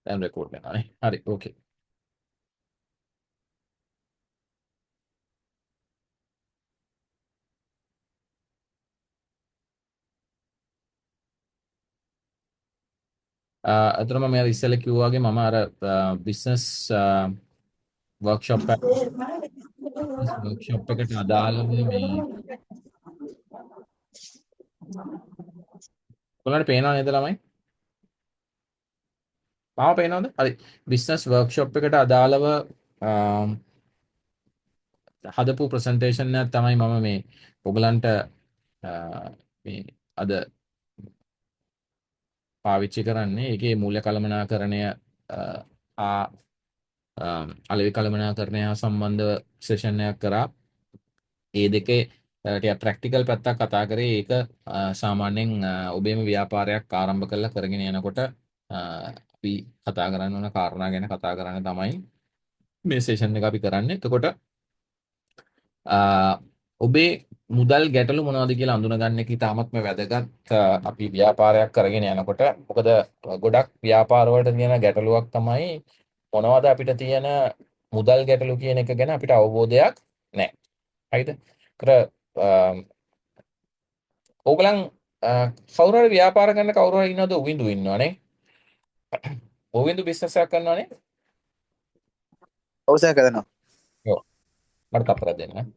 දැන් රෙකෝඩ් වෙනවානේ. හරි ඕකේ. අතරම මම ඉස්සෙල්ලා කිව්වා වගේ මම අර බිස්නස් වර්ක්ෂොප් එකට අදාළව මේ ඔයාලට පේනව නේද ළමයි? මාව පේනවද? හරි. බිස්නස් වර්ක්ෂොප් එකට අදාළව හදපු ප්‍රසන්ටේෂන් එකක් තමයි මම මේ ඔයගලන්ට මේ අද පාවිච්චි කරන්නේ. ඒකේ මූල්‍ය කළමනාකරණය හා අලෙවි කළමනාකරණය හා සම්බන්ධ සෙෂන් එකක් කරා. ඒ දෙකේ ටිකක් ප්‍රැක්ටිකල් පැත්තක් කතා කරේ. ඒක සාමාන්‍යයෙන් ඔබේම ව්‍යාපාරයක් ආරම්භ කරලා කරගෙන යනකොට අපි කතා කරන්න ඕන කාරණා ගැන කතා කරන්න තමයි මේ සෙෂන් එක අපි කරන්නේ. එතකොට ඔබේ මුදල් ගැටලු මොනවද කියලා අඳුනගන්න එක ඉතාමත්ම වැදගත්. අපි ව්‍යාපාරයක් කරගෙන යනකොට මොකද ගොඩක් ව්‍යාපාර වලට තියෙන ගැටලුවක් තමයි මොනවද අපිට තියෙන මුදල් ගැටලු කියන එක ගැන අපිට අවබෝධයක් නැහැ. හරිද? කර ඕගලන් කවුරු හරි ව්‍යාපාර කරන කවුරු හරි ඉන්නවද? උවින්දු ඉන්නවනේ. උවින්දු බිස්නස් එකක් කරනවනේ. ඔව් සර් කරනවා. ඔව්. මට තප්පරයක් දෙන්න.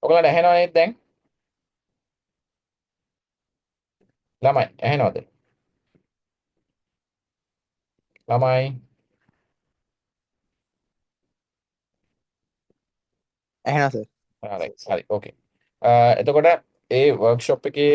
ඔයගලන්ට ඇහෙනව නේද දැන්? ළමයි ඇහෙනවද? ළමයි ඇහෙනවා සර්. හරි හරි ඕකේ. එතකොට ඒ වර්ක්ෂොප් එකේ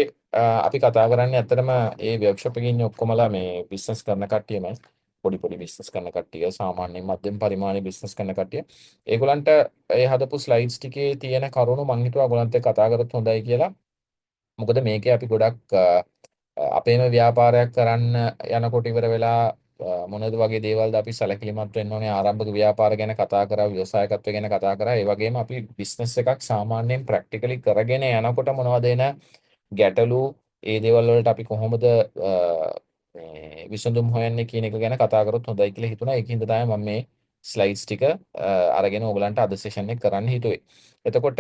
අපි කතා කරන්නේ ඇත්තටම ඒ වර්ක්ෂොප් එකේ ඉන්න ඔක්කොමලා මේ බිස්නස් කරන කට්ටියමයි. පොඩි පොඩි බිස්නස් කරන කට්ටිය, සාමාන්‍යයෙන් මධ්‍යම පරිමාණයේ බිස්නස් කරන කට්ටිය. ඒගොල්ලන්ට ඒ හදපු ස්ලයිඩ්ස් ටිකේ තියෙන කරුණු මම හිතුවා ඔයගොල්ලන්ට කතා කරත් හොඳයි කියලා. මොකද මේකේ අපි ගොඩක් අපේම ව්‍යාපාරයක් කරන්න යනකොට ඉවර වෙලා මොනවද වගේ දේවල්ද අපි සැලකිලිමත් වෙන්න ඕනේ ආරම්භක ව්‍යාපාර ගැන කතා කරා ව්‍යවසායකත්වය ගැන කතා කරා ඒ වගේම අපි බිස්නස් එකක් සාමාන්‍යයෙන් ප්‍රැක්ටිකලි කරගෙන යනකොට මොනවද එන ගැටලු ඒ දේවල් වලට අපි කොහොමද මේ විසඳුම් හොයන්නේ කියන එක ගැන කතා කරොත් හොඳයි කියලා හිතුණා ඒකින්ද තමයි මම මේ ස්ලයිඩ්ස් ටික අරගෙන ඕගලන්ට අද සෙෂන් එක කරන්න හිතුවේ. එතකොට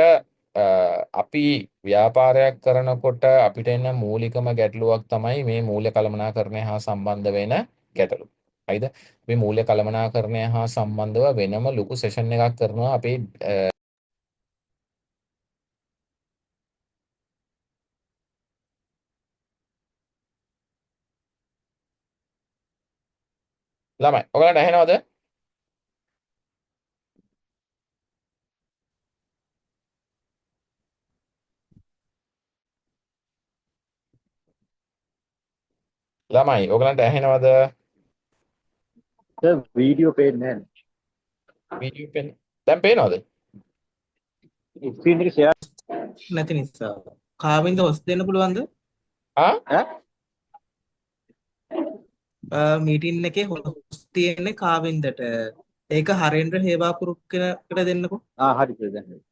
අපි ව්‍යාපාරයක් කරනකොට අපිට එන මූලිකම ගැටලුවක් තමයි මේ මූල්‍ය කළමනාකරණය හා සම්බන්ධ වෙන ගැටලු. හරිද? මේ මූල්‍ය කළමනාකරණය හා සම්බන්ධව වෙනම ලොකු සෙෂන් එකක් කරනවා අපේ ළමයි. ඔයගලන්ට ඇහෙනවද? ළමයි, ඔයගලන්ට ඇහෙනවද? සර් වීඩියෝ පේන්නේ වීඩියෝ පෙන් දැන් පේනවද? නැහැ. ස්ක්‍රීන් එක ෂෙයා නැති නිසා කාවින්ද හොස් දෙන්න පුළුවන්ද? ආ? මීටින් එකේ හොස් තියෙන්නේ කාවින්දට. ඒක හරේන්ද්‍ර හේවාපුරු කෙනෙකුට දෙන්නකෝ. හරි සර් දැන්.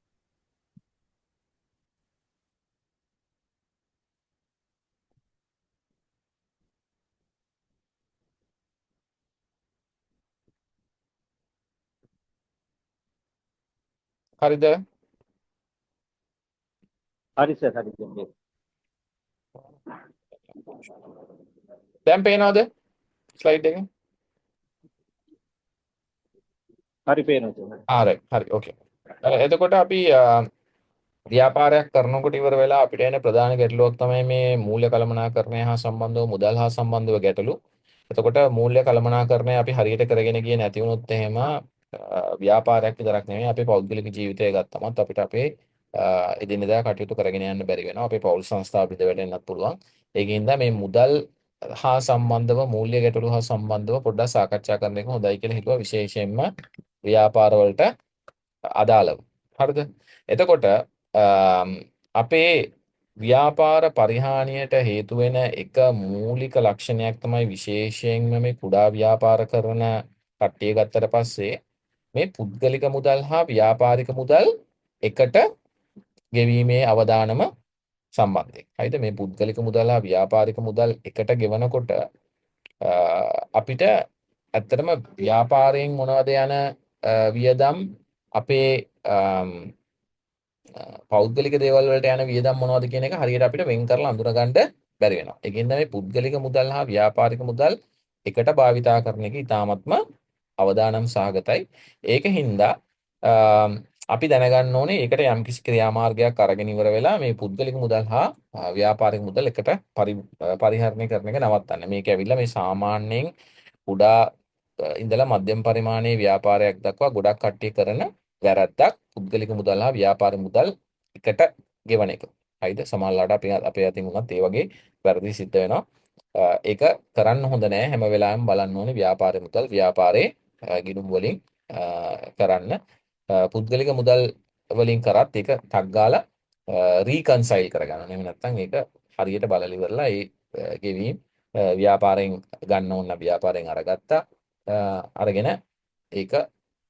හරිද? හරි සර් හරි දැන්. දැන් පේනවද? ස්ලයිඩ් එක? හරි පේනවා සර්. හරි. හරි. ඕකේ. එතකොට අපි ව්‍යාපාරයක් කරනකොට ඉවර වෙලා අපිට එන ප්‍රධාන ගැටලුවක් තමයි මේ මූල්‍ය කළමනාකරණය හා සම්බන්ධව මුදල් හා සම්බන්ධව ගැටලු. එතකොට මූල්‍ය කළමනාකරණය අපි හරියට කරගෙන ගියේ නැති වුණොත් එහෙම ව්‍යාපාරයක් විතරක් නෙමෙයි අපේ පෞද්ගලික ජීවිතය ගත්තමත් අපිට අපේ එදිනෙදා කටයුතු කරගෙන යන්න බැරි වෙනවා. අපේ පෞල් සංස්ථා බිඳ වැටෙන්නත් පුළුවන්. ඒකින්ද මේ මුදල් හා සම්බන්ධව මූල්‍ය ගැටලු හා සම්බන්ධව පොඩ්ඩක් සාකච්ඡා කරන එක හොඳයි කියලා හිතුවා විශේෂයෙන්ම ව්‍යාපාර වලට අදාළව. හරිද? එතකොට අපේ ව්‍යාපාර පරිහානියට හේතු වෙන එක මූලික ලක්ෂණයක් තමයි විශේෂයෙන්ම මේ කුඩා ව්‍යාපාර කරන කට්ටිය ගත්තට පස්සේ මේ පුද්ගලික මුදල් හා ව්‍යාපාරික මුදල් එකට ගෙවීමේ අවදානම සම්බන්ධයෙන්. හරිද? මේ පුද්ගලික මුදල් හා ව්‍යාපාරික මුදල් එකට ගෙවනකොට අපිට ඇත්තටම ව්‍යාපාරයෙන් මොනවද යන වියදම් අපේ පෞද්ගලික දේවල් වලට යන වියදම් මොනවද කියන එක හරියට අපිට වෙන් කරලා අඳුනගන්න බැරි වෙනවා. ඒකෙන්ද මේ පුද්ගලික මුදල් හා ව්‍යාපාරික මුදල් එකට භාවිතා කරන එක ඉතාමත්ම අවදානම් සහගතයි. ඒකින්ද අපි දැනගන්න ඕනේ ඒකට යම්කිසි ක්‍රියාමාර්ගයක් අරගෙන ඉවර වෙලා මේ පුද්ගලික මුදල් හා ව්‍යාපාරික මුදල් එකට පරිහරණය කරන එක නවත්තන්න. මේක ඇවිල්ලා මේ සාමාන්‍යයෙන් කුඩා ඉඳලා මධ්‍යම පරිමාණයේ ව්‍යාපාරයක් දක්වා ගොඩක් කට්ටිය කරන වැරැද්දක් පුද්ගලික මුදල් හා ව්‍යාපාර මුදල් එකට ගෙවන එක. හරිද? සමහරවිට අපේ අතින් උනත් ඒ වගේ වැරදි සිද්ධ වෙනවා. ඒක කරන්න හොඳ නෑ. හැම වෙලාවෙම බලන්න ඕනේ ව්යාපාර මුදල් ව්‍යාපාරේ ගිණුම් වලින් කරන්න. පුද්ගලික මුදල් වලින් කරත් ඒක ටක් ගාලා රීකන්සයිල් කරගන්න. එහෙම නැත්නම් ඒක හරියට බලලා ඉවරලා ඒ ගෙවීම් ව්‍යාපාරයෙන් ගන්න ඕන ව්‍යාපාරයෙන් අරගත්තා. අරගෙන ඒක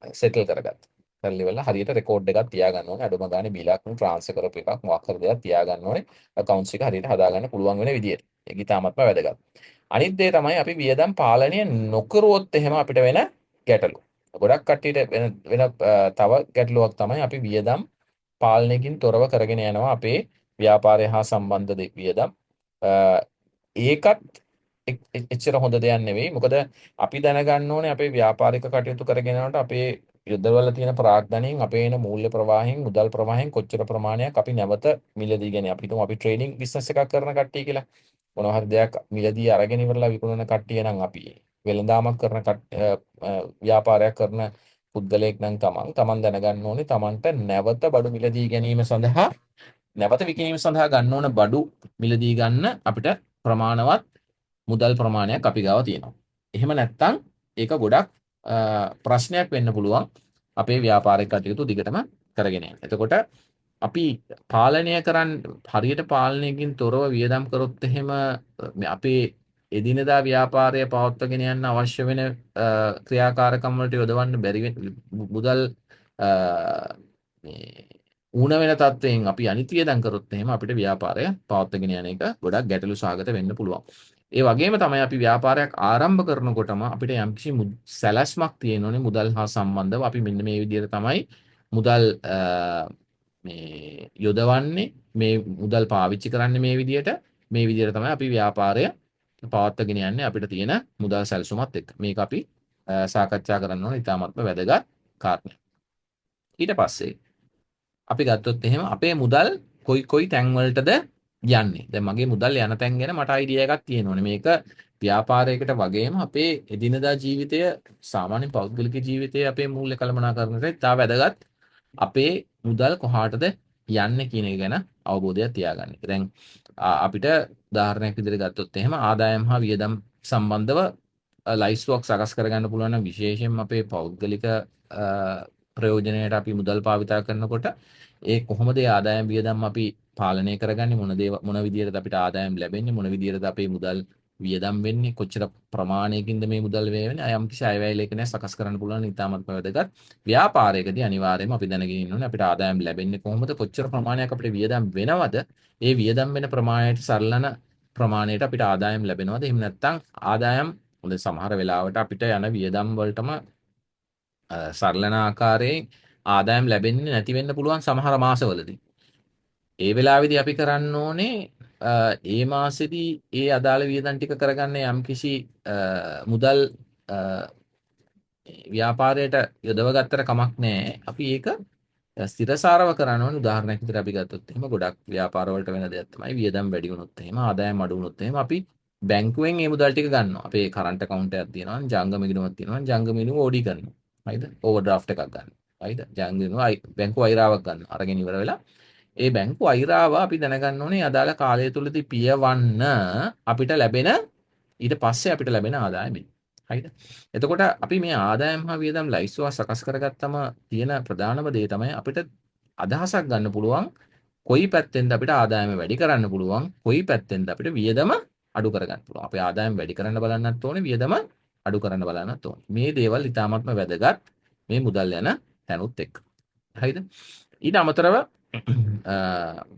සෙටල් කරගත්තා. කරලා ඉවරලා හරියට රෙකෝඩ් එකක් තියාගන්න ඕනේ. අඩුම ගානේ බිලක් ට්‍රාන්ස්ෆර් කරපු එකක් මොකක් හරි දෙයක් තියාගන්න ඕනේ. accounts එක හරියට හදාගන්න පුළුවන් වෙන විදියට. ඒක ඉතාමත්ම වැදගත්. අනිත් දේ තමයි අපි වියදම් පාලනය නොකරුවොත් එහෙම අපිට වෙන ගැටලු. ගොඩක් කට්ටියට වෙන තව ගැටලුවක් තමයි අපි වියදම් පාලනයකින් තොරව කරගෙන යනවා අපේ ව්‍යාපාරය හා සම්බන්ධ වියදම්. ඒකත් එච්චර හොඳ දෙයක් නෙවෙයි. මොකද අපි දැනගන්න ඕනේ අපේ ව්‍යාපාරික කටයුතු කරගෙන යනකොට අපේ යුද්ධවල තියෙන ප්‍රාග්ධනයෙන් අපේ එන මූල්‍ය ප්‍රවාහයෙන් මුදල් ප්‍රවාහයෙන් කොච්චර ප්‍රමාණයක් අපි නැවත මිලදී ගැනීම. අපි හිතමු අපි ට්‍රේඩින් බිස්නස් එකක් කරන කට්ටිය කියලා. මොනවා හරි දෙයක් මිලදී අරගෙන ඉවරලා විකුණන කට්ටිය නම් අපි වෙළඳාමක් කරන ව්‍යාපාරයක් කරන පුද්ගලයෙක් නම් තමන් දැනගන්න ඕනේ තමන්ට නැවත බඩු මිලදී ගැනීම සඳහා නැවත විකිණීම සඳහා ගන්න ඕන බඩු මිලදී ගන්න අපිට ප්‍රමාණවත් මුදල් ප්‍රමාණයක් අපි ගාව තියෙනවා. එහෙම නැත්නම් ඒක ගොඩක් ප්‍රශ්නයක් වෙන්න පුළුවන් අපේ ව්‍යාපාරික කටයුතු දිගටම කරගෙන යන්න. එතකොට අපි පාලනය කරන්න හරියට පාලනයකින් තොරව වියදම් කරොත් එහෙම අපේ එදිනෙදා ව්‍යාපාරය පවත්වාගෙන යන්න අවශ්‍ය වෙන ක්‍රියාකාරකම් වලට යොදවන්න බැරි මුදල් මේ ඌණ වෙන තත්වයෙන් අපි අනිත් වියදම් කරොත් එහෙම අපිට ව්‍යාපාරය පවත්වාගෙන යන එක ගොඩක් ගැටලු සහගත වෙන්න පුළුවන්. ඒ වගේම තමයි අපි ව්‍යාපාරයක් ආරම්භ කරනකොටම අපිට යම්කිසි සැලැස්මක් තියෙන්න ඕනේ මුදල් හා සම්බන්ධව. අපි මෙන්න මේ විදිහට තමයි මුදල් මේ යොදවන්නේ, මේ මුදල් පාවිච්චි කරන්නේ මේ විදිහට තමයි අපි ව්‍යාපාරය පවත්වාගෙන යන්නේ අපිට තියෙන මුදල් සැලසුමත් එක්ක. මේක අපි සාකච්ඡා කරන්න ඕනේ ඉතාමත්ම වැදගත් කාරණයක්. ඊට පස්සේ අපි ගත්තොත් එහෙම අපේ මුදල් කොයි තැන් වලටද යන්නේ. දැන් මගේ මුදල් යන තැන් ගැන මට අයිඩියා එකක් තියෙනවනේ. මේක ව්‍යාපාරයකට වගේම අපේ එදිනදා ජීවිතය, සාමාන්‍ය පෞද්ගලික ජීවිතයේ අපේ මූල්‍ය කළමනාකරණයට ඉතා වැදගත් අපේ මුදල් කොහාටද යන්නේ කියන එක ගැන අවබෝධයක් තියාගන්න. දැන් අපිට උදාහරණයක් විදිහට ගත්තොත් එහෙම ආදායම් හා වියදම් සම්බන්ධව ලයිස්තුවක් සකස් කරගන්න පුළුවන් නම් විශේෂයෙන්ම අපේ පෞද්ගලික ප්‍රයෝජනයට අපි මුදල් භාවිතා කරනකොට ඒ කොහොමද ආදායම් වියදම් අපි පාලනය කරගන්නේ, මොන විදිහටද අපිට ආදායම් ලැබෙන්නේ, මොන විදිහටද අපේ මුදල් වියදම් වෙන්නේ, කොච්චර ප්‍රමාණයකින්ද මේ මුදල් වැය වෙන්නේ, යම්කිසි අයවැය ලේඛනයක් සකස් කරන්න පුළුවන් ඉතාමත් වැදගත්. ව්‍යාපාරයකදී අනිවාර්යයෙන්ම අපි දැනගෙන ඉන්න ඕනේ අපිට ආදායම් ලැබෙන්නේ කොහොමද, කොච්චර ප්‍රමාණයක් අපිට වියදම් වෙනවද, ඒ වියදම් වෙන ප්‍රමාණයට සරලන ප්‍රමාණයට අපිට ආදායම් ලැබෙනවද, එහෙම නැත්නම් ආදායම් හොඳ සමහර වෙලාවට අපිට යන වියදම් වලටම සරලන ආකාරයෙන් ආදායම් ලැබෙන්නේ නැති වෙන්න පුළුවන් සමහර මාසවලදී. ඒ වෙලාවේදී අපි කරන්න ඕනේ ඒ මාසෙදී ඒ අදාළ වියදම් ටික කරගන්න යම්කිසි මුදල් ව්‍යාපාරයට යොදව ගත්තට කමක් නැහැ. අපි ඒක ස්ථිරසාරව කරන්න ඕනේ. උදාහරණයක් විදිහට අපි ගත්තොත් එහෙම ගොඩක් ව්‍යාපාර වලට වෙන දෙයක් තමයි වියදම් වැඩි වුණොත් එහෙම ආදායම් අඩු වුණොත් එහෙම අපි බැංකුවෙන් මේ මුදල් ටික ගන්නවා. අපේ කරන්ට් account එකක් තියෙනවා නම් ජංගම මිනුමක් තියෙනවා නම් ජංගම මිනුම ඕඩි කරනවා. හරිද? ඕවර්ඩ්‍රාෆ්ට් එකක් ගන්නවා. හරිද? ජංගම මිනුම බැංකු අයිරාවක් ගන්නවා. අරගෙන ඉවර වෙලා ඒ බැංකු අයිරාව අපි දැනගන්න ඕනේ අදාළ කාලය තුලදී පියවන්න අපිට ලැබෙන ඊට පස්සේ අපිට ලැබෙන ආදායම. හරිද? එතකොට අපි මේ ආදායම් හා වියදම් ලයිස්තුව සකස් කරගත්තම තියෙන ප්‍රධානම දේ තමයි අපිට අදහසක් ගන්න පුළුවන් කොයි පැත්තෙන්ද අපිට ආදායම වැඩි කරන්න පුළුවන්, කොයි පැත්තෙන්ද අපිට වියදම අඩු කරගන්න පුළුවන්. අපි ආදායම් වැඩි කරන්න බලන්නත් ඕනේ, වියදම අඩු කරන්න බලන්නත් ඕනේ. මේ දේවල් ඉතාමත්ම වැදගත් මේ මුදල් යන තැනුත් එක්ක. හරිද? ඊට අමතරව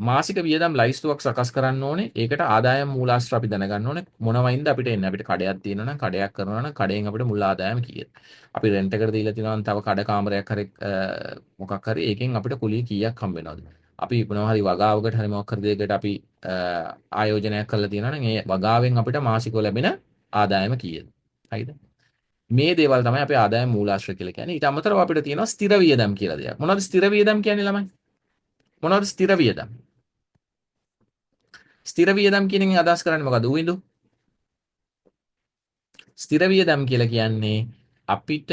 මාසික වියදම් ලයිස්තුවක් සකස් කරන්න ඕනේ. ඒකට ආදායම් මූලාශ්‍ර අපි දැනගන්න ඕනේ. මොනවයින්ද අපිට එන්නේ. අපිට කඩයක් තියෙනවා නම් කඩයක් කරනවා නම් කඩයෙන් අපිට මුල් ආදායම කීයද? අපි රෙන්ට් එකට දීලා තියෙනවා නම් තව කඩ කාමරයක් හරි මොකක් හරි ඒකෙන් අපිට කුලිය කීයක් හම්බ වෙනවද? අපි මොනවා හරි වගාවකට හරි මොකක් හරි දෙයකට අපි ආයෝජනයක් කරලා තියෙනවා නම් ඒ වගාවෙන් අපිට මාසිකව ලැබෙන ආදායම කීයද? හරිද? මේ දේවල් තමයි අපේ ආදායම් මූලාශ්‍ර කියලා කියන්නේ. ඊට අමතරව අපිට තියෙනවා ස්ථිර වියදම් කියලා දෙයක්. මොනවද ස්ථිර වියදම් කියන්නේ ළමයි? මොනවද ස්ථිර වියදම්? ස්ථිර වියදම් කියන එකෙන් අදහස් කරන්නේ මොකද්ද? ඌින්දු ස්ථිර වියදම් කියලා කියන්නේ අපිට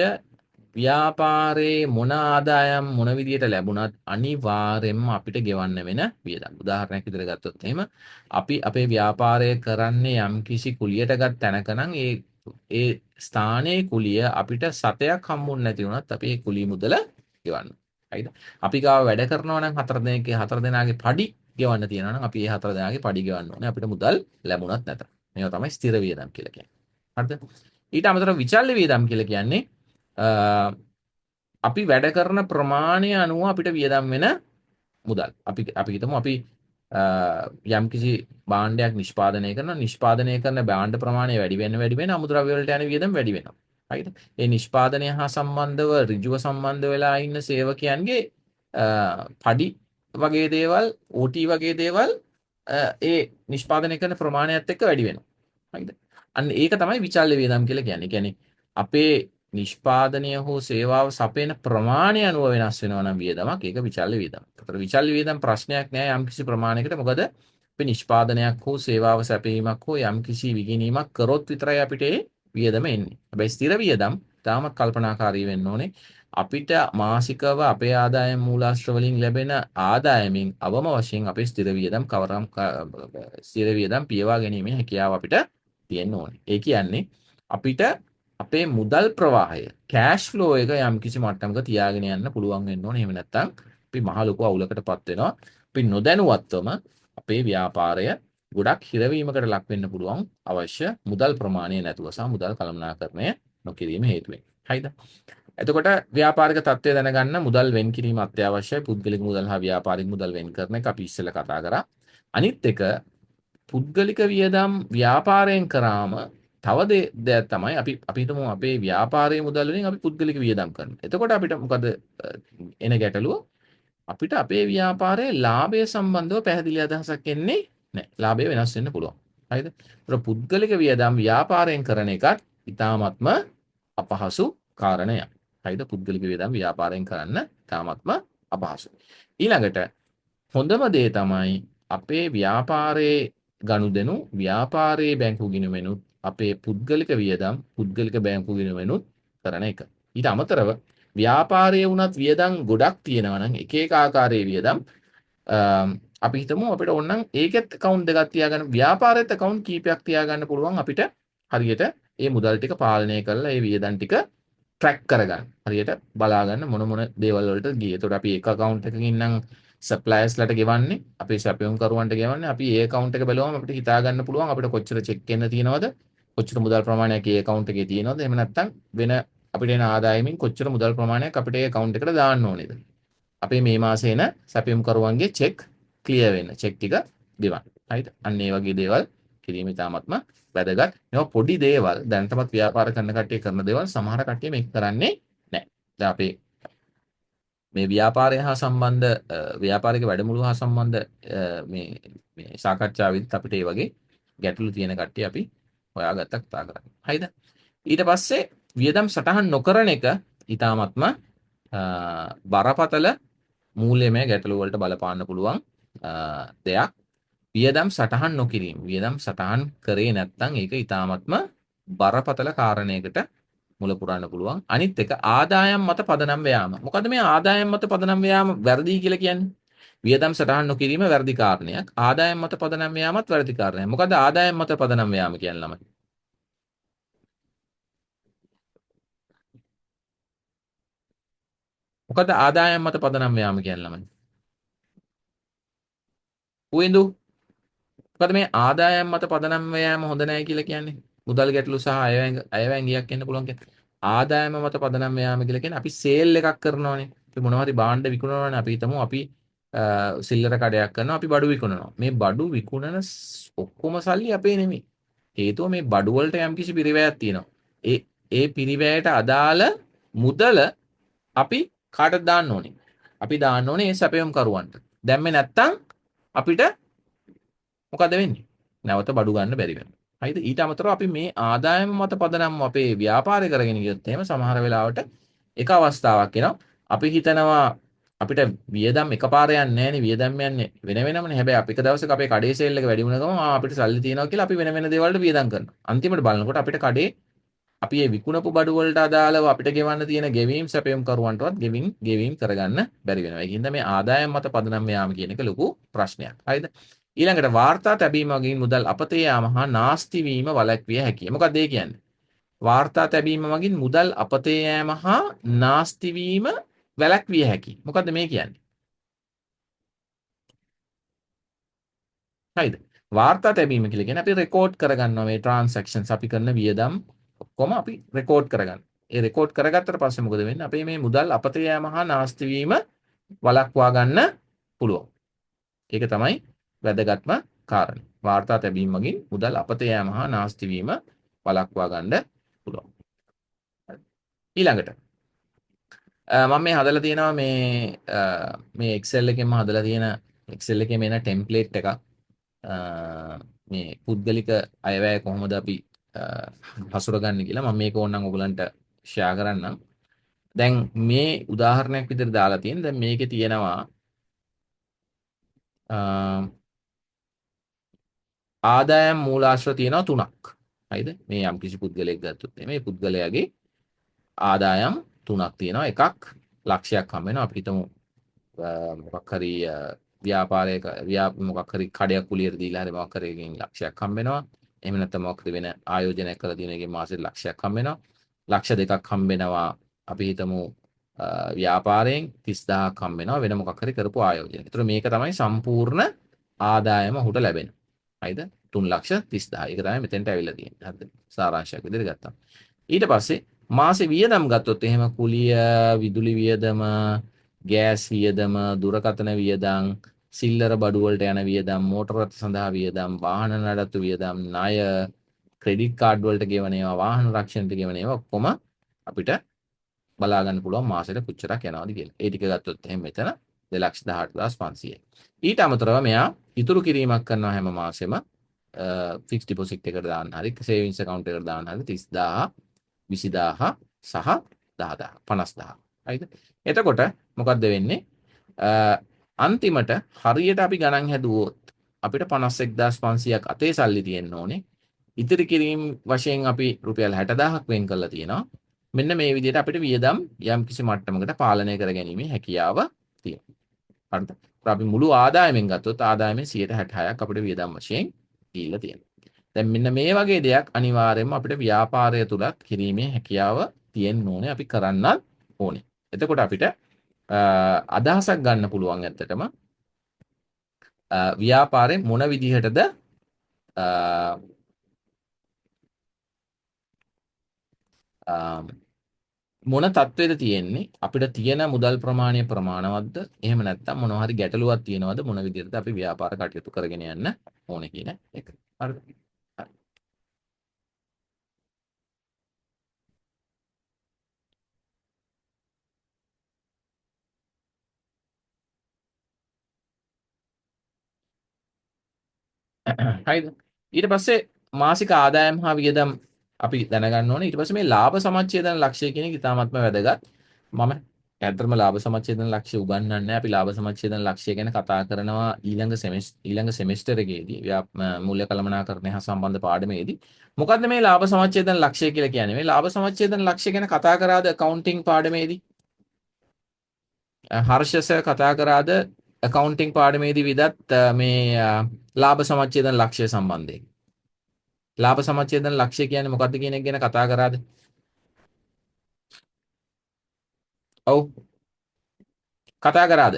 ව්‍යාපාරයේ මොන ආදායම් මොන විදියට ලැබුණත් අනිවාර්යයෙන්ම අපිට ගෙවන්න වෙන වියදම්. උදාහරණයක් විදිහට ගත්තොත් එහෙම අපි අපේ ව්‍යාපාරය කරන්නේ යම්කිසි කුලියට ගත් තැනක නම් ඒ ස්ථානයේ කුලිය අපිට සතයක් හම්බුනේ නැති වුණත් අපි ඒ කුලිය මුදල ගෙවන්න. හරිද? අපි ගාව වැඩ කරනවා නම් හතර දෙනාගේ පඩි ගෙවන්න තියෙනවා නම් අපි ඒ හතර දෙනාගේ පඩි ගෙවන්න ඕනේ අපිට මුදල් ලැබුණත් නැත. මේවා තමයි ස්ථිර වියදම් කියලා කියන්නේ. හරිද? ඊට අමතරව විචල්්‍ය වියදම් කියලා කියන්නේ අපි වැඩ කරන ප්‍රමාණය අනුව අපිට වියදම් වෙන මුදල්. අපි හිතමු අපි යම්කිසි භාණ්ඩයක් නිෂ්පාදනය කරන භාණ්ඩ ප්‍රමාණය වැඩි වෙන අමුද්‍රව්‍ය වලට යන වියදම් වැඩි වෙනවා. හරිද? ඒ නිෂ්පාදනය හා සම්බන්ධව ඍජුව සම්බන්ධ වෙලා ඉන්න සේවකයන්ගේ පඩි වගේ දේවල්, OT වගේ දේවල් ඒ නිෂ්පාදනය කරන ප්‍රමාණයත් එක්ක වැඩි වෙනවා. හරිද? අන්න ඒක තමයි විචල්්‍ය වියදම් කියලා කියන්නේ. කියන්නේ අපේ නිෂ්පාදනය හෝ සේවාව සපයන ප්‍රමාණය අනුව වෙනස් වෙනවා නම් වියදමක් ඒක විචල්්‍ය වියදම්. ඒතර විචල්්‍ය වියදම් ප්‍රශ්නයක් නෑ යම්කිසි ප්‍රමාණයකට. මොකද අපි නිෂ්පාදනයක් හෝ සේවාව සැපයීමක් හෝ යම්කිසි විකිණීමක් කරොත් විතරයි අපිට ඒ වියදම එන්නේ. හැබැයි ස්ථිර වියදම් තාමත් කල්පනාකාරී වෙන්න ඕනේ. අපිට මාසිකව අපේ ආදායම් මූලාශ්‍ර වලින් ලැබෙන ආදායමින් අවම වශයෙන් අපේ ස්ථිර වියදම් ස්ථිර වියදම් පියවා ගැනීමේ හැකියාව අපිට තියෙන්න ඕනේ. ඒ කියන්නේ අපිට අපේ මුදල් ප්‍රවාහය කෑෂ් ෆ්ලෝ එක යම්කිසි මට්ටමක තියාගෙන යන්න පුළුවන් වෙන්න ඕනේ. එහෙම නැත්නම් අපි මහ ලොකු අවුලකටපත් වෙනවා. අපි නොදැනුවත්වම අපේ ව්‍යාපාරය ගොඩක් හිරවීමකට ලක් වෙන්න පුළුවන් අවශ්‍ය මුදල් ප්‍රමාණය නැතුව සහ මුදල් කළමනාකරණය නොකිරීම හේතුවෙන්. හරිද? එතකොට ව්‍යාපාරික තත්ත්වය දැනගන්න මුදල් වෙන් කිරීම අත්‍යවශ්‍යයි. පුද්ගලික මුදල් හා ව්‍යාපාරික මුදල් වෙන් කරන එක අපි ඉස්සෙල්ලා කතා කරා. අනිත් එක පුද්ගලික වියදම් ව්‍යාපාරයෙන් කරාම තව දෙයක් තමයි අපි හිතමු අපේ ව්‍යාපාරයේ මුදල් වලින් අපි පුද්ගලික වියදම් කරනවා. එතකොට අපිට මොකද එන ගැටලුව? අපිට අපේ ව්‍යාපාරයේ ලාභය සම්බන්ධව පැහැදිලි අදහසක් එන්නේ නැහැ. ලාභය වෙනස් වෙන්න පුළුවන්. හරිද? ඒතර පුද්ගලික වියදම් ව්‍යාපාරයෙන් කරන එකත් ඉතාමත්ම අපහසු කාරණයක්. හරිද? පුද්ගලික වියදම් ව්‍යාපාරයෙන් කරන්න ඉතාමත්ම අපහසුයි. ඊළඟට හොඳම දේ තමයි අපේ ව්‍යාපාරයේ ගනුදෙනු ව්‍යාපාරයේ බැංකු ගිණුමෙනුත් අපේ පුද්ගලික වියදම් පුද්ගලික බැංකු ගිණුමෙනුත් කරන එක. ඊට අමතරව ව්‍යාපාරයේ වුණත් වියදම් ගොඩක් තියෙනවා නම් එක එක ආකාරයේ වියදම් අපි හිතමු අපිට ඕනනම් ඒකෙත් account දෙකක් තියාගන්න ව්‍යාපාරෙත් account කීපයක් තියාගන්න පුළුවන් අපිට හරියට මේ මුදල් ටික පාලනය කරලා මේ වියදම් ටික track කරගන්න. හරියට බලාගන්න මොන දේවල් වලට ගියේ. එතකොට අපි එක account එකකින් නම් සප්ලයර්ස් ලට ගෙවන්නේ අපේ සැපයුම් කරුවන්ට ගෙවන්නේ අපි ඒ account එක බලුවම අපිට හිතා ගන්න පුළුවන් අපිට කොච්චර චෙක් එන්න තියෙනවද කොච්චර මුදල් ප්‍රමාණයක් ඒ account එකේ තියෙනවද එහෙම නැත්නම් වෙන අපිට එන ආදායමින් කොච්චර මුදල් ප්‍රමාණයක් අපිට ඒ account එකට දාන්න ඕනේද අපේ මේ මාසේ එන සැපයුම් කරුවන්ගේ චෙක් ක්ලියර් වෙන්න චෙක් ටික ගෙවන්න හරිද අන්න ඒ වගේ දේවල් කිරීම ඉතාමත්ම වැදගත් මේවා පොඩි දේවල් දැනටමත් ව්‍යාපාර කරන කට්ටිය කරන දේවල් සමහර කට්ටිය මේක කරන්නේ නැහැ දැන් අපේ මේ ව්‍යාපාරය හා සම්බන්ධ ව්‍යාපාරික වැඩමුළු හා සම්බන්ධ මේ සාකච්ඡාවෙදිත් අපිට මේ වගේ ගැටලු තියෙන කට්ටිය අපි හොයාගත්ත කතා කරන්නේ. හරිද? ඊට පස්සේ වියදම් සටහන් නොකරන එක ඊටාත්ම බරපතල මූල්‍යමය ගැටලු වලට බලපාන්න පුළුවන් දෙයක්. වියදම් සටහන් නොකිරීම. වියදම් සටහන් කරේ නැත්නම් ඒක ඊටාත්ම බරපතල කාරණයකට මුල පුරන්න පුළුවන්. අනිත් එක ආදායම් මත පදනම් වෑයම. මොකද මේ ආදායම් මත පදනම් වෑයම වැරදි කියලා කියන්නේ? වියදම් සටහන් නොකිරීම වැරදි කාරණයක්. ආදායම් මත පදනම් වෑයමත් වැරදි කාරණයක්. මොකද ආදායම් මත පදනම් වෑයම කියන්නේ ළමයි? මොකද ආදායම් මත පදනම් වෑයම කියන්නේ ළමයි? උවෙන්දු මොකද මේ ආදායම් මත පදනම් වෑයම හොඳ නැහැ කියලා කියන්නේ? මුදල් ගැටලු සහ අයවැංගියක් එන්න පුළුවන් කියන්නේ. ආදායම මත පදනම් වෑයම කියලා කියන්නේ අපි සේල් එකක් කරනවානේ. අපි මොනවා හරි භාණ්ඩ විකුණනවානේ. අපි හිතමු අපි සිල්ලර කඩයක් කරනවා. අපි බඩු විකුණනවා. මේ බඩු විකුණන ඔක්කොම සල්ලි අපේ නෙමෙයි. හේතුව මේ බඩු වලට යම්කිසි පිරිවැයක් තියෙනවා. ඒ පිරිවැයට අදාළ මුදල අපි කාටද දාන්න ඕනේ? අපි දාන්න ඕනේ ඒ සැපයුම් කරුවන්ට. දැම්මේ නැත්තම් අපිට මොකද වෙන්නේ? නැවත බඩු ගන්න බැරි වෙනවා. හරිද? ඊට අමතරව අපි මේ ආදායම මත පදනම් අපේ ව්‍යාපාරය කරගෙන ගියොත් එහෙම සමහර වෙලාවට එක අවස්ථාවක් එනවා. අපි හිතනවා අපිට වියදම් එකපාර යන්නේ නැහැනේ වියදම් යන්නේ වෙන වෙනමනේ. හැබැයි අපි එක දවසක අපේ කඩේ සේල් එක වැඩි වුණ ගමන් අපිට සල්ලි තියෙනවා කියලා අපි වෙන වෙන දේවල් වලට වියදම් කරනවා. අන්තිමට බලනකොට අපිට කඩේ අපි මේ විකුණපු බඩු වලට අදාළව අපිට ගෙවන්න තියෙන ගෙවීම් සැපයුම් කරුවන්ටවත් ගෙවීම් කරගන්න බැරි වෙනවා. ඒකින්ද මේ ආදායම් මත පදනම් යාම කියන එක ලොකු ප්‍රශ්නයක්. හරිද? ඊළඟට වාර්තා තැබීම මගින් මුදල් අපතේ යාම හා නාස්ති වීම වළක්විය හැකියි. මොකක්ද ඒ කියන්නේ? වාර්තා තැබීම මගින් මුදල් අපතේ යෑම හා නාස්ති වීම වැළැක්විය හැකියි. මොකද්ද මේ කියන්නේ? හරිද? වාර්තා තැබීම කියලා කියන්නේ අපි රෙකෝඩ් කරගන්නවා මේ ට්‍රාන්සැක්ෂන්ස් අපි කරන වියදම් ඔක්කොම අපි රෙකෝඩ් කරගන්න. ඒ රෙකෝඩ් කරගත්තට පස්සේ මොකද වෙන්නේ? අපේ මේ මුදල් අපතේ යෑම හා නාස්ති වීම වළක්වා ගන්න පුළුවන්. ඒක තමයි වැදගත්ම කාරණේ. වාර්තා තැබීම මගින් මුදල් අපතේ යෑම හා නාස්ති වීම වළක්වා ගන්න පුළුවන්. ඊළඟට මම මේ හදලා තියෙනවා මේ Excel එකෙන්ම හදලා තියෙන Excel එකේ මේන ටෙම්ප්ලේට් එකක්. මේ පුද්ගලික අයවැය කොහොමද අපි හසුරගන්නේ කියලා මම මේක ඕනනම් ඔයගලන්ට ෂෙයා කරන්නම්. දැන් මේ උදාහරණයක් විදිහට දාලා තියෙන. දැන් මේකේ තියෙනවා ආදායම් මූලාශ්‍ර තියෙනවා 3ක්. හරිද? මේ යම් කිසි පුද්ගලයෙක් ගත්තොත් මේ පුද්ගලයාගේ ආදායම් 3ක් තියෙනවා. එකක් ලක්ෂයක් හම්බ වෙනවා. අපි හිතමු මොකක් හරි ව්‍යාපාරයක මොකක් හරි කඩයක් කුලියට දීලා හරි මොකක් හරි එකකින් ලක්ෂයක් හම්බ වෙනවා. එහෙම නැත්නම් මොකක් හරි වෙන ආයෝජනයක් කරලා තියෙන එකකින් මාසෙට ලක්ෂයක් හම්බ වෙනවා. ලක්ෂ දෙකක් හම්බ වෙනවා. අපි හිතමු ව්‍යාපාරයෙන් 30000ක් හම්බ වෙනවා වෙන මොකක් හරි කරපු ආයෝජනයක්. ඒතර මේක තමයි සම්පූර්ණ ආදායම ඔහුට ලැබෙනවා. හරිද? 3,30,000. ඒක තමයි මෙතෙන්ට ඇවිල්ලා තියෙන්නේ. හරිද? සාරාංශයක් විදිහට ගත්තා. ඊට පස්සේ මාසේ වියදම් ගත්තොත් එහෙම කුලිය, විදුලි වියදම, ගෑස් වියදම, දුරකථන වියදම්, සිල්ලර බඩු වලට යන වියදම්, මෝටර රථ සඳහා වියදම්, වාහන නඩත්තු වියදම්, ණය, ක්‍රෙඩිට් කාඩ් වලට ගෙවන ඒවා, වාහන රක්ෂණයට ගෙවන ඒවා ඔක්කොම අපිට බලා ගන්න පුළුවන් මාසෙට කොච්චරක් යනවද කියලා. ඒ ටික ගත්තොත් එහෙම මෙතන 2,18,500යි. ඊට අමතරව මෙයා ඉතුරු කිරීමක් කරනවා හැම මාසෙම ෆික්ස් ඩිපොසිට් එකට දාන්න හරි සේවිංස් account එකට දාන්න හරි 30,000 20,000 සහ 10,000 50,000. හරිද? එතකොට මොකද්ද වෙන්නේ? අන්තිමට හරියට අපි ගණන් හැදුවොත් අපිට 51,500ක් අතේ සල්ලි තියෙන්න ඕනේ. ඉතිරි කිරීම වශයෙන් අපි රුපියල් 60,000ක් වෙන් කරලා තියෙනවා. මෙන්න මේ විදිහට අපිට වියදම් යම් කිසි මට්ටමකට පාලනය කර ගැනීමේ හැකියාව තියෙනවා. හරිද? අපි මුළු ආදායමෙන් ගත්තොත් ආදායමෙන් 66ක් අපිට වියදම් වශයෙන් දීලා තියෙනවා. දැන් මෙන්න මේ වගේ දෙයක් අනිවාර්යයෙන්ම අපිට ව්‍යාපාරය තුලත් කිරීමේ හැකියාව තියෙන්න ඕනේ. අපි කරන්නත් ඕනේ. එතකොට අපිට අදහසක් ගන්න පුළුවන් ඇත්තටම ව්‍යාපාරේ මොන විදිහටද මොන තත්ත්වෙද තියෙන්නේ අපිට තියෙන මුදල් ප්‍රමාණය ප්‍රමාණවත්ද එහෙම නැත්නම් මොනවා හරි ගැටලුවක් තියෙනවද මොන විදිහටද අපි ව්‍යාපාර කටයුතු කරගෙන යන්න ඕනේ කියන එක. හරිද? හරිද? ඊට පස්සේ මාසික ආදායම් හා වියදම් අපි දැනගන්න ඕනේ. ඊට පස්සේ මේ ලාභ සමච්ඡේදන ලක්ෂය කියන එක ඉතාමත්ම වැදගත්. මම ඇත්තටම ලාභ සමච්ඡේදන ලක්ෂ්‍ය උගන්වන්නේ නැහැ. අපි ලාභ සමච්ඡේදන ලක්ෂ්‍ය ගැන කතා කරනවා ඊළඟ සෙමෙස්ටර් එකේදී මූල්‍ය කළමනාකරණය හා සම්බන්ධ පාඩමේදී. මොකද්ද මේ ලාභ සමච්ඡේදන ලක්ෂ්‍ය කියලා කියන්නේ? මේ ලාභ සමච්ඡේදන ලක්ෂ්‍ය ගැන කතා කරාද accounting පාඩමේදී? හර්ෂස කතා කරාද accounting පාඩමේදී විදත් මේ ලාභ සමච්ඡේදන ලක්ෂ්‍ය සම්බන්ධයෙන්? ලාභ සමච්ඡේදන ලක්ෂ්‍ය කියන්නේ මොකක්ද කියන එක ගැන කතා කරාද? ඔව්. කතා කරාද?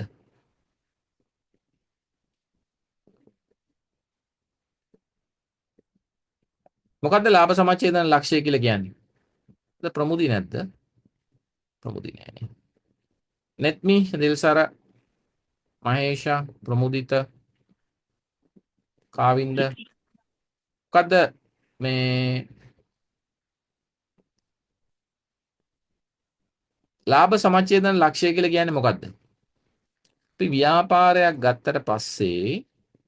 මොකද්ද ලාභ සමච්ඡේදන ලක්ෂ්‍ය කියලා කියන්නේ? ප්‍රමුදී නැද්ද? ප්‍රමුදී නෑනේ. නෙත්මි, දිල්සර, මහේෂා, ප්‍රමුදිත, කාවින්ද මොකද්ද මේ ලාභ සමච්ඡේදන ලක්ෂ්‍ය කියලා කියන්නේ මොකද්ද? අපි ව්‍යාපාරයක් ගත්තට පස්සේ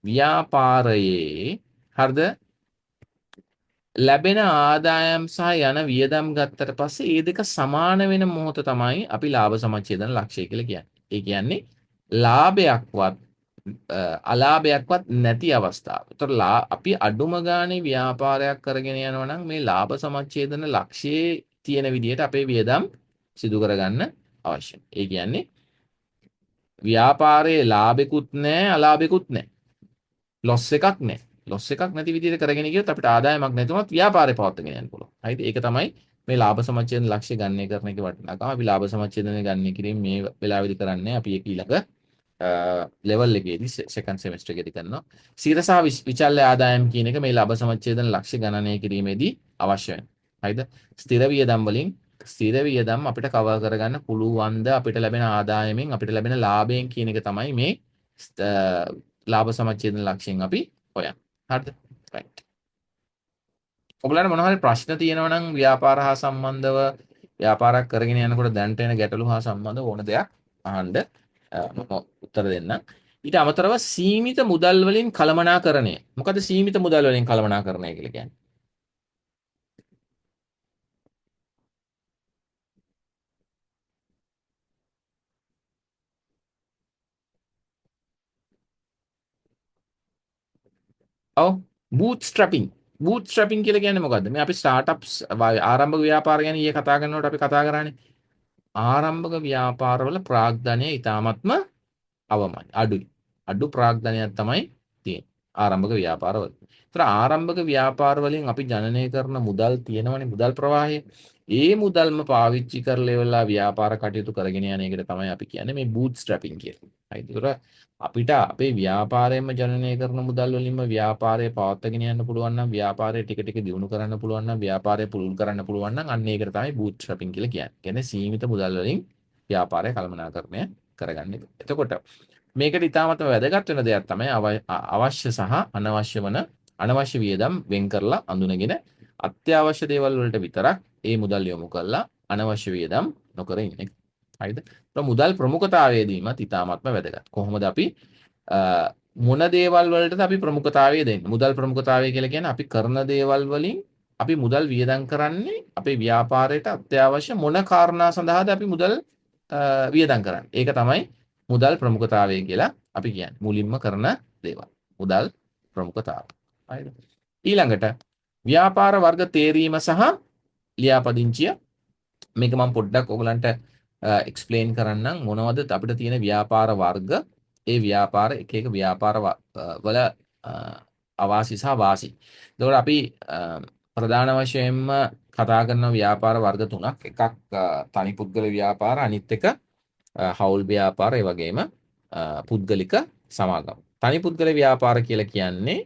ව්‍යාපාරයේ හරිද ලැබෙන ආදායම් සහ යන වියදම් ගත්තට පස්සේ මේ දෙක සමාන වෙන මොහොත තමයි අපි ලාභ සමච්ඡේදන ලක්ෂ්‍ය කියලා කියන්නේ. ඒ කියන්නේ ලාභයක්වත් අලාභයක්වත් නැති අවස්ථාව. ඒතර අපි අඩුම ගානේ ව්‍යාපාරයක් කරගෙන යනවා නම් මේ ලාභ සමච්ඡේදන ලක්ෂ්‍යයේ තියෙන විදිහට අපේ වියදම් සිදු කරගන්න අවශ්‍යයි. ඒ කියන්නේ ව්‍යාපාරයේ ලාභෙකුත් නැහැ අලාභෙකුත් නැහැ. ලොස් එකක් නැහැ. ලොස් එකක් නැති විදිහට කරගෙන ගියොත් අපිට ආදායමක් නැතුනොත් ව්‍යාපාරේ පවත්වාගෙන යන්න පුළුවන්. හරිද? ඒක තමයි මේ ලාභ සමච්ඡේදන ලක්ෂ්‍ය ගණනය කරන එකේ වටිනාකම. අපි ලාභ සමච්ඡේදනය ගණනය කිරීම මේ වෙලාවේදී කරන්නේ අපි ඒක ඊළඟ ලෙවල් එකේදී සෙකන්ඩ් සෙමෙස්ටර් එකේදී කරනවා. සිර සහ විචල්්‍ය ආදායම් කියන එක මේ ලාභ සමච්ඡේදන ලක්ෂ්‍ය ගණනය කිරීමේදී අවශ්‍ය වෙනවා. හරිද? ස්ථිර වියදම් වලින් ස්ථිර වියදම් අපිට කවර් කරගන්න පුළුවන්ද අපිට ලැබෙන ආදායමෙන් අපිට ලැබෙන ලාභයෙන් කියන එක තමයි මේ ලාභ සමච්ඡේදන ලක්ෂයෙන් අපි හොයන්නේ. හරිද? රයිට්. ඔයගොල්ලන්ට මොනවා හරි ප්‍රශ්න තියෙනවා නම් ව්‍යාපාර හා සම්බන්ධව ව්‍යාපාරයක් කරගෙන යනකොට දැනට එන ගැටලු හා සම්බන්ධව ඕන දෙයක් අහන්න මම උත්තර දෙන්නම්. ඊට අමතරව සීමිත මුදල් වලින් කළමනාකරණය. මොකද සීමිත මුදල් වලින් කළමනාකරණය කියලා කියන්නේ? ඔව් බූත් ස්ට්‍රැපින්. බූත් ස්ට්‍රැපින් කියලා කියන්නේ මොකද්ද? මේ අපි ස්ටාර්ට්අප්ස් ආරම්භක ව්‍යාපාර ගැන ඊයේ කතා කරනකොට අපි කතා කරානේ. ආරම්භක ව්‍යාපාරවල ප්‍රාග්ධනය ඉතාමත්ම අවමයි. අඩුයි. අඩු ප්‍රාග්ධනයක් තමයි තියෙන්නේ ආරම්භක ව්‍යාපාරවල. ඒතර ආරම්භක ව්‍යාපාර වලින් අපි ජනනය කරන මුදල් තියෙනවනේ මුදල් ප්‍රවාහය. ඒ මුදල්ම පාවිච්චි කරලා වෙලා ව්‍යාපාර කටයුතු කරගෙන යන එකට තමයි අපි කියන්නේ මේ බූත් ස්ට්‍රැපින් කියලා. හරිද? ඒතර අපිට අපේ ව්‍යාපාරයෙන්ම ජනනය කරන මුදල් වලින්ම ව්‍යාපාරය පවත්වාගෙන යන්න පුළුවන් නම් ව්‍යාපාරය ටික ටික දියුණු කරන්න පුළුවන් නම් ව්‍යාපාරය පුළුල් කරන්න පුළුවන් නම් අන්න ඒකට තමයි බූත් ස්ට්‍රැපින් කියලා කියන්නේ. කියන්නේ සීමිත මුදල් වලින් ව්‍යාපාරය කළමනාකරණය කරගන්න එක. එතකොට මේකට ඉතාමත්ම වැදගත් වෙන දෙයක් තමයි අවශ්‍ය සහ අනවශ්‍ය වන අනවශ්‍ය වියදම් වෙන් කරලා අඳුනගෙන අත්‍යවශ්‍ය දේවල් වලට විතරක් ඒ මුදල් යොමු කරලා අනවශ්‍ය වියදම් නොකර ඉන්න එක. හරිද? මුදල් ප්‍රමුඛතාවය දීමත් ඉතාමත්ම වැදගත්. කොහොමද අපි මොන දේවල් වලටද අපි ප්‍රමුඛතාවය දෙන්නේ? මුදල් ප්‍රමුඛතාවය කියලා කියන්නේ අපි කරන දේවල් වලින් අපි මුදල් වියදම් කරන්නේ අපේ ව්‍යාපාරයට අත්‍යවශ්‍ය මොන කාරණා සඳහාද අපි මුදල් වියදම් කරන්නේ. ඒක තමයි මුදල් ප්‍රමුඛතාවය කියලා අපි කියන්නේ. මුලින්ම කරන දේවල්. මුදල් ප්‍රමුඛතාවය. හරිද? ඊළඟට ව්‍යාපාර වර්ග තේරීම සහ ලියාපදිංචිය මේක මම පොඩ්ඩක් ඔයගලන්ට එක්ස්ප්ලেইন කරන්නම් මොනවද අපිට තියෙන ව්‍යාපාර වර්ග ඒ ව්‍යාපාර එක එක ව්‍යාපාර වල අවාසි සහ වාසි. එතකොට අපි ප්‍රධාන වශයෙන්ම කතා කරන ව්‍යාපාර වර්ග තුනක් එකක් තනි පුද්ගල ව්‍යාපාර අනිත් එක හවුල් ව්‍යාපාර ඒ වගේම පුද්ගලික සමාගම්. තනි පුද්ගල ව්‍යාපාර කියලා කියන්නේ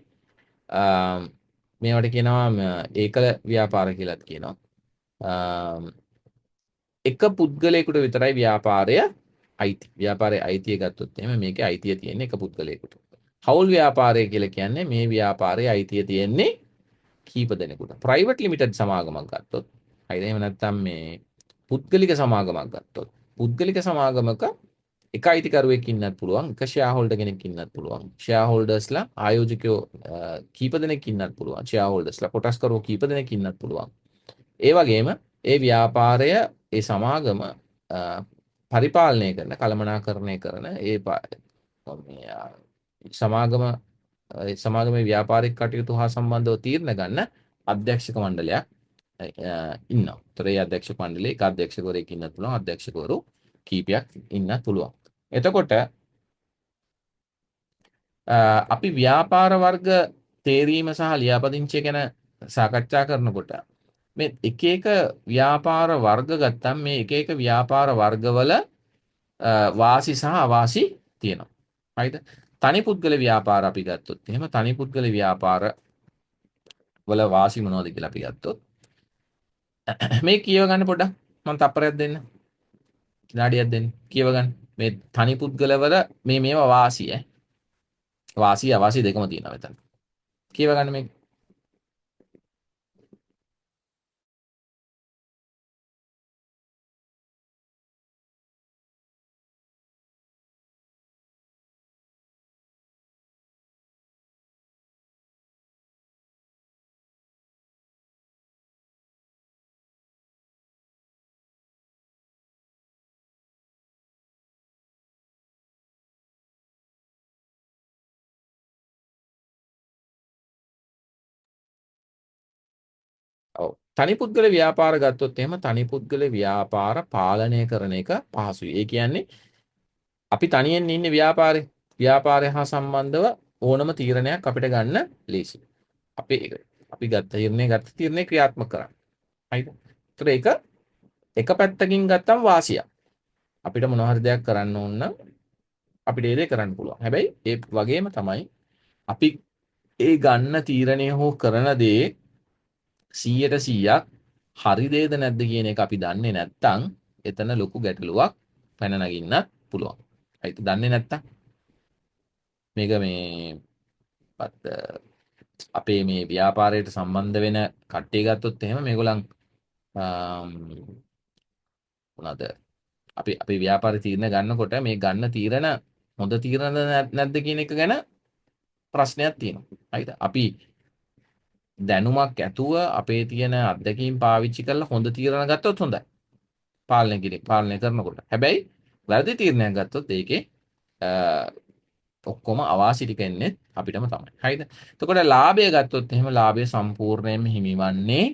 මේවට කියනවා ඒකල ව්‍යාපාර කියලාත් කියනවා. එක පුද්ගලයෙකුට විතරයි ව්‍යාපාරය අයිති. ව්යාපාරයේ අයිතිය ගත්තොත් එහෙම මේකේ අයිතිය තියෙන්නේ එක පුද්ගලයෙකුට. හවුල් ව්‍යාපාරය කියලා කියන්නේ මේ ව්යාපාරයේ අයිතිය තියෙන්නේ කීප දෙනෙකුට. ප්‍රයිවට් ලිමිටඩ් සමාගමක් ගත්තොත් හරිද? එහෙම නැත්නම් මේ පුද්ගලික සමාගමක් ගත්තොත් පුද්ගලික සමාගමක එක අයිතිකරුවෙක් ඉන්නත් පුළුවන්, එක ෂෙයා හෝල්ඩර් කෙනෙක් ඉන්නත් පුළුවන්. ෂෙයා හෝල්ඩර්ස්ලා ආයෝජකයෝ කීප දෙනෙක් ඉන්නත් පුළුවන්. ෂෙයා හෝල්ඩර්ස්ලා කොටස්කරුවෝ කීප දෙනෙක් ඉන්නත් පුළුවන්. ඒ වගේම ඒ ව්‍යාපාරය ඒ සමාගම පරිපාලනය කරන කළමනාකරණය කරන ඒ සමාගමේ ව්‍යාපාරික කටයුතු හා සම්බන්ධව තීරණ ගන්න අධ්‍යක්ෂක මණ්ඩලයක් ඉන්නවා. ඒතර ඒ අධ්‍යක්ෂක මණ්ඩලයේ එක අධ්‍යක්ෂකවරයෙක් ඉන්නත් පුළුවන්, අධ්‍යක්ෂකවරු කීපයක් ඉන්නත් පුළුවන්. එතකොට අපි ව්‍යාපාර වර්ග තේරීම සහ ලියාපදිංචිය ගැන සාකච්ඡා කරනකොට මේ එක එක ව්‍යාපාර වර්ග ගත්තම් මේ එක එක ව්‍යාපාර වර්ගවල වාසි සහ අවාසි තියෙනවා. හරිද? තනි පුද්ගල ව්‍යාපාර අපි ගත්තොත් එහෙම තනි පුද්ගල ව්‍යාපාර වල වාසි මොනවද කියලා අපි ගත්තොත් මේ කියව ගන්න පොඩ්ඩක් මම තප්පරයක් දෙන්න. විනාඩියක් දෙන්න. කියව ගන්න. මේ තනි පුද්ගලවල මේවා වාසි වාසි අවාසි දෙකම තියෙනවා මෙතන. කියව ගන්න මේක. ඔව්. තනි පුද්ගල ව්‍යාපාර ගත්තොත් එහෙම තනි පුද්ගල ව්‍යාපාර පාලනය කරන එක පහසුයි. ඒ කියන්නේ අපි තනියෙන් ඉන්නේ ව්‍යාපාරේ. ව්‍යාපාරය හා සම්බන්ධව ඕනම තීරණයක් අපිට ගන්න ලේසි. අපි ගත්ත තීරණය ක්‍රියාත්මක කරන්න. හරිද? ඒතර ඒක එක පැත්තකින් ගත්තම වාසියක්. අපිට මොන හරි දෙයක් කරන්න ඕන නම් අපිට ඒ දේ කරන්න පුළුවන්. හැබැයි ඒ වගේම තමයි අපි ඒ ගන්න තීරණය හෝ කරන දේ 100% හරි දේද නැද්ද කියන එක අපි දන්නේ නැත්නම් එතන ලොකු ගැටලුවක් පැන නගින්නත් පුළුවන්. හරිද? දන්නේ නැත්නම් මේක මේ අපේ මේ ව්‍යාපාරයට සම්බන්ධ වෙන කට්ටිය ගත්තොත් එහෙම මේගොල්ලන් මොනවාද අපි ව්‍යාපාර තීරණ ගන්නකොට මේ ගන්න තීරණ හොඳ තීරණද නැද්ද කියන එක ගැන ප්‍රශ්නයක් තියෙනවා. හරිද? අපි දැනුමක් ඇතුව අපේ තියෙන අත්දැකීම් පාවිච්චි කරලා හොඳ තීරණ ගත්තොත් හොඳයි. පාලනය කරනකොට. හැබැයි වැරදි තීරණයක් ගත්තොත් ඒකේ ඔක්කොම අවාසි ටික එන්නේ අපිටම තමයි. හරිද? එතකොට ලාභය ගත්තොත් එහෙම ලාභය සම්පූර්ණයෙන්ම හිමිවන්නේ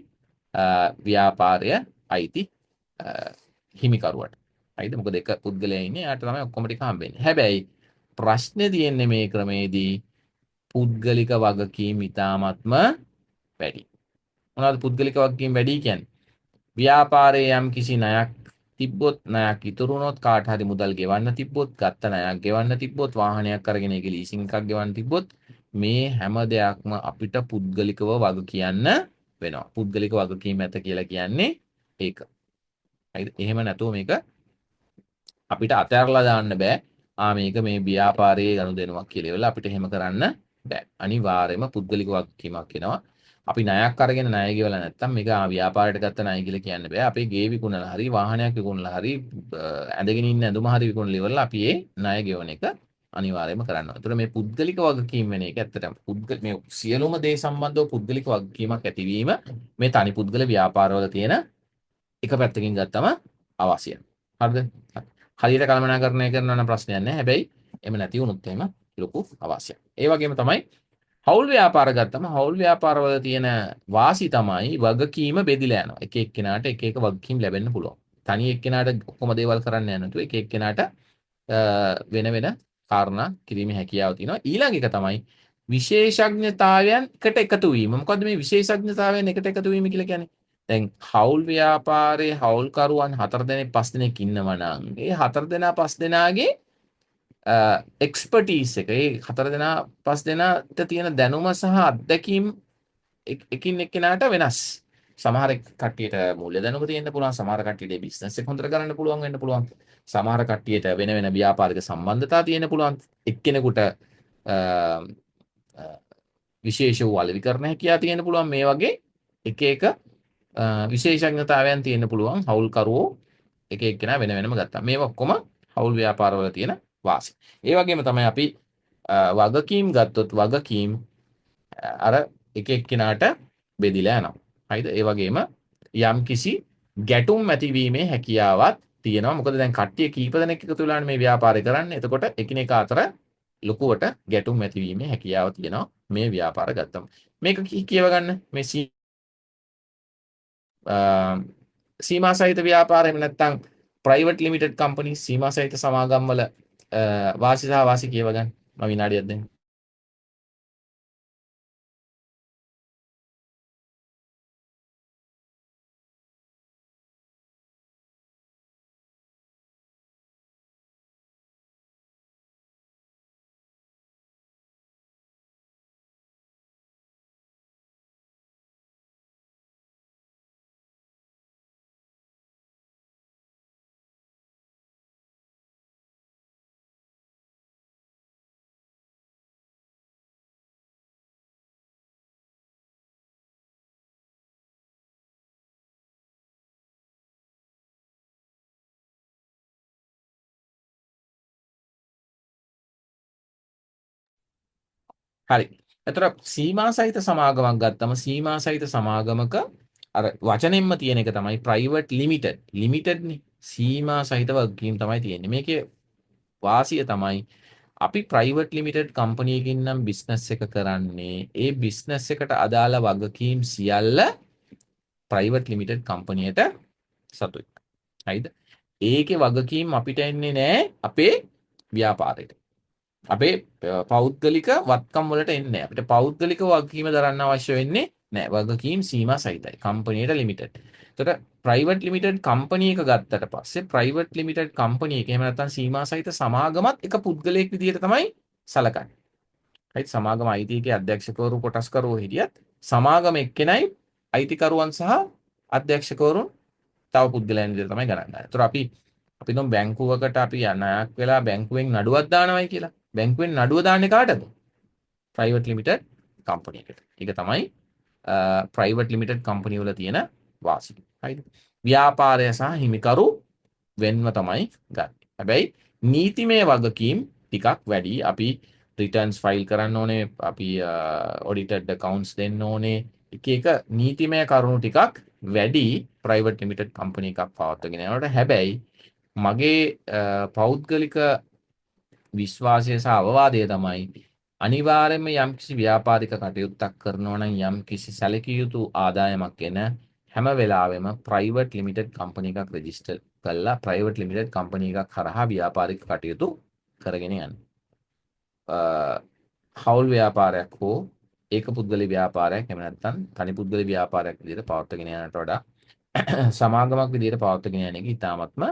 ව්‍යාපාරය අයිති අ, හිමිකරුවට. හරිද? මොකද එක පුද්ගලයා ඉන්නේ යාට තමයි ඔක්කොම ටික හම්බෙන්නේ. හැබැයි ප්‍රශ්නේ තියෙන්නේ මේ ක්‍රමේදී පුද්ගලික වගකීම් ඉතාමත්ම වැඩි. මොනවද පුද්ගලික වගකීම් වැඩි කියන්නේ? ව්‍යාපාරයේ යම් කිසි ණයක් තිබ්බොත් ණයක් ඉතුරු වුණොත් කාට හරි මුදල් ගෙවන්න තිබ්බොත් ගත්ත ණයක් ගෙවන්න තිබ්බොත් වාහනයක් අරගෙන ඒකේ ලීසින් එකක් ගෙවන්න තිබ්බොත් මේ හැම දෙයක්ම අපිට පුද්ගලිකව වග කියන්න වෙනවා. පුද්ගලික වගකීම් ඇත කියලා කියන්නේ ඒක. හරිද? එහෙම නැතුව මේක අපිට අතහැරලා දාන්න බෑ. මේක මේ ව්‍යාපාරයේ ගනුදෙනුවක් කියලා වෙලා අපිට එහෙම කරන්න බෑ. අනිවාර්යයෙන්ම පුද්ගලික වගකීමක් වෙනවා. අපි ණයක් අරගෙන ණය ගෙවලා නැත්තම් මේක ව්‍යාපාරයට ගත්ත ණය කියලා කියන්න බෑ. අපේ ගේ විකුණලා හරි වාහනයක් විකුණලා හරි ඇඳගෙන ඉන්න ඇඳුම හරි විකුණලා ඉවරලා අපි ඒ ණය ගෙවන එක අනිවාර්යයෙන්ම කරන්න ඕනේ. ඒතර මේ පුද්ගලික වගකීම් වෙන එක ඇත්තටම මේ සියලුම දේ සම්බන්ධව පුද්ගලික වගකීමක් ඇතිවීම මේ තනි පුද්ගල ව්‍යාපාරවල තියෙන එක පැත්තකින් ගත්තම අවශ්‍යයි. හරිද? හරියට කළමනාකරණය කරනවා නම් ප්‍රශ්නයක් නැහැ. හැබැයි එහෙම නැති වුණොත් එහෙම ලොකු අවශ්‍යයි. ඒ වගේම තමයි හවුල් ව්‍යාපාර ගත්තම හවුල් ව්‍යාපාරවල තියෙන වාසි තමයි වගකීම බෙදිලා යනවා. එක එක්කෙනාට එක එක වගකීම් ලැබෙන්න පුළුවන්. තනි එක්කෙනාට ඔක්කොම දේවල් කරන්න යන්න නැතුව එක එක්කෙනාට වෙන වෙන කාරණා කිරීමේ හැකියාව තියෙනවා. ඊළඟ එක තමයි විශේෂඥතාවයන්කට එකතු වීම. මොකද්ද මේ විශේෂඥතාවයන් එකට එකතු වීම කියලා කියන්නේ? දැන් හවුල් ව්‍යාපාරයේ හවුල්කරුවන් 4 දෙනෙක් 5 දෙනෙක් ඉන්නවා නම් ඒ 4 දෙනා 5 දෙනාගේ එක්ස්පර්ටීස් එක ඒ 4 දෙනා 5 දෙනාට තියෙන දැනුම සහ අත්දැකීම් එකින් එක්කෙනාට වෙනස්. සමහර කට්ටියට මූල්‍ය දැනුම තියෙන්න පුළුවන්, සමහර කට්ටියට බිස්නස් එක හොඳට කරන්න පුළුවන් වෙන්න පුළුවන්. සමහර කට්ටියට වෙන වෙන ව්‍යාපාරික සම්බන්ධතා තියෙන්න පුළුවන්. එක්කෙනෙකුට විශේෂ වූ අලෙවිකරණ හැකියාව තියෙන්න පුළුවන්. මේ වගේ එක එක විශේෂඥතාවයන් තියෙන්න පුළුවන් හවුල්කරුවෝ එක එක්කෙනා වෙන වෙනම ගත්තා. මේ ඔක්කොම හවුල් ව්‍යාපාරවල තියෙන වාසි. ඒ වගේම තමයි අපි වගකීම් ගත්තොත් වගකීම් අර එක එක්කෙනාට බෙදිලා යනවා. හරිද? ඒ වගේම යම් කිසි ගැටුම් ඇතිවීමේ හැකියාවක් තියෙනවා. මොකද දැන් කට්ටිය කීප දෙනෙක් එකතු වෙලානේ මේ ව්‍යාපාරය කරන්නේ. එතකොට එකිනෙකා අතර ලොකුවට ගැටුම් ඇතිවීමේ හැකියාව තියෙනවා මේ ව්‍යාපාර ගත්තම. මේක කියව ගන්න මේ සීමා සහිත ව්‍යාපාර එහෙම නැත්නම් ප්‍රයිවට් ලිමිටඩ් කම්පනි සීමා සහිත සමාගම් වල වාසි සහ වාසි කියව ගන්න. මම විනාඩියක් දෙන්න. හරි. එතකොට සීමා සහිත සමාගමක් ගත්තම සීමා සහිත සමාගමක අර වචනෙන්ම තියෙන එක තමයි ප්‍රයිවට් ලිමිටඩ්. ලිමිටඩ්නේ. සීමා සහිත වගකීම් තමයි තියෙන්නේ. මේකේ වාසිය තමයි අපි ප්‍රයිවට් ලිමිටඩ් කම්පනියකින් නම් බිස්නස් එක කරන්නේ ඒ බිස්නස් එකට අදාළ වගකීම් සියල්ල ප්‍රයිවට් ලිමිටඩ් කම්පනියට සතුයි. හරිද? ඒකේ වගකීම් අපිට එන්නේ නැහැ අපේ ව්‍යාපාරයට. අපේ පෞද්ගලික වත්කම් වලට එන්නේ අපිට පෞද්ගලික වගකීම දරන්න අවශ්‍ය වෙන්නේ නැහැ. වගකීම් සීමා සහිතයි. කම්පනියට ලිමිටඩ්. එතකොට ප්‍රයිවට් ලිමිටඩ් කම්පනි එක ගත්තට පස්සේ ප්‍රයිවට් ලිමිටඩ් කම්පනි එක එහෙම නැත්නම් සීමා සහිත සමාගමත් එක පුද්ගලයෙක් විදිහට තමයි සලකන්නේ. හරි සමාගම අයිතිකේ අධ්‍යක්ෂකවරු කොටස්කරුවෝ හිටියත් සමාගම එක්කෙනයි අයිතිකරුවන් සහ අධ්‍යක්ෂකවරුන් තව පුද්ගලයන් විදිහට තමයි ගණන් ගන්නේ. ඒතර අපි තුන් බැංකුවකට අපි ණයක් වෙලා බැංකුවෙන් නඩුවක් දානවයි කියලා. බැංකුවෙන් නඩුව දාන්නේ කාටද? ප්‍රයිවට් ලිමිටඩ් කම්පනි එකට. ඒක තමයි ප්‍රයිවට් ලිමිටඩ් කම්පනි වල තියෙන වාසි. හරිද? ව්‍යාපාරය සහ හිමිකරු වෙන්ව තමයි ගන්න. හැබැයි නීතිමය වගකීම් ටිකක් වැඩි. අපි රිටර්න්ස් ෆයිල් කරන්න ඕනේ, අපි ඔඩිටඩ් accounts දෙන්න ඕනේ. එක එක නීතිමය කරුණු ටිකක් වැඩි ප්‍රයිවට් ලිමිටඩ් කම්පනි එකක් පවත්වාගෙන යනකොට. හැබැයි මගේ පෞද්ගලික විශ්වාසය සහ අවවාදය තමයි අනිවාර්යයෙන්ම යම්කිසි ව්‍යාපාරික කටයුත්තක් කරනවා නම් යම්කිසි සැලකිය යුතු ආදායමක් එන හැම වෙලාවෙම ප්‍රයිවට් ලිමිටඩ් කම්පැනි එකක් රෙජිස්ටර් කරලා ප්‍රයිවට් ලිමිටඩ් කම්පැනි එකක් කරහා ව්‍යාපාරික කටයුතු කරගෙන යන්න. හවුල් ව්‍යාපාරයක් හෝ ඒක පුද්ගල ව්‍යාපාරයක් එහෙම නැත්නම් තනි පුද්ගල ව්‍යාපාරයක් විදිහට පවත්වාගෙන යන්නට වඩා සමාගමක් විදිහට පවත්වාගෙන යන එක ඉතාමත්ම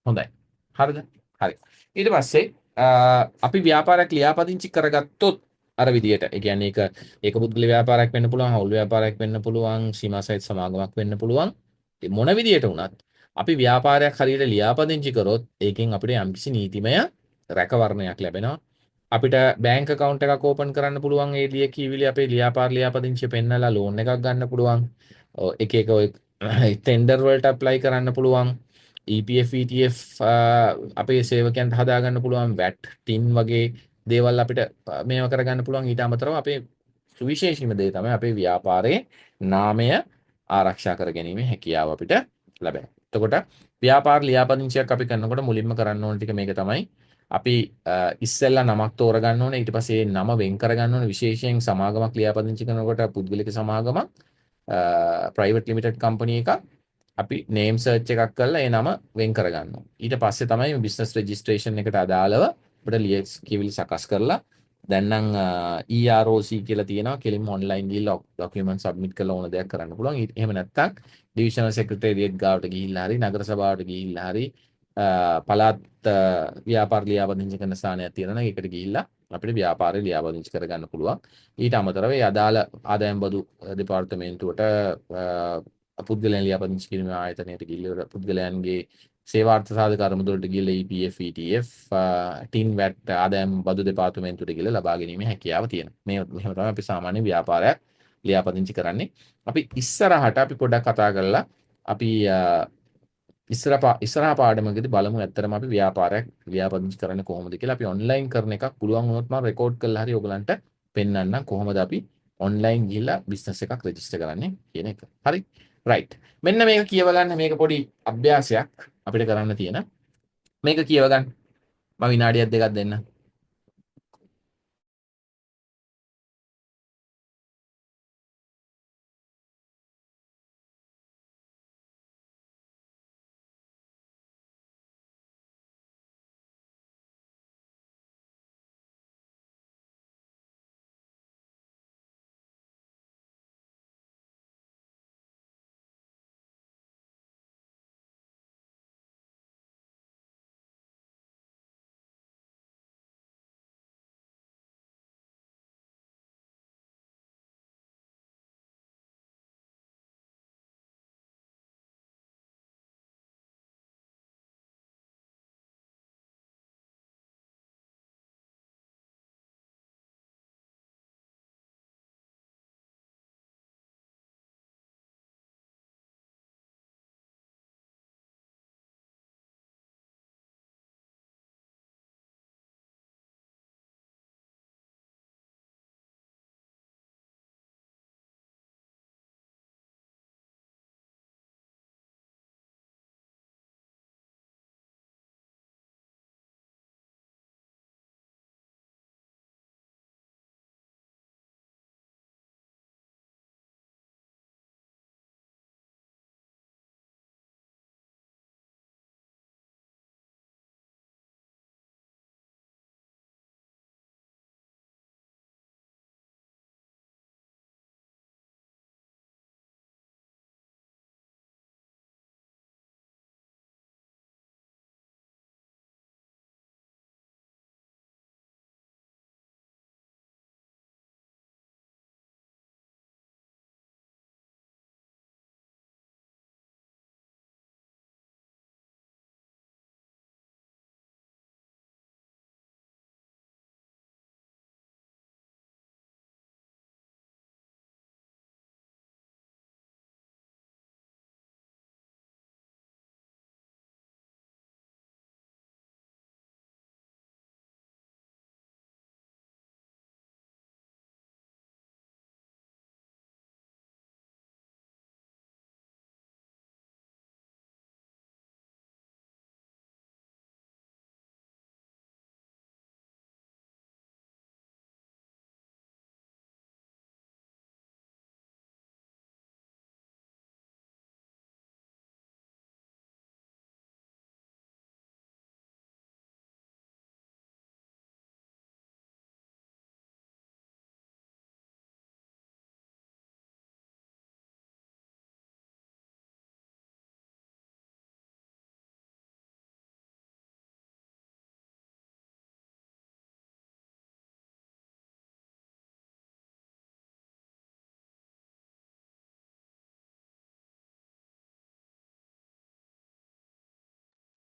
හොඳයි. හරිද? හරි. ඊට පස්සේ අපි ව්‍යාපාරයක් ලියාපදිංචි කරගත්තොත් අර විදියට ඒ කියන්නේ ඒක පුද්ගල ව්‍යාපාරයක් වෙන්න පුළුවන්, හවුල් ව්‍යාපාරයක් වෙන්න පුළුවන්, සීමා සහිත සමාගමක් වෙන්න පුළුවන්. මොන විදියට වුණත් අපි ව්‍යාපාරයක් හරියට ලියාපදිංචි කරොත් ඒකෙන් අපිට යම්කිසි නීතිමය රැකවරණයක් ලැබෙනවා. අපිට බැංක් account එකක් ඕපන් කරන්න පුළුවන් ඒ ලියකියවිලි අපේ ලියාපදිංචිය පෙන්නලා ලෝන් එකක් ගන්න පුළුවන්. එක එක ඔය ටෙන්ඩර් වලට ඇප්ලයි කරන්න පුළුවන්. EPF ETF අපේ සේවකයන්ට හදාගන්න පුළුවන් වැට් ටින් වගේ දේවල් අපිට මේව කරගන්න පුළුවන්. ඊට අමතරව අපේ සුවිශේෂීම දේ තමයි අපේ ව්‍යාපාරයේ නාමය ආරක්ෂා කර ගැනීමේ හැකියාව අපිට ලැබෙනවා. එතකොට ව්‍යාපාර ලියාපදිංචියක් අපි කරනකොට මුලින්ම කරන්න ඕන ටික මේක තමයි. අපි ඉස්සෙල්ලා නමක් තෝරගන්න ඕනේ. ඊට පස්සේ ඒ නම වෙන් කරගන්න ඕනේ. විශේෂයෙන් සමාගමක් ලියාපදිංචි කරනකොට පුද්ගලික සමාගමක් ප්‍රයිවට් ලිමිටඩ් කම්පැනි එකක් අපි නේම් සර්ච් එකක් කරලා ඒ නම වෙන් කරගන්නවා. ඊට පස්සේ තමයි බිස්නස් රෙජිස්ට්‍රේෂන් එකට අදාළව අපිට ලියස් කියවිලි සකස් කරලා දැන් නම් EROC කියලා තියෙනවා. කෙලින්ම ඔන්ලයින් ගිහලා ડોකියුමන්ට් සබ්මිට් කරලා ඕන දෙයක් කරන්න පුළුවන්. එහෙම නැත්නම් ඩිවිෂනල් සෙක්‍රටේරියට් ගාවට ගිහිල්ලා හරි නගර සභාවට ගිහිල්ලා හරි පළාත් ව්‍යාපාර ලියාපදිංචි කරන ස්ථානයක් තියෙනවා නම් ඒකට ගිහිල්ලා අපිට ව්‍යාපාරය ලියාපදිංචි කරගන්න පුළුවන්. ඊට අමතරව ඒ අදාළ ආදායම් බදු දෙපාර්තමේන්තුවට පුද්ගලයන් ලියාපදිංචි කිරීම ආයතනයට ගිහිල්ලා පුද්ගලයන්ගේ සේවාර්ථ සාධක අරමුදලට ගිහිල්ලා EPF ETF ටින් වැට් ආදායම් බදු දෙපාර්තමේන්තුවට ගිහිල්ලා ලබා ගැනීමේ හැකියාව තියෙනවා. මෙහෙම තමයි අපි සාමාන්‍ය ව්‍යාපාරයක් ලියාපදිංචි කරන්නේ. අපි ඉස්සරහට අපි පොඩ්ඩක් කතා කරලා අපි ඉස්සරහා පාඩමකදී බලමු ඇත්තටම අපි ව්‍යාපාරයක් ලියාපදිංචි කරන්නේ කොහොමද කියලා. අපි ඔන්ලයින් කරන එකක් පුළුවන් වුණොත් මම රෙකෝඩ් කරලා හරි ඔයගලන්ට පෙන්වන්නම් කොහොමද අපි ඔන්ලයින් ගිහිල්ලා බිස්නස් එකක් රෙජිස්ටර් කරන්නේ කියන එක. හරි. රයිට්. මෙන්න මේක කියව ගන්න මේක පොඩි අභ්‍යාසයක් අපිට කරන්න තියෙන. මේක කියව ගන්න. මම විනාඩියක් දෙකක් දෙන්න.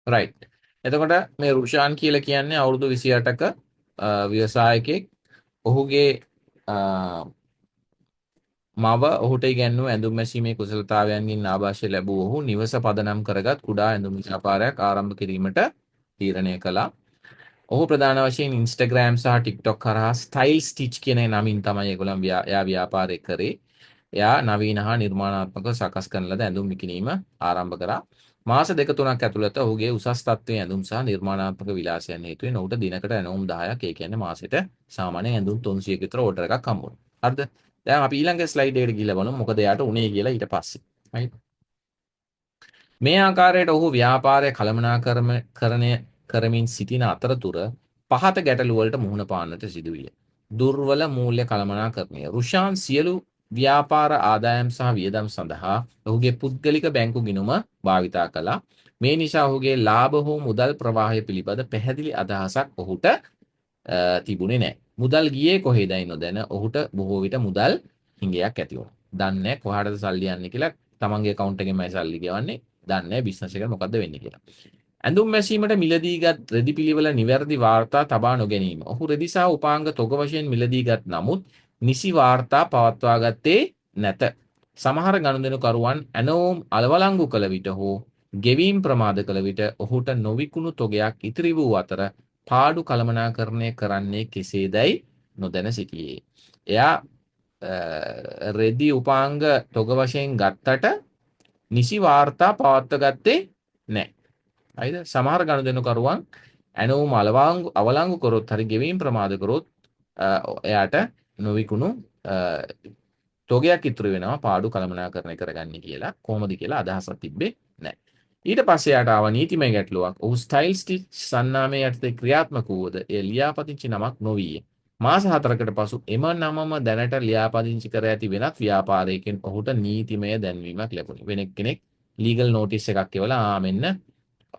රයිට්. එතකොට මේ රුෂාන් කියලා කියන්නේ අවුරුදු 28ක ව්‍යවසායකයෙක්. ඔහුගේ අ, මව ඔහුට ඉගැන්වූ ඇඳුම් මැසීමේ කුසලතාවයන්ගෙන් ආభాෂය ලැබූ ඔහු නිවස පදනම් කරගත් කුඩා ඇඳුම් ව්‍යාපාරයක් ආරම්භ කිරීමට තීරණය කළා. ඔහු ප්‍රධාන වශයෙන් ඉන්ස්ටාග්‍රෑම් සහ ටික්ටොක් කරහා ස්ටයිල් ස්ටිච් කියන නමින් තමයි ඒගොල්ලන් එයා ව්‍යාපාරය කරේ. එයා නවීන හා නිර්මාණාත්මකව සකස් කරන ලද ඇඳුම් විකිණීම ආරම්භ කරා. මාස දෙක තුනක් ඇතුළත ඔහුගේ උසස් තත්ත්වයේ ඇඳුම් සහ නිර්මාණාත්මක විලාසයන් හේතුවෙන් ඔහුට දිනකට ඇඳුම් 10ක්, ඒ කියන්නේ මාසෙට සාමාන්‍යයෙන් ඇඳුම් 300ක විතර ඕඩර් එකක් හම්බ වුණා. හරිද? දැන් අපි ඊළඟ ස්ලයිඩ් එකට ගිහලා බලමු මොකද එයාට උනේ කියලා ඊට පස්සේ. right? මේ ආකාරයට ඔහු ව්‍යාපාරය කළමනාකරණය කරමින් සිටින අතරතුර පහත ගැටලු වලට මුහුණ පාන්නට සිදුවිය. දුර්වල මූල්‍ය කළමනාකරණය. රුෂාන් සියලු ව්‍යාපාර ආදායම් සහ වියදම් සඳහා ඔහුගේ පුද්ගලික බැංකු ගිණුම භාවිතා කළා. මේ නිසා ඔහුගේ ලාභ හෝ මුදල් ප්‍රවාහය පිළිබඳ පැහැදිලි අදහසක් ඔහුට තිබුණේ නැහැ. මුදල් ගියේ කොහෙදයි නොදැන ඔහුට බොහෝ විට මුදල් හිඟයක් ඇති වුණා. දන්නේ නැහැ කොහාටද සල්ලි යන්නේ කියලා. තමන්ගේ account එකෙන්මයි සල්ලි ගෙවන්නේ. දන්නේ නැහැ බිස්නස් එකට මොකද්ද වෙන්නේ කියලා. ඇඳුම් මැසීමට මිලදීගත් රෙදි පිළිවෙල නිවැරදි වාර්තා තබා නොගැනීම. ඔහු රෙදි සහ උපාංග තොග වශයෙන් මිලදීගත් නමුත් නිසි වාර්තා පවත්වා ගත්තේ නැත. සමහර ගනුදෙනුකරුවන් ඇනෝම් අලවලංගු කළ විට හෝ ගෙවීම් ප්‍රමාද කළ විට ඔහුට නොවිකුණු තොගයක් ඉතිරි වූ අතර පාඩු කළමනාකරණය කරන්නේ කෙසේදැයි නොදැන සිටියේ. එයා රෙදි උපාංග තොග වශයෙන් ගත්තට නිසි වාර්තා පවත්ව ගත්තේ නැහැ. හරිද? සමහර ගනුදෙනුකරුවන් ඇනෝම අවලංගු කරොත් හරි ගෙවීම් ප්‍රමාද කරොත් එයාට නොවිකුණු තොගයක් ඉතුරු වෙනවා පාඩු කළමනාකරණය කරගන්න කියලා. කොහොමද කියලා අදහසක් තිබ්බේ නැහැ. ඊට පස්සේ යාට ආව නීතිමය ගැටලුවක්. ඔහු ස්ටයිල් ස්ටිච් සන්නාමයේ යටතේ ක්‍රියාත්මක වූද එය ලියාපදිංචි නමක් නොවිය. මාස 4කට පසු එම නමම දැනට ලියාපදිංචි කර ඇති වෙනත් ව්‍යාපාරයකින් ඔහුට නීතිමය දැන්වීමක් ලැබුණි. වෙන කෙනෙක් ලීගල් නෝටිස් එකක් එවලා මෙන්න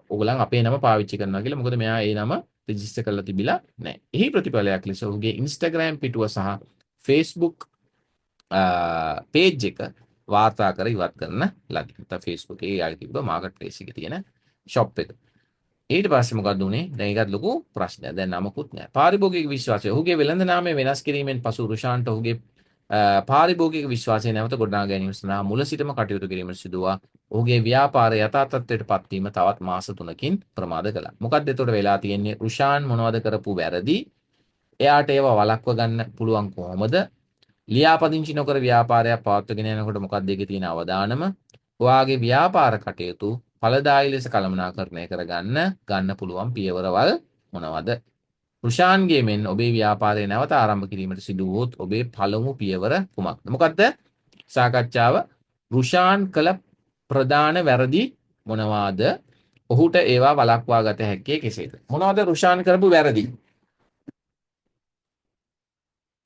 ඔයගොල්ලන් අපේ නම පාවිච්චි කරනවා කියලා. මොකද මෙයා ඒ නම රෙජිස්ටර් කරලා තිබිලා නැහැ. එහි ප්‍රතිඵලයක් ලෙස ඔහුගේ Instagram පිටුව සහ Facebook පේජ් එක වාර්තා කර ඉවත් කරන ලදී. නැත්නම් Facebook එකේ යාළුවෝ තිබ්බ මාකට් ප්ලේස් එකේ තියෙන shop එක. ඊට පස්සේ මොකක්ද උනේ? දැන් ඒකත් ලොකු ප්‍රශ්නයක්. දැන් නමකුත් නැහැ. පාරිභෝගික විශ්වාසය. ඔහුගේ වෙළඳ නාමය වෙනස් කිරීමෙන් පසු රුෂාන්ට ඔහුගේ පාරිභෝගික විශ්වාසය නැවත ගොඩනගා ගැනීම සඳහා මුල සිටම කටයුතු කිරීමට සිදුවා. ඔහුගේ ව්‍යාපාරය යථා තත්ත්වයට පත්වීම තවත් මාස 3කින් ප්‍රමාද කළා. මොකක්ද එතකොට වෙලා තියෙන්නේ? රුෂාන් මොනවද කරපු වැරදි? එයාට ඒවා වළක්ව ගන්න පුළුවන් කොහොමද? ලියාපදිංචි නොකර ව්‍යාපාරයක් පවත්වාගෙන යනකොට මොකක්ද ඒකේ තියෙන අවදානම? ඔයාගේ ව්‍යාපාර කටයුතු ඵලදායී ලෙස කළමනාකරණය කරගන්න ගන්න පුළුවන් පියවරවල් මොනවද? රුෂාන්ගේ මෙන් ඔබේ ව්‍යාපාරය නැවත ආරම්භ කිරීමට සිදු වුවොත් ඔබේ පළමු පියවර කුමක්ද? මොකක්ද? සාකච්ඡාව රුෂාන් කළ ප්‍රධාන වැරදි මොනවාද? ඔහුට ඒවා වළක්වා ගත හැක්කේ කෙසේද? මොනවද රුෂාන් කරපු වැරදි?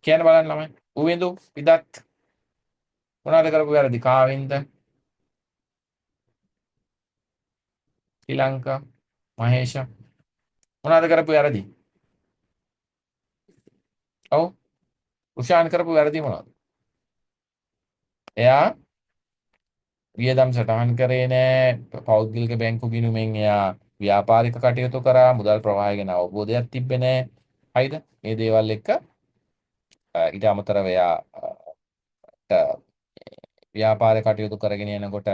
කියන්න බලන්න ළමයි. උවෙන්දු විදත් මොනවද කරපු වැරදි? කාවින්ද? ශ්‍රී ලංකා මහේෂ මොනවද කරපු වැරදි? ඔව් රුෂාන් කරපු වැරදි මොනවද? එයා වියදම් සටහන් කරේ නෑ. පෞද්ගලික බැංකු ගිණුමෙන් එයා ව්‍යාපාරික කටයුතු කරා. මුදල් ප්‍රවාහය ගැන අවබෝධයක් තිබ්බේ නෑ. හරිද? මේ දේවල් එක්ක ඊට අමතරව එයා ව්‍යාපාර කටයුතු කරගෙන යනකොට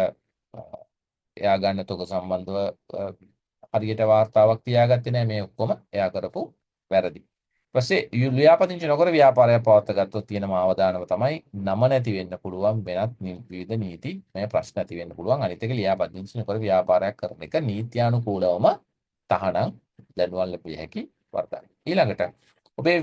එයා ගන්න තොග සම්බන්ධව හරියට වාර්තාවක් තියාගත්තේ නැහැ. මේ ඔක්කොම එයා කරපු වැරදි. ඊපස්සේ ලියාපදිංචි නොකර ව්‍යාපාරයක් පවත්වා ගත්තොත් තියෙන අවදානම තමයි නම නැති වෙන්න පුළුවන් වෙනත් විවිධ නීති මේ ප්‍රශ්න ඇති වෙන්න පුළුවන්. අනිත් එක ලියාපදිංචි නොකර ව්‍යාපාරයක් කරන එක නීත්‍යානුකූලවම තහනම් දැනුවල් ලැබිය හැකි වර්ධනය. ඊළඟට ඔබේ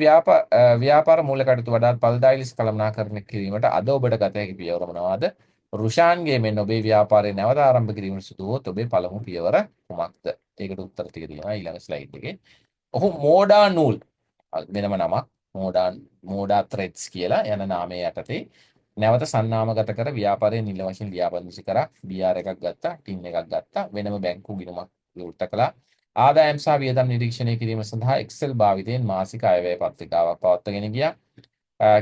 ව්‍යාපාර මූල්‍ය කටයුතු වඩාත් ඵලදායී ලෙස කළමනාකරණය කිරීමට අද ඔබට ගත හැකි පියවර මොනවාද? රුෂාන්ගේ මෙන් ඔබේ ව්‍යාපාරය නැවත ආරම්භ කිරීමට සිදු වුවොත් ඔබේ පළමු පියවර කුමක්ද? ඒකට උත්තර ටික තියෙනවා ඊළඟ ස්ලයිඩ් එකේ. ඔහු මෝඩා නූල් වෙනම නමක් මෝඩා ත්‍රෙඩ්ස් කියලා යන නාමයේ යටතේ නැවත සන්නාමගත කර ව්‍යාපාරයේ නිල වශයෙන් ලියාපදිංචි කරා. BR එකක් ගත්තා, ටින් එකක් ගත්තා, වෙනම බැංකු ගිණුමක් විවෘත කළා. ආදායම් සහ වියදම් නිරීක්ෂණය කිරීම සඳහා Excel භාවිතයෙන් මාසික අයවැය පත්‍රිකාවක් පවත්වාගෙන ගියා.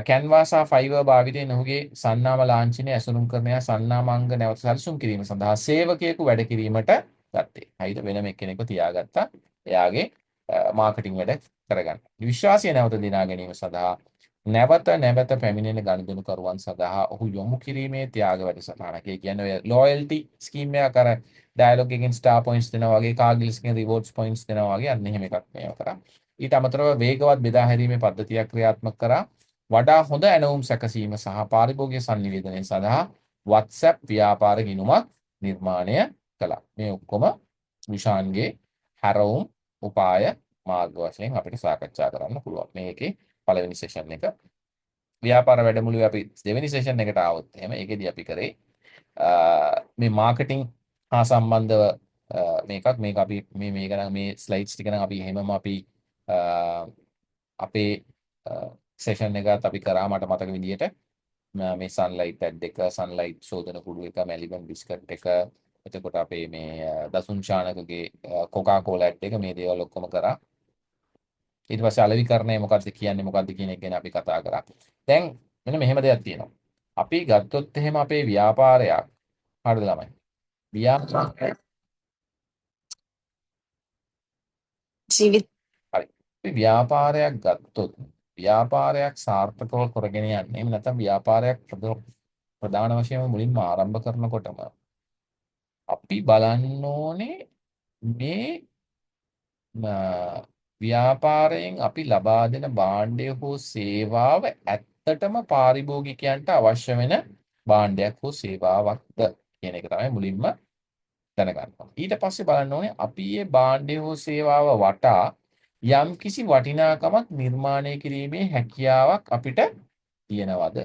Canva සහ Fiverr භාවිතයෙන් ඔහුගේ සන්නාම ලාංඡනය ඇසුරුම් කරන සන්නාමාංග නැවත සැලසුම් කිරීම සඳහා සේවකයෙකු වැඩ කිරීමට ගත්තේ. හරිද? වෙනම එක්කෙනෙක්ව තියාගත්තා. එයාගේ මාකටිං වැඩ කරගන්න. විශ්වාසය නැවත දිනා ගැනීම සඳහා නැවත නැවත පැමිණෙන ගනුදෙනුකරුවන් සඳහා ඔහු යොමු කිරීමේ ත්‍යාග වැඩසටහනක්. ඒ කියන්නේ ඔය ලොයල්ටි ස්කීම් එකක් අර ඩයලොග් එකෙන් ස්ටාර් පොයින්ට්ස් දෙනවා වගේ, කාගිල්ස් එකෙන් රිවෝඩ්ස් පොයින්ට්ස් දෙනවා වගේ අන්න එහෙම එකක් මේව කරා. ඊට අමතරව වේගවත් බෙදා හැරීමේ පද්ධතියක් ක්‍රියාත්මක කරා. වඩා හොඳ ඇණවුම් සැකසීම සහ පාරිභෝගික sannivedanaya සඳහා WhatsApp ව්‍යාපාර ගිණුමක් නිර්මාණය කළා. මේ ඔක්කොම විශාන්ගේ හැරවුම් උපාය මාර්ග වශයෙන් අපිට සාකච්ඡා කරන්න පුළුවන්. මේකේ පළවෙනි සෙෂන් එක. ව්‍යාපාර වැඩමුළුවේ අපි දෙවෙනි සෙෂන් එකට ආවොත් එහෙම ඒකෙදී අපි කරේ මේ මාකටිං හා සම්බන්ධව මේක අපි මේක නම් මේ ස්ලයිඩ්ස් ටික නම් අපි එහෙමම අපි අපේ සෙෂන් එකත් අපි කරා මට මතක විදියට මේ සන්ලයිට් ඇඩ් එක, සන්ලයිට් ශෝධන කුඩු එක, මැලිබන් බිස්කට් එක, එතකොට අපේ මේ දසුන් ශානකගේ කොකා කෝලා ඇඩ් එක, මේ දේවල් ඔක්කොම කරා. ඊට පස්සේ අලෙවිකරණය මොකක්ද කියන්නේ මොකක්ද කියන එක ගැන අපි කතා කරා. දැන් මෙන්න මෙහෙම දෙයක් තියෙනවා. අපි ගත්තොත් එහෙම අපේ ව්‍යාපාරයක් හරිද ළමයි? ව්‍යාපාරයක් ජීවිත හරි. අපි ව්‍යාපාරයක් ගත්තොත් ව්‍යාපාරයක් සාර්ථකව කරගෙන යන්නේ. එහෙම නැත්නම් ව්‍යාපාරයක් ප්‍රධාන වශයෙන්ම මුලින්ම ආරම්භ කරනකොටම අපි බලන්න ඕනේ මේ ව්‍යාපාරයෙන් අපි ලබා දෙන භාණ්ඩය හෝ සේවාව ඇත්තටම පාරිභෝගිකයන්ට අවශ්‍ය වෙන භාණ්ඩයක් හෝ සේවාවක්ද කියන එක තමයි මුලින්ම දැනගන්න ඕනේ. ඊට පස්සේ බලන්න ඕනේ අපි මේ භාණ්ඩය හෝ සේවාව වටා යම්කිසි වටිනාකමක් නිර්මාණය කිරීමේ හැකියාවක් අපිට තියෙනවද?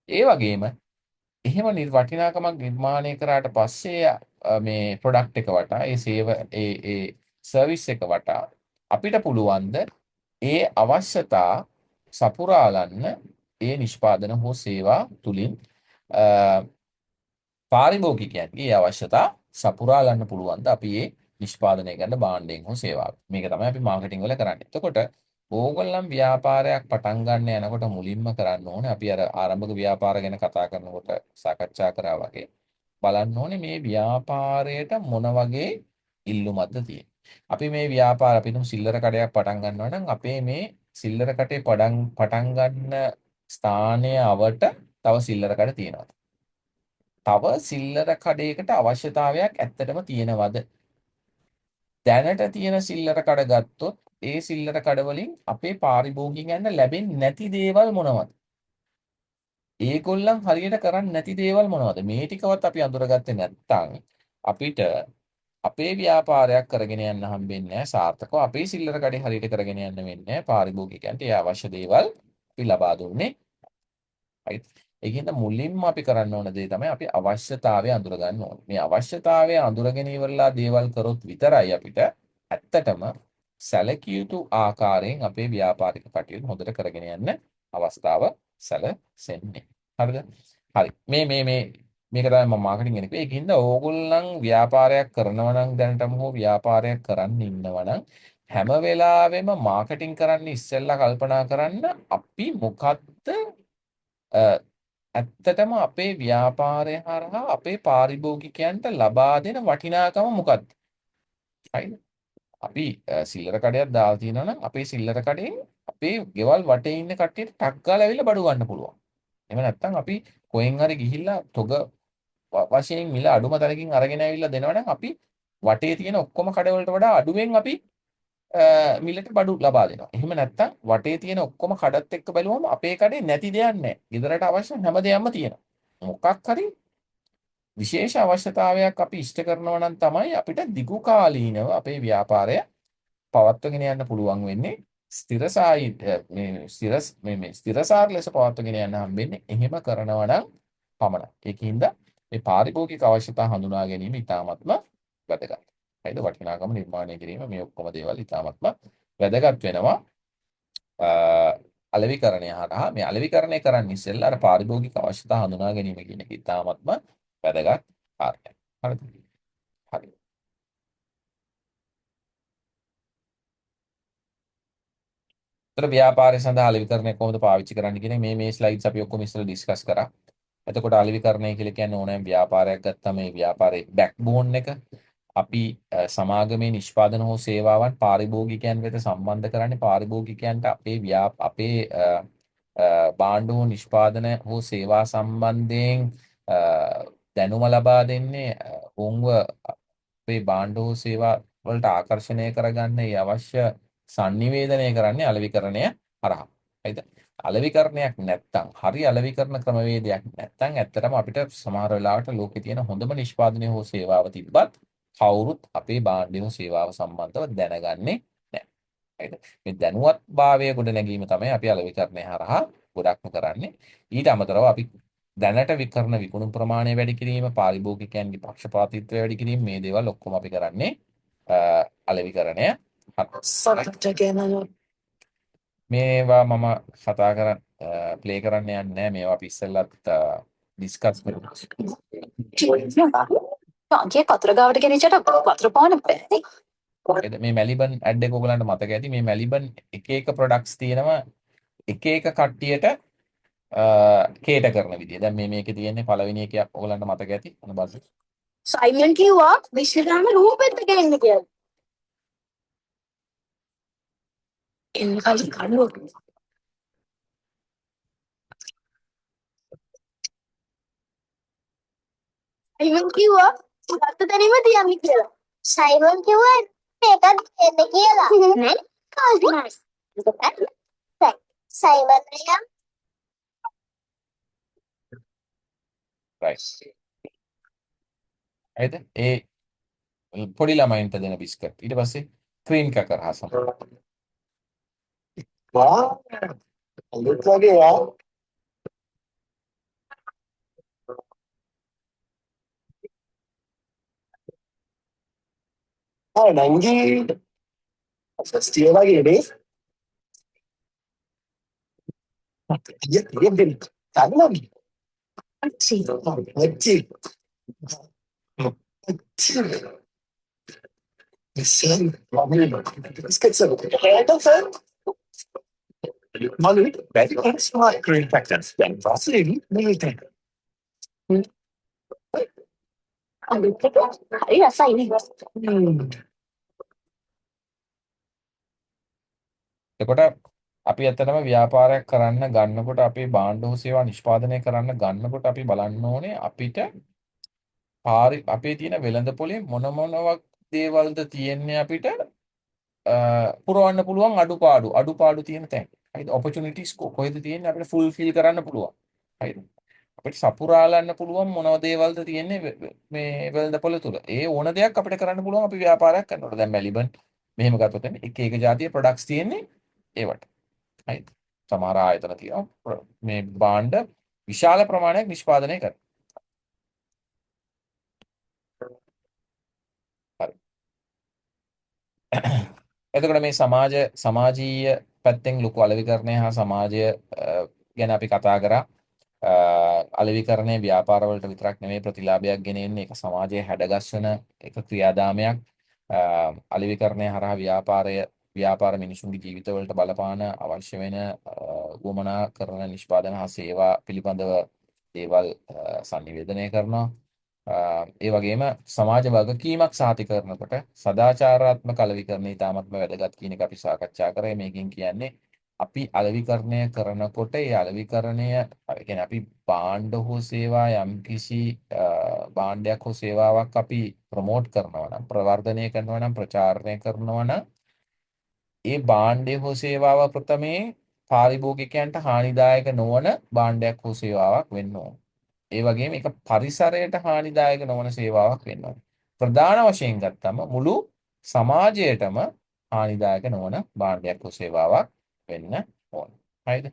ඒ වගේම එහෙම වටිනාකමක් නිර්මාණය කරාට පස්සේ මේ ප්‍රොඩක්ට් එක වටා ඒ සර්විස් එක වටා අපිට පුළුවන්ද ඒ අවශ්‍යතා සපුරාලන්න ඒ නිෂ්පාදන හෝ සේවා තුලින් පාරිභෝගිකයන්ගේ අවශ්‍යතා සපුරාලන්න පුළුවන්ද අපි මේ නිෂ්පාදනය කරන භාණ්ඩයෙන් හෝ සේවාවක්. මේක තමයි අපි මාකටිං වල කරන්නේ. එතකොට ඕගොල්ලන් ව්‍යාපාරයක් පටන් ගන්න යනකොට මුලින්ම කරන්න ඕනේ අපි අර ආරම්භක ව්‍යාපාර ගැන කතා කරනකොට සාකච්ඡා කරා වගේ බලන්න ඕනේ මේ ව්‍යාපාරයට මොන වගේ ඉල්ලුමක්ද තියෙන්නේ. අපි මේ ව්‍යාපාර අපි තුමු සිල්ලර කඩයක් පටන් ගන්නවා නම් අපේ මේ සිල්ලර කඩේ පටන් ගන්න ස්ථානය අවට තව සිල්ලර කඩ තියෙනවා. තව සිල්ලර කඩයකට අවශ්‍යතාවයක් ඇත්තටම තියෙනවද? දැනට තියෙන සිල්ලර කඩ ගත්තොත් ඒ සිල්ලර කඩ වලින් අපේ පාරිභෝගිකයන්ට ලැබෙන්නේ නැති දේවල් මොනවද? ඒගොල්ලන් හරියට කරන්නේ නැති දේවල් මොනවද? මේ ටිකවත් අපි අඳුරගත්තේ නැත්නම් අපිට අපේ ව්‍යාපාරයක් කරගෙන යන්න හම්බෙන්නේ නැහැ. සාර්ථකව අපේ සිල්ලර කඩේ හරියට කරගෙන යන්න වෙන්නේ නැහැ. පාරිභෝගිකයන්ට ඒ අවශ්‍ය දේවල් අපි ලබා දුන්නේ. right? ඒකින්ද මුලින්ම අපි කරන්න ඕන දේ තමයි අපි අවශ්‍යතාවය අඳුර ගන්න ඕනේ. මේ අවශ්‍යතාවය අඳුරගෙන ඉවරලා දේවල් කරොත් විතරයි අපිට ඇත්තටම සැලකිය යුතු ආකාරයෙන් අපේ ව්‍යාපාරික කටයුතු හොඳට කරගෙන යන්න අවස්ථාව සැලසෙන්නේ. හරිද? හරි. මේක තමයි මම මාකටිං කියන්නේ. ඒකින්ද ඕගොල්ලන් ව්‍යාපාරයක් කරනවා නම් දැනටම හෝ ව්‍යාපාරයක් කරන්න ඉන්නවා නම් හැම වෙලාවෙම මාකටිං කරන්න ඉස්සෙල්ලා කල්පනා කරන්න අපි මොකද්ද ඇත්තටම අපේ ව්‍යාපාරය හරහා අපේ පාරිභෝගිකයන්ට ලබා දෙන වටිනාකම මොකක්ද? හරිද? අපි සිල්ලර කඩයක් දාලා තියෙනවා නම් අපේ සිල්ලර කඩෙන් අපේ ගෙවල් වටේ ඉන්න කට්ටියට ටක් ගාලා ඇවිල්ලා බඩු ගන්න පුළුවන්. එහෙම නැත්නම් අපි කොහෙන් හරි ගිහිල්ලා තොග වශයෙන් මිල අඩුම තරකින් අරගෙන ඇවිල්ලා දෙනවා නම් අපි වටේ තියෙන ඔක්කොම කඩවලට වඩා අඩුවෙන් අපි මිලට බඩු ලබා දෙනවා. එහෙම නැත්නම් වටේ තියෙන ඔක්කොම කඩත් එක්ක බැලුවම අපේ කඩේ නැති දෙයක් නැහැ. ගෙදරට අවශ්‍ය හැම දෙයක්ම තියෙනවා. මොකක් හරි විශේෂ අවශ්‍යතාවයක් අපි ඉෂ්ට කරනවා නම් තමයි අපිට දිගු කාලීනව අපේ ව්‍යාපාරය පවත්වාගෙන යන්න පුළුවන් වෙන්නේ. ස්ථිරසාර ලෙස පවත්වාගෙන යන්න හම්බෙන්නේ එහෙම කරනවා නම් පමණයි. ඒකින්ද මේ පාරිභෝගික අවශ්‍යතා හඳුනා ගැනීම ඉතාමත්ම වැදගත්. හරිද? වටිනාකම නිර්මාණය කිරීම මේ ඔක්කොම දේවල් ඉතාමත්ම වැදගත් වෙනවා. අලෙවිකරණය හරහා මේ අලෙවිකරණය කරන්න ඉස්සෙල්ලා අර පාරිභෝගික අවශ්‍යතා හඳුනා ගැනීම කියන එක ඉතාමත්ම වැදගත් කාර්යයක්. හරිද? හරි. ඒතර ව්‍යාපාරය සඳහා අලෙවිකරණය කොහොමද පාවිච්චි කරන්න කියන මේ ස්ලයිඩ්ස් අපි ඔක්කොම ඉස්සෙල්ලා ඩිස්කස් කරා. එතකොට අලෙවිකරණය කියලා කියන්නේ ඕනෑම ව්‍යාපාරයක් ගත්තාම මේ ව්‍යාපාරයේ බෑක්බෝන් එක අපි සමාගමේ නිෂ්පාදන හෝ සේවාවන් පාරිභෝගිකයන් වෙත සම්බන්ධ කරන්නේ පාරිභෝගිකයන්ට අපේ භාණ්ඩ හෝ නිෂ්පාදන හෝ සේවා සම්බන්ධයෙන් අ, දැනුම ලබා දෙන්නේ ඔවුන්ව අපේ භාණ්ඩ හෝ සේවා වලට ආකර්ෂණය කරගන්න ඒ අවශ්‍ය sannivedanaya කරන්නේ අලෙවිකරණය හරහා. හරිද? අලෙවිකරණයක් නැත්තම් හරි අලෙවිකරණ ක්‍රමවේදයක් නැත්තම් ඇත්තටම අපිට සමහර වෙලාවට ලෝකේ තියෙන හොඳම නිෂ්පාදනය හෝ සේවාව තිබ්බත් කවුරුත් අපේ භාණ්ඩය හෝ සේවාව සම්බන්ධව දැනගන්නේ නැහැ. හරිද? මේ දැනුවත්භාවය ගොඩනැගීම තමයි අපි අලෙවිකරණය හරහා ගොඩක්ම කරන්නේ. ඊට අමතරව අපි දැනට විකරණ විකුණුම් ප්‍රමාණය වැඩි කිරීම, පාරිභෝගිකයන්ගේ පක්ෂපාතීත්වය වැඩි කිරීම මේ දේවල් ඔක්කොම අපි කරන්නේ අලෙවිකරණය හරහා. මේවා මම කතා කරන් ප්ලේ කරන්න යන්නේ නැහැ. මේවා අපි ඉස්සෙල්ලත් ඩිස්කස් කරමු. ටාංකිය වතුර ගාවට ගෙනිච්චට වතුර පාන බැහැ. මේ මැලිබන් ඇඩ් එක ඔයගලන්ට මතක ඇති. මේ මැලිබන් එක එක ප්‍රොඩක්ට්ස් තියෙනවා එක එක කට්ටියට කේට කරන විදිය. දැන් මේකේ තියෙන්නේ පළවෙනි එකක් ඔයගලන්ට මතක ඇති. අන්න බලන්න. සයිමන් කිව්වා විශ්ලේෂණ රූපෙත් ගේන්න කියලා. එන්න කලින් කන්නෝ. සයිමන් කිව්වා ගත්ත තැනම තියන්න කියලා. සයිමන් කිව්වා මේකත් දෙන්න කියලා. නේ? කාල්නස්. සයිමන් නිකන් රයිට්. හරිද? ඒ පොඩි ළමයින්ට දෙන බිස්කට්. ඊට පස්සේ ක්‍රීම් කකර් හා සම්බන්ධ. වා අලුත් වගේ වා නංගි ෆෙස්ටිවල් වගේ නේ දෙන්න තනමි අච්චි අච්චි Sen biscuits are Molly, very smart green factors. Then Vaseline, military. අලුත් එක හරි රසයි නේ. එතකොට අපි ඇත්තටම ව්‍යාපාරයක් කරන්න ගන්නකොට අපේ භාණ්ඩ හෝ සේවා නිෂ්පාදනය කරන්න ගන්නකොට අපි බලන්න ඕනේ අපිට අපේ තියෙන වෙළඳපොලේ මොන දේවල්ද තියෙන්නේ අපිට පුරවන්න පුළුවන් අඩුපාඩු තියෙන තැන්. හරිද? ඔපචුනිටිස් කොහෙද තියෙන්නේ අපිට ෆුල්ෆිල් කරන්න පුළුවන්. හරිද? අපිට සපුරාලන්න පුළුවන් මොනවද දේවල්ද තියෙන්නේ මේ වෙළඳපොළ තුල. ඒ ඕන දෙයක් අපිට කරන්න පුළුවන් අපි ව්‍යාපාරයක් කරනකොට. දැන් මැලිබන් මෙහෙම ගත්තොත් එක එක જાතිය ප්‍රොඩක්ට්ස් තියෙන්නේ ඒවට. හරිද? සමහර ආයතන තියෙනවා මේ භාණ්ඩ විශාල ප්‍රමාණයක් නිෂ්පාදනය කරන. හරි. එතකොට මේ සමාජීය පැත්තෙන් ලොකු අලෙවිකරණය හා සමාජය ගැන අපි කතා කරා. අලෙවිකරණය ව්‍යාපාරවලට විතරක් නෙමෙයි ප්‍රතිලාභයක් ගෙන එන්නේ. ඒක සමාජයේ හැඩගස්වන එක ක්‍රියාදාමයක්. අලෙවිකරණය හරහා ව්‍යාපාර මිනිසුන්ගේ ජීවිතවලට බලපාන අවශ්‍ය වෙන වුවමනා කරන නිෂ්පාදන හා සේවා පිළිබඳව දේවල් sannivedanaya කරනවා. ඒ වගේම සමාජ වගකීමක් සාතික කරනකොට සදාචාරාත්මක අලෙවිකරණය ඉතාමත්ම වැදගත් කියන එක අපි සාකච්ඡා කරේ. මේකෙන් කියන්නේ අපි අලෙවිකරණය කරනකොට ඒ අලෙවිකරණය කියන්නේ අපි භාණ්ඩ හෝ සේවා යම්කිසි භාණ්ඩයක් හෝ සේවාවක් අපි ප්‍රොමෝට් කරනවා නම් ප්‍රවර්ධනය කරනවා නම් ප්‍රචාරණය කරනවා නම් ඒ භාණ්ඩය හෝ සේවාව ප්‍රථමයෙන් පාරිභෝගිකයන්ට හානිදායක නොවන භාණ්ඩයක් හෝ සේවාවක් වෙන්න ඕන. ඒ වගේම ඒක පරිසරයට හානිදායක නොවන සේවාවක් වෙන්න ඕන. ප්‍රධාන වශයෙන් ගත්තම මුළු සමාජයටම හානිදායක නොවන භාණ්ඩයක් හෝ සේවාවක් වෙන්න ඕන. හරිද?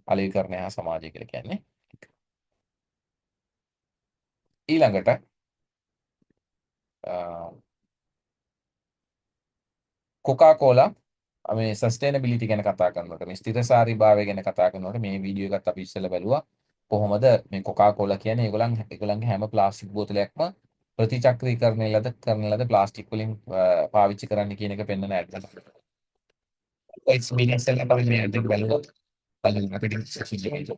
අලෙවිකරණය හා සමාජය කියලා කියන්නේ. ඊළඟට කොකාකෝලා මේ සස්ටේනබිලිටි ගැන කතා කරනකොට මේ ස්ථිරසාරීභාවය ගැන කතා කරනකොට මේ වීඩියෝ එකත් අපි ඉස්සෙල්ලා බැලුවා. කොහොමද මේ කොකාකෝලා කියන්නේ ඒගොල්ලන්ගේ හැම ප්ලාස්ටික් බෝතලයක්ම ප්‍රතිචක්‍රීකරණය කරන ලද ප්ලාස්ටික් වලින් පාවිච්චි කරන්න කියන එක පෙන්වන ඇඩ් එකක්. එක්ස්පීරියන්ස් එකක් අපි මේ ඇඩ් එක බලුවොත් බලන්න අපිට සිද්ධ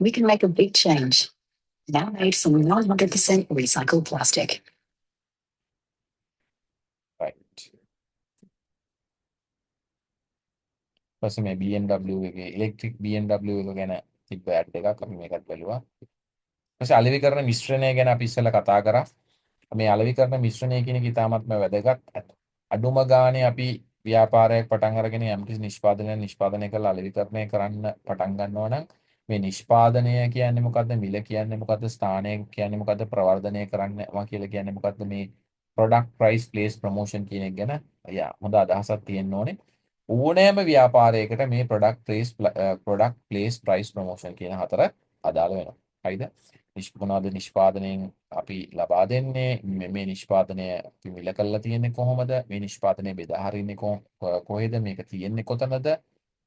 We can make a big change. Now made from 100% recycled plastic. right. ඊපස්සේ මේ BMW එකේ ඉලෙක්ට්‍රික් BMW එක ගැන තිබ්බ ඇඩ් එකක් අපි මේකත් බැලුවා. ඊපස්සේ අලෙවිකරණ මිශ්‍රණය ගැන අපි ඉස්සෙල්ලා කතා කරා. මේ අලෙවිකරණ මිශ්‍රණය කියන එක ඉතාමත්ම වැදගත්. අඩුම ගානේ අපි ව්‍යාපාරයක් පටන් අරගෙන යම්කිසි නිෂ්පාදනය කරලා අලෙවිකරණය කරන්න පටන් ගන්නවා නම් මේ නිෂ්පාදනය කියන්නේ මොකද්ද? මිල කියන්නේ මොකද්ද? ස්ථානය කියන්නේ මොකද්ද? ප්‍රවර්ධනය කරන්නවා කියලා කියන්නේ මොකද්ද? මේ product price place promotion කියන එක ගැන හොඳ අදහසක් තියෙන්න ඕනේ. ඕනෑම ව්‍යාපාරයකට මේ product place price promotion කියන හතර අදාළ වෙනවා. හරිද? මොනවද නිෂ්පාදනයෙන් අපි ලබා දෙන්නේ? මේ නිෂ්පාදනය අපි මිල කරලා තියෙන්නේ කොහොමද? මේ නිෂ්පාදනය බෙදා හරින්නේ කොහෙද? මේක තියෙන්නේ කොතනද?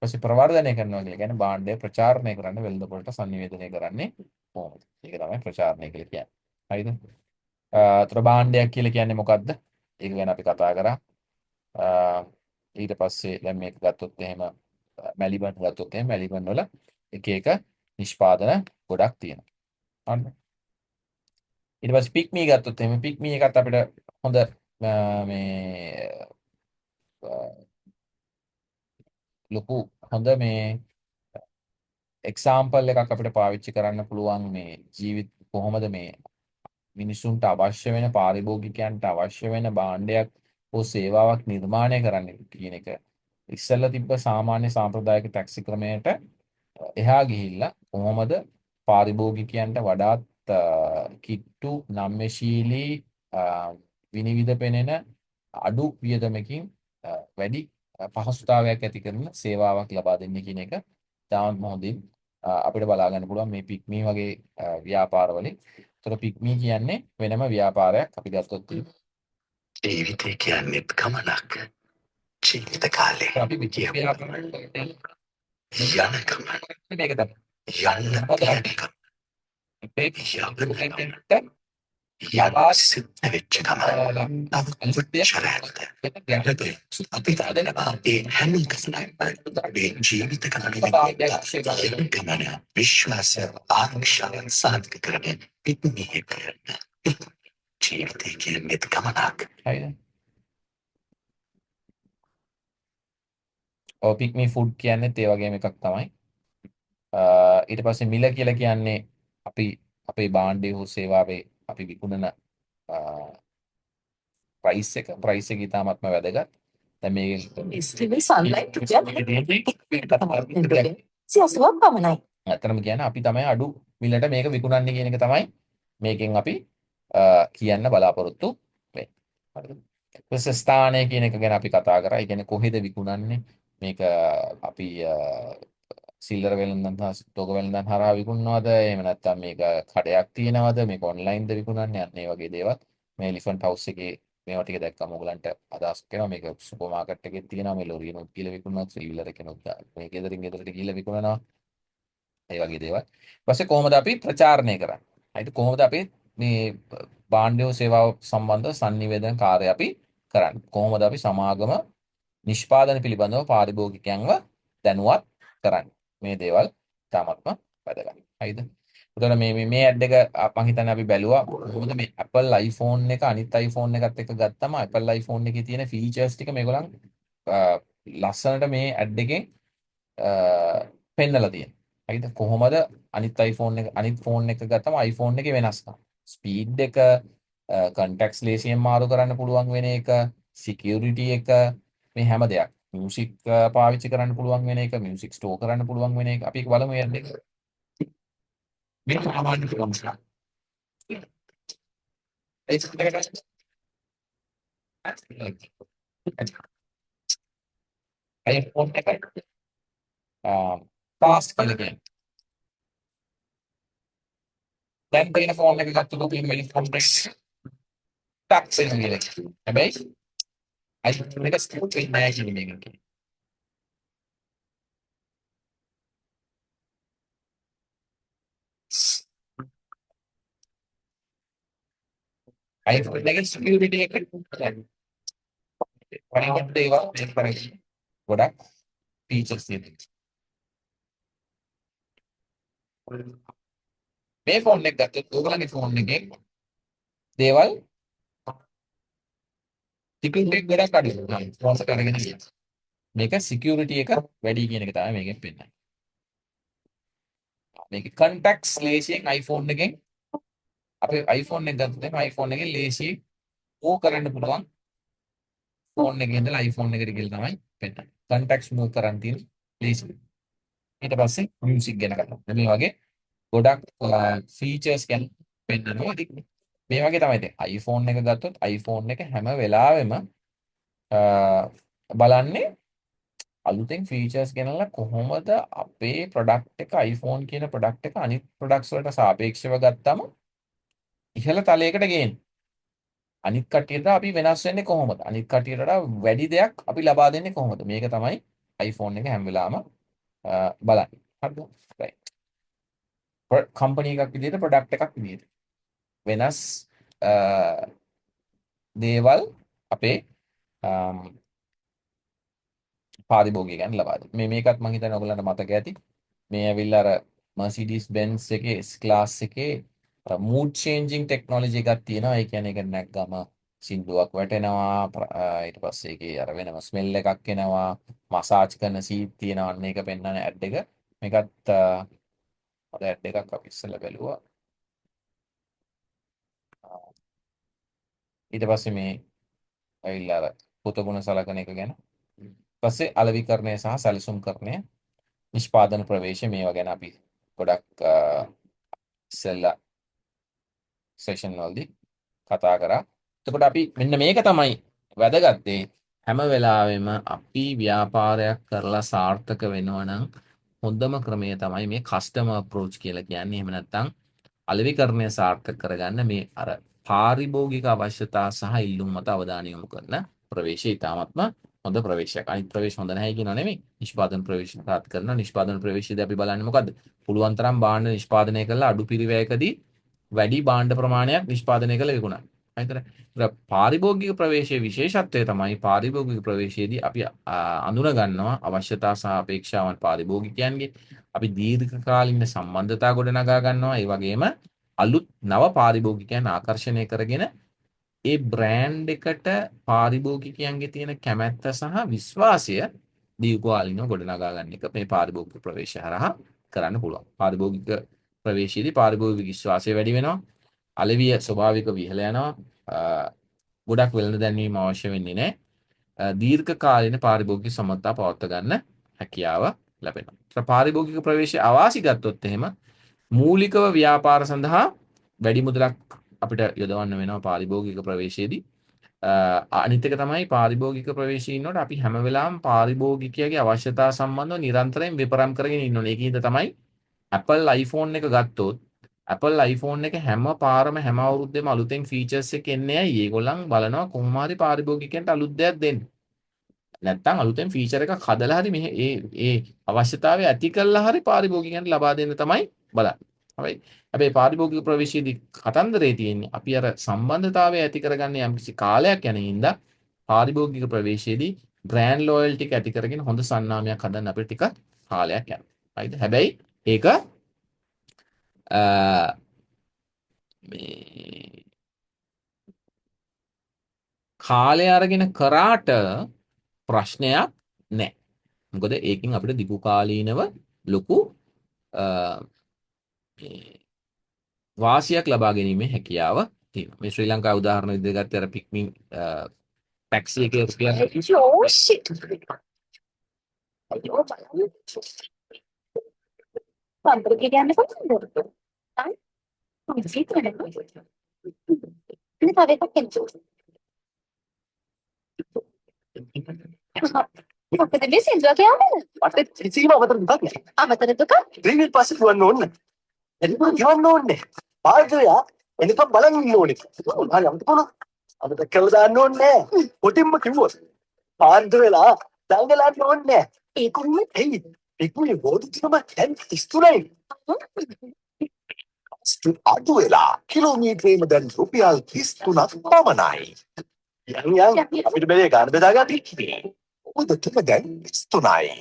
ඊපස්සේ ප්‍රවර්ධනය කරනවා කියලා කියන්නේ භාණ්ඩය ප්‍රචාරණය කරන්න වෙළඳපොළට sannivedanaya කරන්නේ කොහොමද? ඒක තමයි ප්‍රචාරණය කියලා කියන්නේ. හරිද? අතර භාණ්ඩයක් කියලා කියන්නේ මොකද්ද? ඒක ගැන අපි කතා කරා. ඊට පස්සේ දැන් මේක ගත්තොත් එහෙම මැලිබන් ගත්තොත් එහෙම මැලිබන් වල එක එක නිෂ්පාදන ගොඩක් තියෙනවා. හරිද? ඊට පස්සේ පික්මී ගත්තොත් එහෙම පික්මී එකත් අපිට හොඳ මේ ලොකු හොඳ මේ එක්සාම්පල් එකක් අපිට පාවිච්චි කරන්න පුළුවන් මේ ජීවිත කොහොමද මේ මිනිසුන්ට අවශ්‍ය වෙන පාරිභෝගිකයන්ට අවශ්‍ය වෙන භාණ්ඩයක් හෝ සේවාවක් නිර්මාණය කරන්න කියන එක ඉස්සෙල්ලා තිබ්බ සාමාන්‍ය සාම්ප්‍රදායික ටැක්සි ක්‍රමයට එහා ගිහිල්ලා කොහොමද පාරිභෝගිකයන්ට වඩාත් කිට්ටු නම්‍යශීලී විනිවිද පෙනෙන අඩු වියදමකින් වැඩි පහසුතාවයක් ඇති කරන සේවාවක් ලබා දෙන්න කියන එක තාමත් හොඳින් අපිට බලා ගන්න පුළුවන් මේ පික්මී වගේ ව්‍යාපාරවලින්. ඒතර පික්මී කියන්නේ වෙනම ව්‍යාපාරයක් අපි ගත්තොත් ජීවිතය කියන්නේත් ගමනක්. ජීවිත කාලේ අපි විචේ ව්‍යාපාරයක් යන ගමන මේක තමයි යන්න කියන එක මේ යන්න ගමන යන සිද්ධ වෙච්ච ගමන අවුච්චරැල්ද අපි තාදනවා ඒ හැම එකසනයිම මේ ජීවිත ගමන යන ගමන විශ්වාසය ආරක්ෂාවෙන් සාධක කරන පිටුමිය කරන ජීවිතය කියන්නේත් ගමනක්. හරිද? පික්මී ෆුඩ් කියන්නේත් ඒ වගේම එකක් තමයි. ඊට පස්සේ මිල කියලා කියන්නේ අපි අපේ භාණ්ඩය හෝ සේවාවේ අපි විකුණන ප්‍රයිස් එක ඉතාමත්ම වැදගත්. දැන් මේ Still sunlight to get සියසුවක් පමණයි. ඇත්තටම කියන්නේ අපි තමයි අඩු මිලට මේක විකුණන්නේ කියන එක තමයි මේකෙන් අපි කියන්න බලාපොරොත්තු වෙන්නේ. හරිද? ඊපස්සේ ස්ථානය කියන එක ගැන අපි කතා කරා. ඒ කියන්නේ කොහෙද විකුණන්නේ? මේක අපි සිල්ලර වෙළඳන් හා තොග වෙළඳන් හරහා විකුණනවද? එහෙම නැත්නම් මේක කඩයක් තියනවද? මේක ඔන්ලයින්ද විකුණන්නේ? අන්න ඒ වගේ දේවල්. මේ එලිෆන්ට් හවුස් එකේ මේවා ටික දැක්කම ඔයගලන්ට අදහස් කරනවා මේක සුපර් මාකට් එකේ තියෙනවා මේ ලොරියනොත් කියලා විකුණනවා ත්‍රිවිලර් එකනොත් මේ ගෙදරින් ගෙදරට ගිහිල්ලා විකුණනවා. ඒ වගේ දේවල්. ඊපස්සේ කොහොමද අපි ප්‍රචාරණය කරන්නේ? හරිද? කොහොමද අපි මේ භාණ්ඩ සේවාව සම්බන්ධ sannivedana කාර්ය අපි කරන්නේ? කොහොමද අපි සමාගම නිෂ්පාදන පිළිබඳව පාරිභෝගිකයන්ව දැනුවත් කරන්නේ? මේ දේවල් තාමත්ම වැදගත්. හරිද? එතකොට මේ ඇඩ් එක මම හිතන්නේ අපි බැලුවා කොහොමද මේ Apple iPhone එක අනිත් iPhone එකත් එක්ක ගත්තම Apple iPhone එකේ තියෙන ෆීචර්ස් ටික මේගොල්ලන් ලස්සනට මේ ඇඩ් එකෙන් පෙන්නලා තියෙනවා. හරිද? කොහොමද අනිත් iPhone එක අනිත් ෆෝන් එක ගත්තම iPhone එකේ වෙනස්කම්. ස්පීඩ් එක, කන්ටැක්ට්ස් ලේසියෙන් මාරු කරන්න පුළුවන් වෙන එක, සිකියුරිටි එක, මේ හැම දෙයක්. මියුසික් පාවිච්චි කරන්න පුළුවන් වෙන එක, මියුසික් ස්ටෝර් කරන්න පුළුවන් වෙන එක. අපි ඒක බලමු යන්නේ. මේ සාමාන්‍ය ක්‍රමයක්. iPhone එකයි. ටාස්ක් කියලා කියන්නේ. දැන් තියෙන ෆෝන් එක ගත්තොත් තියෙන ෆෝන් එක ටැක්ස් එක කියලා කියනවා. හැබැයි iPhone එක ස්මූත් වෙන්නේ නැහැ කියන එක කියනවා. iPhone එකේ security එක පරිවර්තන ඒවා මේක කරන්නේ. ගොඩක් ෆීචර්ස් තියෙනවා. මේ ෆෝන් එක ගත්තොත් ඕගලගේ ෆෝන් එකේ දේවල් සිකියුරිටි එක ගොඩක් අඩුයි. ෆෝන්ස් එක අරගෙන ගියා. මේක සිකියුරිටි එක වැඩි කියන එක තමයි මේකෙන් පෙන්නන්නේ. මේක contacts ලේසියෙන් iPhone එකෙන් අපේ iPhone එක ගත්තොත් එහෙනම් iPhone එකෙන් ලේසියෙන් move කරන්න පුළුවන් ෆෝන් එකේ ඉඳලා iPhone එකට ගිහලා තමයි පෙන්නන්නේ. contacts move කරන් තියෙන ලේසියෙන්. ඊට පස්සේ මියුසික් ගැන කතා කරනවා. මේ වගේ ගොඩක් ෆීචර්ස් ගැන පෙන්නනවා. ඉතින් මේ වගේ තමයි ඉතින් iPhone එක ගත්තොත් iPhone එක හැම වෙලාවෙම බලන්නේ අලුතෙන් ෆීචර්ස් ගෙනල්ලා කොහොමද අපේ ප්‍රොඩක්ට් එක iPhone කියන ප්‍රොඩක්ට් එක අනිත් ප්‍රොඩක්ට්ස් වලට සාපේක්ෂව ගත්තම ඉහළ තලයකට ගේන්නේ. අනිත් කට්ටියට අපි වෙනස් වෙන්නේ කොහොමද? අනිත් කට්ටියට වැඩි දෙයක් අපි ලබා දෙන්නේ කොහොමද? මේක තමයි iPhone එක හැම වෙලාවම බලන්නේ. හරිද? right. කම්පැනි එකක් විදිහට ප්‍රොඩක්ට් එකක් විදිහට වෙනස් දේවල් අපේ පාරිභෝගිකයන් ලබා දෙනවා. මේකත් මම හිතන්නේ ඔයගොල්ලන්ට මතක ඇති. මේ ඇවිල්ලා අර Mercedes Benz එකේ S class එකේ mood changing technology එකක් තියෙනවා. ඒ කියන්නේ ඒක නැග්ගම සින්දුවක් වැටෙනවා. ඊට පස්සේ ඒකේ අර වෙනම ස්මෙල් එකක් එනවා. මසාජ් කරන සීට් තියෙනවා. අන්න ඒක පෙන්වන ඇඩ් එක. මේකත් අර ඇඩ් එකක් අපි ඉස්සෙල්ලා බැලුවා. ඊට පස්සේ මේ ඇවිල්ලා අර පුතගුණ සලකන එක ගැන. පස්සේ අලෙවිකරණය සහ සැලසුම්කරණය නිෂ්පාදන ප්‍රවේශය මේවා ගැන අපි ගොඩක් ඉස්සෙල්ලා සෙෂන් වලදී කතා කරා. එතකොට අපි මෙන්න මේක තමයි වැදගත් දේ. හැම වෙලාවෙම අපි ව්‍යාපාරයක් කරලා සාර්ථක වෙනවා නම් හොඳම ක්‍රමය තමයි මේ කස්ටමර් අප්‍රෝච් කියලා කියන්නේ. එහෙම නැත්නම් අලෙවිකරණය සාර්ථක කරගන්න මේ අර පාරිභෝගික අවශ්‍යතා සහ ඉල්ලුම් මත අවධානය යොමු කරන ප්‍රවේශය ඉතාමත්ම හොඳ ප්‍රවේශයක්. අනිත් ප්‍රවේශ හොඳ නැහැ කියනවා නෙමෙයි. නිෂ්පාදන ප්‍රවේශ සාර්ථක කරන නිෂ්පාදන ප්‍රවේශයේදී අපි බලන්නේ මොකද්ද? පුළුවන් තරම් භාණ්ඩ නිෂ්පාදනය කරලා අඩු පිරිවැයකදී වැඩි භාණ්ඩ ප්‍රමාණයක් නිෂ්පාදනය කළ විකුණන්න. හරිද? පාරිභෝගික ප්‍රවේශයේ විශේෂත්වය තමයි පාරිභෝගික ප්‍රවේශයේදී අපි අඳුන ගන්නවා අවශ්‍යතා සහ අපේක්ෂාවන් පාරිභෝගිකයන්ගේ. අපි දීර්ඝකාලීන සම්බන්ධතා ගොඩනගා ගන්නවා. ඒ වගේම අලුත් නව පාරිභෝගිකයන් ආකර්ෂණය කරගෙන ඒ බ්‍රෑන්ඩ් එකට පාරිභෝගිකයන්ගේ තියෙන කැමැත්ත සහ විශ්වාසය දීර්ඝකාලීනව ගොඩනගා ගන්න එක මේ පාරිභෝගික ප්‍රවේශය හරහා කරන්න පුළුවන්. පාරිභෝගික ප්‍රවේශයේදී පාරිභෝගික විශ්වාසය වැඩි වෙනවා. අලෙවිය ස්වභාවික විහල යනවා. ගොඩක් වෙළඳ දැන්වීම අවශ්‍ය වෙන්නේ නැහැ. දීර්ඝකාලීන පාරිභෝගික සම්මතතා පවත්වා ගන්න හැකියාව ලැබෙනවා. පාරිභෝගික ප්‍රවේශය අවාසි ගත්තොත් එහෙම මූලිකව ව්‍යාපාර සඳහා වැඩි මුදලක් අපිට යොදවන්න වෙනවා පාරිභෝගික ප්‍රවේශයේදී. අනිත් එක තමයි පාරිභෝගික ප්‍රවේශයේ ඉන්නකොට අපි හැම වෙලාවෙම පාරිභෝගිකයාගේ අවශ්‍යතා සම්බන්ධව නිරන්තරයෙන් විපරම් කරගෙන ඉන්න ඕනේ. ඒකින්ද තමයි Apple iPhone එක ගත්තොත් Apple iPhone එක හැම පාරම හැම අවුරුද්දෙම අලුතෙන් ෆීචර්ස් එක එන්නේ ඇයි? ඒගොල්ලන් බලනවා කොහොම හරි පාරිභෝගිකයන්ට අලුත් දෙයක් දෙන්න. නැත්තම් අලුතෙන් ෆීචර් එකක් හදලා හරි මේ ඒ අවශ්‍යතාවය ඇති කළා හරි පාරිභෝගිකයන්ට ලබා දෙන්න තමයි බලන්නේ. හරි. හැබැයි පාරිභෝගික ප්‍රවේශයේදී කතන්දරේ තියෙන්නේ අපි අර සම්බන්ධතාවය ඇති කරගන්න යම්කිසි කාලයක් යන හින්දා පාරිභෝගික ප්‍රවේශයේදී බ්‍රෑන්ඩ් ලොයල්ටි එක ඇති කරගෙන හොඳ සන්නාමයක් හදන්න අපිට ටිකක් කාලයක් යනවා. හරිද? හැබැයි ඒක මේ කාලය අරගෙන කරාට ප්‍රශ්නයක් නැහැ. මොකද ඒකෙන් අපිට දිගු කාලීනව ලොකු වාසියක් ලබා ගැනීමේ හැකියාව තියෙනවා. මේ ශ්‍රී ලංකාවේ උදාහරණ විදිහට ගත්තේ අර පික්මින් ටැක්සි එකේ රුපියල් Oh shit. අයියෝ බලන්න. පම්පරේ ගියන්නේ කොහොමද? ආ? මොකද සිතන්නේ? ඉතින් තව එකක් කෙන්චු. මොකද මේ සින්දුව කියන්නේ? මට ඉතින් අවතර දුකක් නෑ. අවතර දුක? ත්‍රිවිල් පස්සේ දුවන්න ඕනේ. එනිසා ගියන්න ඕනේ. පාර්දයා එනිසා බලන් ඉන්න ඕනේ. හරි අමුතු කොන. අපිට කළා දාන්න ඕනේ නෑ. කොටින්ම කිව්වොත්. පාර්ද වෙලා දඟලන්න ඕනේ නෑ. ඒ කොහොමද? එයි. පිකුනේ බෝඩි තියම දැන් 33යි. අඩු වෙලා කිලෝමීටරේම දැන් රුපියල් 33ක් පමණයි. යන් අපිට බැලේ ගන්න බෙදා ගන්න ඉන්නේ. ඔය දෙකම දැන් 33යි.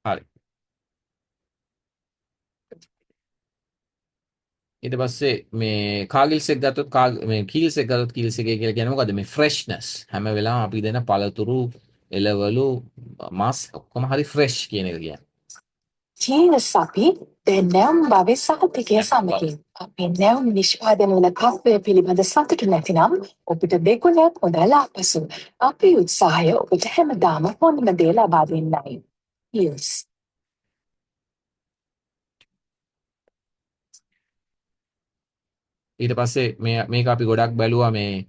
හරි. ඊට පස්සේ මේ කාගිල්ස් එක ගත්තොත් මේ කීල්ස් එක ගත්තොත් කීල්ස් එකේ කියලා කියන්නේ මොකද්ද? මේ ෆ්‍රෙෂ්නස්. හැම වෙලාවෙම අපි දෙන පළතුරු, එළවලු, මස් ඔක්කොම හරි ෆ්‍රෙෂ් කියන එක කියන්නේ. Kies අපි දැන් නැවුම් භවයේ සහතිකය සමගින් අපි නැවුම් නිෂ්පාදන වන තත්ත්වය පිළිබඳ සතුටු නැතිනම් ඔබට දෙගුණයක් මුදල් ආපසු. අපේ උත්සාහය ඔබට හැමදාම හොඳම දේ ලබා දෙන්නයි. Kies. ඊට පස්සේ මේක අපි ගොඩක් බැලුවා මේ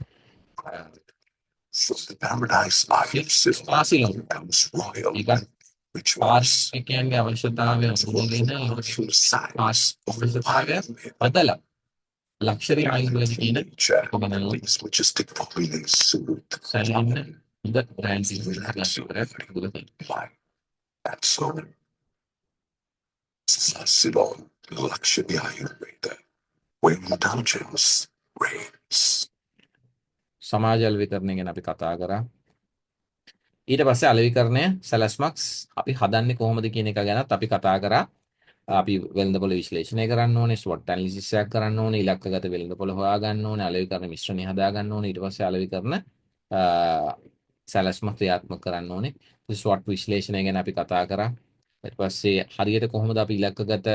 From the paradise island system පාසිලෝ. comes royal ඒකත් rituals. පාස් කියන්නේ අවශ්‍යතාවය උදේන Powerful පාස් signs of අවශ්‍යතාවය environment. බදලා ලක්ෂරි ආයුර්වේද කියන Nature, කොබනල් these majestic feelings soothe සැලෙන්න හොඳ brand relax your body, mind, and soul. Ceylon, luxury Ayurveda, where indulgence reigns. සමාජ අලෙවිකරණය ගැන අපි කතා කරා. ඊට පස්සේ අලෙවිකරණය සැලැස්මක් අපි හදන්නේ කොහොමද කියන එක ගැනත් අපි කතා කරා. අපි වෙළඳපොළ විශ්ලේෂණය කරන්න ඕනේ, SWOT ඇනලිසිස් එකක් කරන්න ඕනේ, ඉලක්කගත වෙළඳපොළ හොයාගන්න ඕනේ, අලෙවිකරණ මිශ්‍රණය හදාගන්න ඕනේ. ඊට පස්සේ අලෙවිකරණ සැලැස්මක් ක්‍රියාත්මක කරන්න ඕනේ. SWOT විශ්ලේෂණය ගැන අපි කතා කරා. ඊට පස්සේ හරියට කොහොමද අපි ඉලක්කගත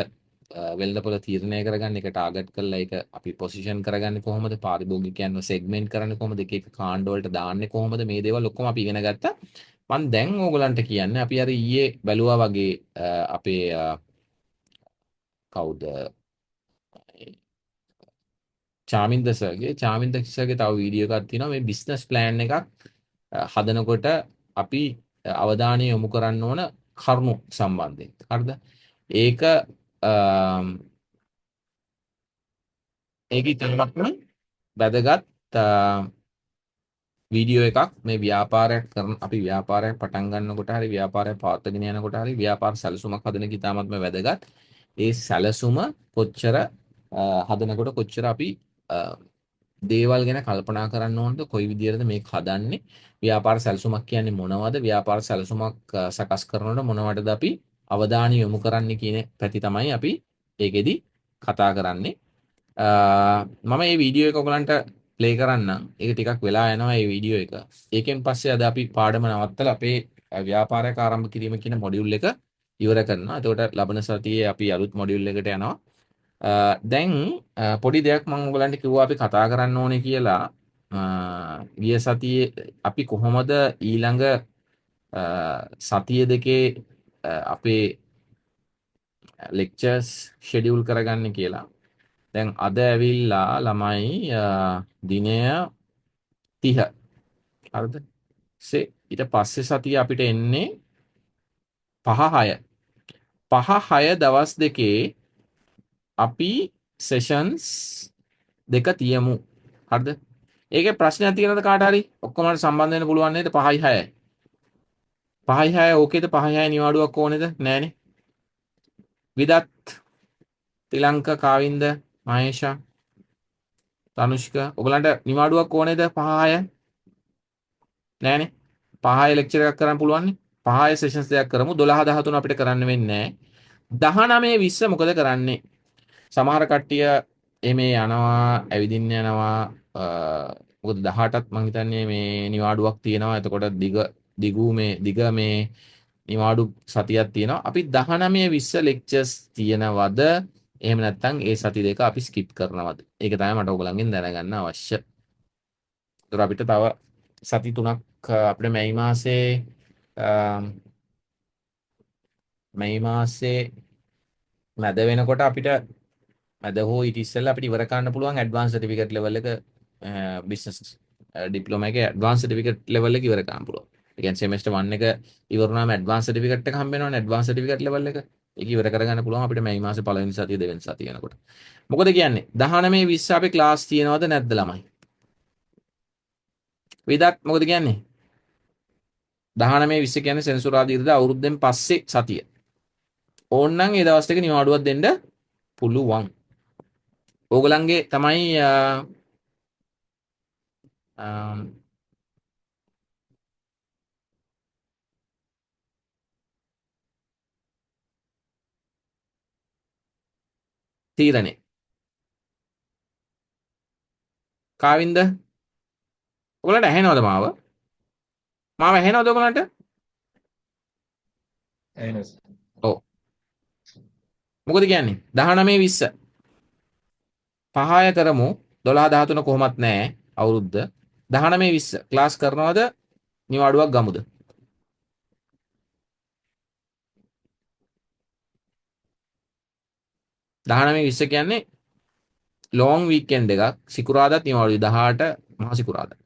වෙළඳපොළ තීරණය කරගන්නේ, ඒක ටාගට් කරලා ඒක අපි පොසිෂන් කරගන්නේ කොහොමද, පාරිභෝගිකයන්ව සෙග්මන්ට් කරන්නේ කොහොමද, එක එක කාණ්ඩ වලට දාන්නේ කොහොමද, මේ දේවල් ඔක්කොම අපි ඉගෙන ගත්තා. මම දැන් ඕගලන්ට කියන්නේ අපි අර ඊයේ බැලුවා වගේ අපේ කවුද චාමින්ද සර්ගේ තව වීඩියෝ එකක් තියෙනවා මේ බිස්නස් ප්ලෑන් එකක් හදනකොට අපි අවධානය යොමු කරන්න ඕන කරුණු සම්බන්ධයෙන්. හරිද? ඒක ඒක ඉතාමත්ම වැදගත් වීඩියෝ එකක්. මේ ව්‍යාපාරයක් කරන අපි ව්‍යාපාරයක් පටන් ගන්නකොට හරි ව්‍යාපාරයක් පවත්වාගෙන යනකොට හරි ව්‍යාපාර සැලසුමක් හදන එක ඉතාමත්ම වැදගත්. ඒ සැලසුම කොච්චර හදනකොට කොච්චර අපි දේවල් ගැන කල්පනා කරන්න ඕනද, කොයි විදිහටද මේක හදන්නේ, ව්‍යාපාර සැලසුමක් කියන්නේ මොනවද, ව්‍යාපාර සැලසුමක් සකස් කරනකොට මොනවටද අපි අවධානය යොමු කරන්නේ කියන පැති තමයි අපි ඒකෙදි කතා කරන්නේ. මම මේ වීඩියෝ එක ඔයගලන්ට ප්ලේ කරන්නම්. ඒක ටිකක් වෙලා යනවා මේ වීඩියෝ එක. ඒකෙන් පස්සේ අද අපි පාඩම නවත්තලා අපේ ව්‍යාපාරයක් ආරම්භ කිරීම කියන මොඩියුල් එක ඉවර කරනවා. එතකොට ලබන සතියේ අපි අලුත් මොඩියුල් එකට යනවා. දැන් පොඩි දෙයක් මම ඔයගලන්ට කිව්වා අපි කතා කරන්න ඕනේ කියලා. ගිය සතියේ අපි කොහොමද ඊළඟ සතිය දෙකේ අපේ ලෙක්චර්ස් ෂෙඩියුල් කරගන්න කියලා. දැන් අද ඇවිල්ලා ළමයි දිනය 30. හරිද? ඊට පස්සේ සතිය අපිට එන්නේ 5-6. 5-6 දවස් දෙකේ අපි සෙෂන්ස් දෙක තියමු. හරිද? ඒකේ ප්‍රශ්නයක් තියෙනවද කාට හරි? ඔක්කොම සම්බන්ධ වෙන්න පුළුවන් නේද? 5-6. 5-6 ඕකේද? 5-6 නිවාඩුවක් ඕනේද? නෑනේ. විදත්, තිලංක, කාවින්ද, මහේෂා, තනුෂ්ක ඔයගලන්ට නිවාඩුවක් ඕනේද? 5-6 නෑනේ. 5-6 ලෙක්චර් එකක් කරන්න පුළුවන් නේ. 5-6 සෙෂන්ස් දෙකක් කරමු. 12-13 අපිට කරන්න වෙන්නේ නෑ. 19-20 මොකද කරන්නේ? සමහර කට්ටිය එමේ යනවා, ඇවිදින්න යනවා. මොකද 18ත් මං හිතන්නේ මේ නිවාඩුවක් තියෙනවා. එතකොට දිග මේ නිවාඩු සතියක් තියෙනවා. අපි 19-20 ලෙක්චර්ස් තියෙනවද? එහෙම නැත්නම් ඒ සති දෙක අපි ස්කිප් කරනවද? ඒක තමයි මට ඔයගලන්ගෙන් දැනගන්න අවශ්‍ය. ඒතර අපිට තව සති 3ක් අපිට මේ මාසේ මැද වෙනකොට අපිට මැද හෝ ඊට ඉස්සෙල්ලා අපිට ඉවර කරන්න පුළුවන් ඇඩ්වාන්ස් සර්ටිෆිකේට් ලෙවල් එක බිස්නස් ඩිප්ලෝමා එකේ ඇඩ්වාන්ස් සර්ටිෆිකේට් ලෙවල් එක ඉවර කරන්න පුළුවන්. ඒ කියන්නේ සෙමෙස්ටර් 1 එක ඉවර වුණාම ඇඩ්වාන්ස් සර්ටිෆිකේට් එක හම්බ වෙනවනේ ඇඩ්වාන්ස් සර්ටිෆිකේට් ලෙවල් එක. ඒක ඉවර කරගන්න පුළුවන් අපිට මේ මාසේ පළවෙනි සතිය දෙවෙනි සතිය යනකොට. මොකද කියන්නේ 19-20 අපි ක්ලාස් තියනවද නැද්ද ළමයි? විදත් මොකද කියන්නේ? 19-20 කියන්නේ සෙන්සුරාදා ඉරිදා අවුරුද්දෙන් පස්සේ සතිය. ඕන්නම් ඒ දවස් දෙක නිවාඩුවක් දෙන්න පුළුවන්. ඕගලන්ගේ තමයි තීරණය. කාවින්ද? ඔයගලන්ට ඇහෙනවද මාව? මාව ඇහෙනවද ඔයගලන්ට? ඔව්. මොකද කියන්නේ? 19 20 පහය කරමු. 12 13 කොහොමත් නැහැ අවුරුද්ද. 19 20 ක්ලාස් කරනවද? නිවාඩුවක් ගමුද? 19 20 කියන්නේ ලොන් වීකෙන්ඩ් එකක්. සිකුරාදාත් නිවාඩුයි 18 මහ සිකුරාදා.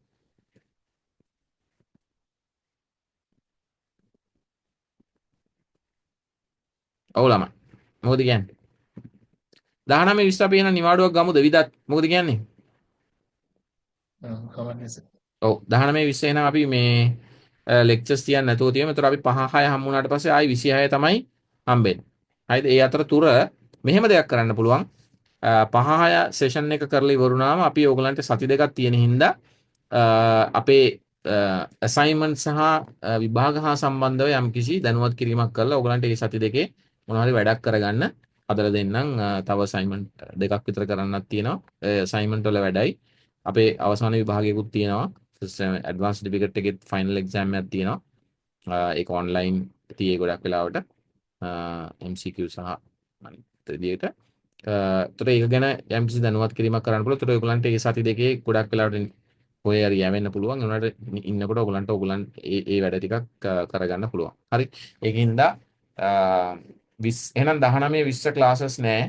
ඔව් ළමයි. මොකද කියන්නේ? 19 20 අපි එහෙනම් නිවාඩුවක් ගමුද විදත්? මොකද කියන්නේ? ඔව් 19 20 එහෙනම් අපි මේ ලෙක්චර්ස් තියන්න නැතුව තියෙමු. ඒතර අපි 5 6 හම්බ වුණාට පස්සේ ආයි 26 තමයි හම්බෙන්නේ. හරිද? ඒ අතරතුර මෙහෙම දෙයක් කරන්න පුළුවන්. 5 6 සෙෂන් එක කරලා ඉවරුනාම අපි ඕගලන්ට සති දෙකක් තියෙන හින්දා අපේ අසයින්මන්ට් සහ විභාග හා සම්බන්ධව යම්කිසි දැනුවත් කිරීමක් කරලා ඕගලන්ට මේ සති දෙකේ මොනවා හරි වැඩක් කරගන්න හදලා දෙන්නම්. තව අසයින්මන්ට් දෙකක් විතර කරන්නත් තියෙනවා. අසයින්මන්ට් වල වැඩයි. අපේ අවසාන විභාගයකුත් තියෙනවා. ඇඩ්වාන්ස් සර්ටිෆිකේට් එකේ ෆයිනල් එක්සෑම් එකක් තියෙනවා. ඒක ඔන්ලයින් තියේ ගොඩක් වෙලාවට MCQ සහ අනිත් විදියට. ඒතර ඒක ගැන යම්කිසි දැනුවත් කිරීමක් කරන්න පුළුවන්. ඒතර ඔයගලන්ට මේ සති දෙකේ ගොඩක් වෙලාවට ඔය හරි යවෙන්න පුළුවන්. උනාට ඉන්නකොට ඔයගලන් ඒ වැඩ ටිකක් කරගන්න පුළුවන්. හරි. ඒකින්ද එහෙනම් 19 20 ක්ලාසස් නෑ.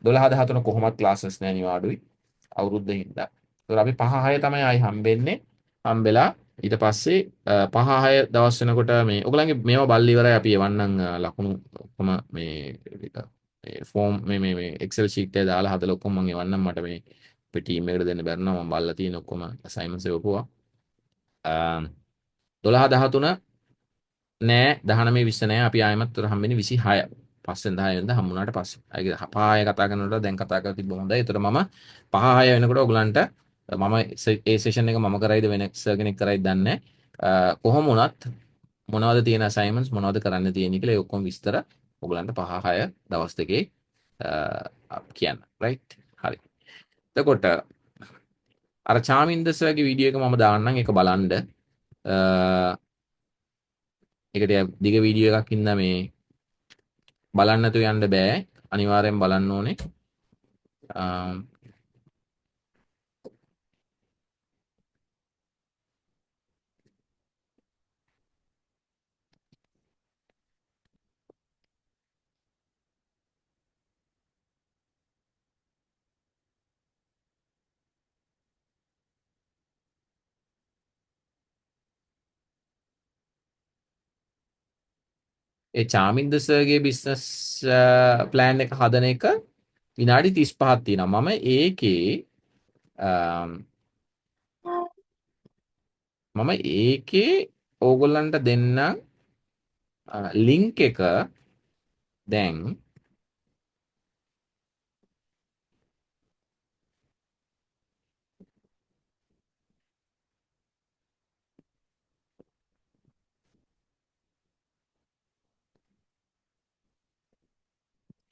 12 13 කොහොමත් ක්ලාසස් නෑ නිවාඩුයි. අවුරුද්දේ හින්දා. ඒතර අපි 5 6 තමයි ආයි හම්බෙන්නේ. හම්බෙලා ඊට පස්සේ 5 6 දවස් වෙනකොට මේ ඔයගලන්ගේ මේවා බල්ල ඉවරයි. අපි එවන්නම් ලකුණු ඔක්කොම මේ ෆෝම් මේ එක්සෙල් ෂීට් එකේ දාලා හදලා ඔක්කොම මම එවන්නම්. මට මේ අපේ ටීම් එකට දෙන්න බැරිනවා. මම බලලා තියෙන ඔක්කොම අසයින්මන්ට්ස් එවපුවා. 12 13 නෑ 19 20 නෑ. අපි ආයෙමත් උතර හම්බෙන්නේ 26 පස්සෙන් 10 වෙනිදා හම්බුනාට පස්සේ. අය පහය කතා කරනකොට දැන් කතා කරලා තිබ්බ හොඳයි. ඒතර මම 5 6 වෙනකොට ඔයගලන්ට මම ඒ සෙෂන් එක මම කරයිද වෙන එක්සර් කෙනෙක් කරයිද දන්නේ නැහැ. කොහොම වුණත් මොනවද තියෙන අසයින්මන්ට්ස් මොනවද කරන්න තියෙන්නේ කියලා ඒ ඔක්කොම විස්තර ඔයගලන්ට 5 6 දවස් දෙකේ කියන්න. රයිට්. හරි. එතකොට අර චාමින්ද සර්ගේ වීඩියෝ එක මම දාන්නම්. ඒක බලන්න. ඒක ටික දිග වීඩියෝ එකක් ඉන්න මේ බලන්න නැතුව යන්න බෑ. අනිවාර්යෙන් බලන්න ඕනේ. ඒ චාමින්ද සර්ගේ බිස්නස් ප්ලෑන් එක හදන එක විනාඩි 35ක් තියෙනවා. මම ඒකේ ඕගොල්ලන්ට දෙන්න ලින්ක් එක දැන්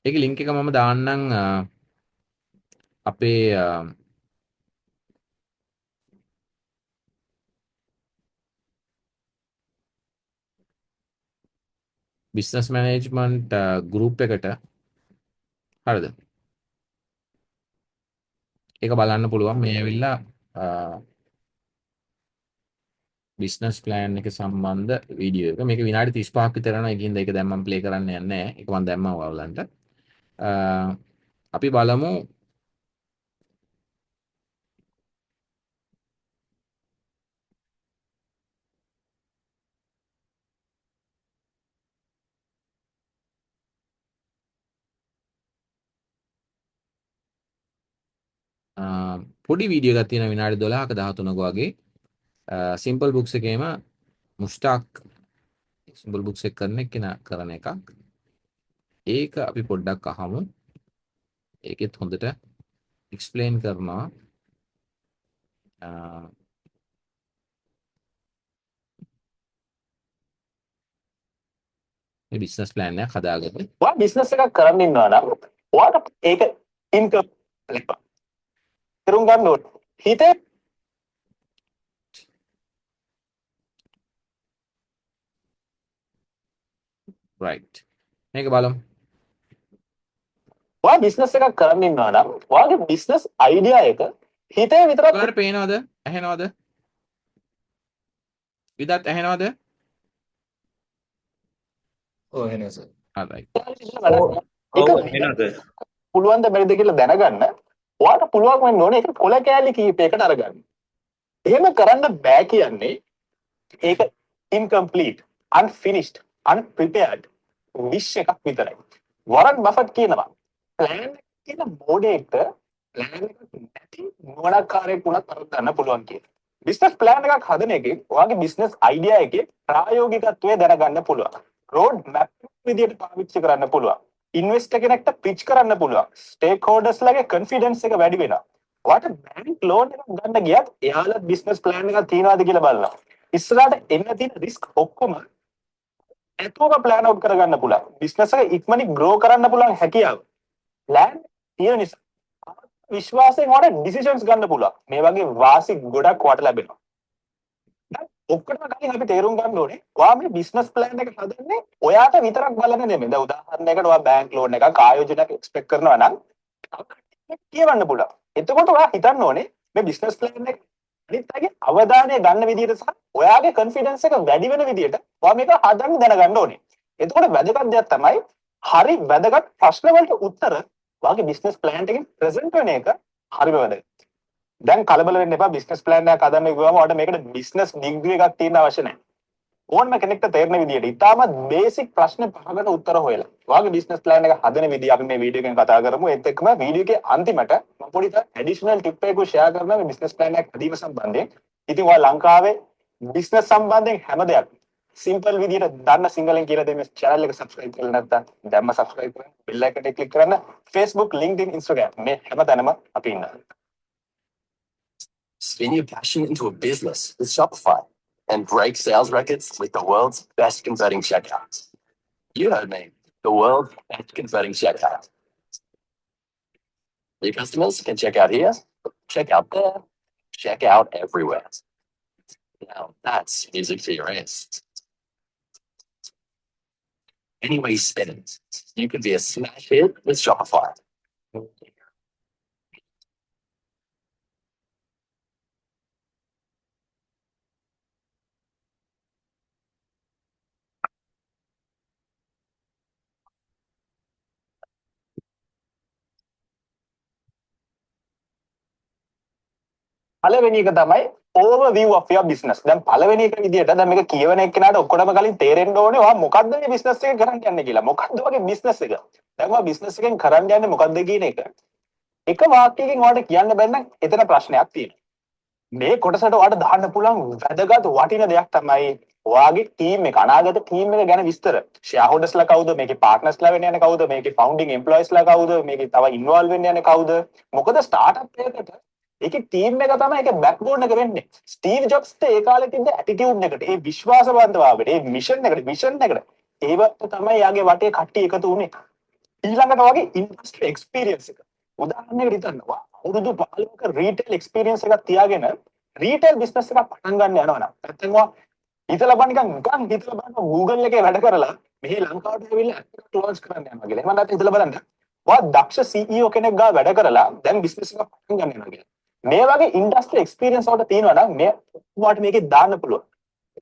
ඒකේ ලින්ක් එක මම දාන්නම් අපේ බිස්නස් මැනේජ්මන්ට් ගෲප් එකට. හරිද? ඒක බලන්න පුළුවන්. මේ ඇවිල්ලා බිස්නස් ප්ලෑන් එක සම්බන්ධ වීඩියෝ එක. මේක විනාඩි 35ක් විතර යනවා. ඒකින්ද ඒක දැන් මම ප්ලේ කරන්න යන්නේ නැහැ. ඒක මම දැම්මා ඔයාලන්ට. අපි බලමු පොඩි වීඩියෝ එකක් තියෙනවා විනාඩි 12ක 13ක වගේ. සිම්පල් බුක්ස් එකේම මුස්තාක් සිම්පල් බුක්ස් එක කරන කරන එකක්. ඒක අපි පොඩ්ඩක් අහමු. ඒකෙත් හොඳට එක්ස්ප්ලেইন කරනවා. මේ බිස්නස් ප්ලෑන් එකක් හදාගන්න. ඔයා බිස්නස් එකක් කරන්න ඉන්නවා නම් ඔයාට ඒක ඉන්කම් තේරුම් ගන්න ඕනේ. හිතේ right මේක බලමු. ඔයා බිස්නස් එකක් කරන්න ඉන්නවා නම් ඔයාගේ බිස්නස් අයිඩියා එක හිතේ විතරක් ඔයාලට පේනවද? ඇහෙනවද? විදත් ඇහෙනවද? ඔව් එහෙනම් සර්. right ඒක එනද? පුළුවන් ද බැරිද කියලා දැනගන්න ඔයාට පුළුවන් වෙන්න ඕනේ ඒක කොල කෑලි කීපයකට අරගන්න. එහෙම කරන්න බෑ කියන්නේ ඒක incomplete, unfinished, unprepared wish එකක් විතරයි. වොරන් බෆට් කියනවා plan එක කියන බෝඩේ එක්ක plan එකක් නැති මොනකාරයක් වුණත් අරන් ගන්න පුළුවන් කියලා. business plan එකක් හදන එකේ ඔයාගේ business idea එකේ ප්‍රායෝගිකත්වය දැනගන්න පුළුවන්. road map විදියට පාවිච්චි කරන්න පුළුවන්. ඉන්වෙස්ටර් කෙනෙක්ට පිච් කරන්න පුළුවන්. ස්ටේක් හෝල්ඩර්ස් ලගේ කොන්ෆිඩන්ස් එක වැඩි වෙනවා. ඔයාට බැංක් ලෝන් එකක් ගන්න ගියත් එයාලා බිස්නස් ප්ලෑන් එකක් තියනවාද කියලා බලනවා. ඉස්සරහට එන්න තියෙන රිස්ක් ඔක්කොම එතකොට ප්ලෑන් අවුට් කරගන්න පුළුවන්. බිස්නස් එක ඉක්මනින් ග්‍රෝ කරන්න පුළුවන් හැකියාව. ප්ලෑන් තියෙන නිසා විශ්වාසයෙන් ඔයාලට ඩිසිෂන්ස් ගන්න පුළුවන්. මේ වගේ වාසි ගොඩක් ඔයාලට ලැබෙනවා. දැන් ඔක්කොම කලින් අපි තේරුම් ගන්න ඕනේ ඔයා මේ බිස්නස් ප්ලෑන් එක හදන්නේ ඔයාට විතරක් බලන්න නෙමෙයි. දැන් උදාහරණයකට ඔයා බැංක් ලෝන් එකක් ආයෝජනයක් එක්ස්පෙක්ට් කරනවා නම් කියවන්න පුළුවන්. එතකොට ඔයා හිතන්න ඕනේ මේ බිස්නස් ප්ලෑන් එක අනිත් අයගේ අවධානය ගන්න විදිහට සහ ඔයාගේ කොන්ෆිඩන්ස් එක වැඩි වෙන විදිහට ඔයා මේක හදන්න දැනගන්න ඕනේ. එතකොට වැදගත් දෙයක් තමයි හරි වැදගත් ප්‍රශ්න වලට උත්තර ඔයාගේ බිස්නස් ප්ලෑන් එකෙන් ප්‍රසන්ට් වෙන එක හරිම වැදගත්. දැන් කලබල වෙන්න එපා බිස්නස් ප්ලෑන් එකක් හදන්න ගියාම ඔයාලට මේකට බිස්නස් ඩිග්‍රී එකක් තියෙන්න අවශ්‍ය නැහැ. ඕනම කෙනෙක්ට තේරෙන විදිහට ඉතාමත් බේසික් ප්‍රශ්න පහකට උත්තර හොයලා ඔයාගේ බිස්නස් ප්ලෑන් එක හදන විදිහ අපි මේ වීඩියෝ එකෙන් කතා කරමු. ඒත් එක්කම වීඩියෝ එකේ අන්තිමට මම පොඩි ඇඩිෂනල් ටිප් එකක් ෂෙයා කරනවා මේ බිස්නස් ප්ලෑන් එකක් හදීම සම්බන්ධයෙන්. ඉතින් ඔයා ලංකාවේ බිස්නස් සම්බන්ධයෙන් හැම දෙයක් සිම්පල් විදිහට දන්න සිංහලෙන් කියලා දෙන්න channel එක subscribe කරලා නැත්නම් දැම්ම subscribe කරන්න bell icon එක click කරන්න Facebook, LinkedIn, Instagram මේ හැමතැනම අපි ඉන්නවා. Spin your passion into a business with Shopify and break sales records with the world's best converting checkouts. You heard me, the world's best converting checkout. Your customers can check out here, check out there, check out everywhere. Now that's music to your ears. Any way you spin it, you could be a smash hit with Shopify. පළවෙනි එක තමයි overview of your business. දැන් පළවෙනි එක විදිහට දැන් මේක කියවන එක්කෙනාට ඔක්කොටම කලින් තේරෙන්න ඕනේ ඔයා මොකද්ද මේ බිස්නස් එක කරන්න යන්නේ කියලා. මොකද්ද වගේ බිස්නස් එක? දැන් ඔයා බිස්නස් එකෙන් කරන්න යන්නේ මොකද්ද කියන එක. එක වාක්‍යයකින් ඔයාලට කියන්න බැන්න එතන ප්‍රශ්නයක් තියෙනවා. මේ කොටසට ඔයාලට දාන්න පුළුවන් වැදගත් වටින දෙයක් තමයි ඔයාගේ ටීම් එක අනාගත ටීම් එක ගැන විස්තර. ෂෙයාර්හෝල්ඩර්ස්ලා කවුද? මේකේ පාර්ට්නර්ස්ලා වෙන්න යන්නේ කවුද? මේකේ ෆවුන්ඩින් එම්ප්ලොයිස්ලා කවුද? මේකේ තව ඉන්වෝල්ව් වෙන්න යන්නේ කවුද? මොකද ස්ටාර්ට්අප් එකකට ඒකේ ටීම් එක තමයි ඒකේ බෑක්බෝන් එක වෙන්නේ. ස්ටීව් ජොබ්ස්ට ඒ කාලේ තිබ්බ ඇටිටියුඩ් එකට, ඒ විශ්වාසවන්තභාවයට, ඒ විෂන් එකට ඒවට තමයි යාගේ වටේ කට්ටිය එකතු වුනේ. ඊළඟට වගේ ඉන්ඩස්ට්‍රි එක්ස්පීරියන්ස් එක. උදාහරණයකට හිතන්නවා අවුරුදු 15ක රීටේල් එක්ස්පීරියන්ස් එකක් තියාගෙන රීටේල් බිස්නස් එකක් පටන් ගන්න යනවා නම් නැත්නම් ඔයා හිතලා බලන්න නිකන් හිතලා බලන්න Google එකේ වැඩ කරලා මෙහි ලංකාවට ඇවිල්ලා ඇප් එකක් ලොන්ච් කරන්න යනවා කියලා. එහෙම නැත්නම් හිතලා බලන්න ඔයා දක්ෂ CEO කෙනෙක් ගාව වැඩ කරලා දැන් බිස්නස් එකක් පටන් ගන්න යනවා කියලා. මේ වගේ ඉන්ඩස්ට්‍රි එක්ස්පීරියන්ස් වලට තියෙනවා නම් මේ ඔයාලට මේකේ දාන්න පුළුවන්.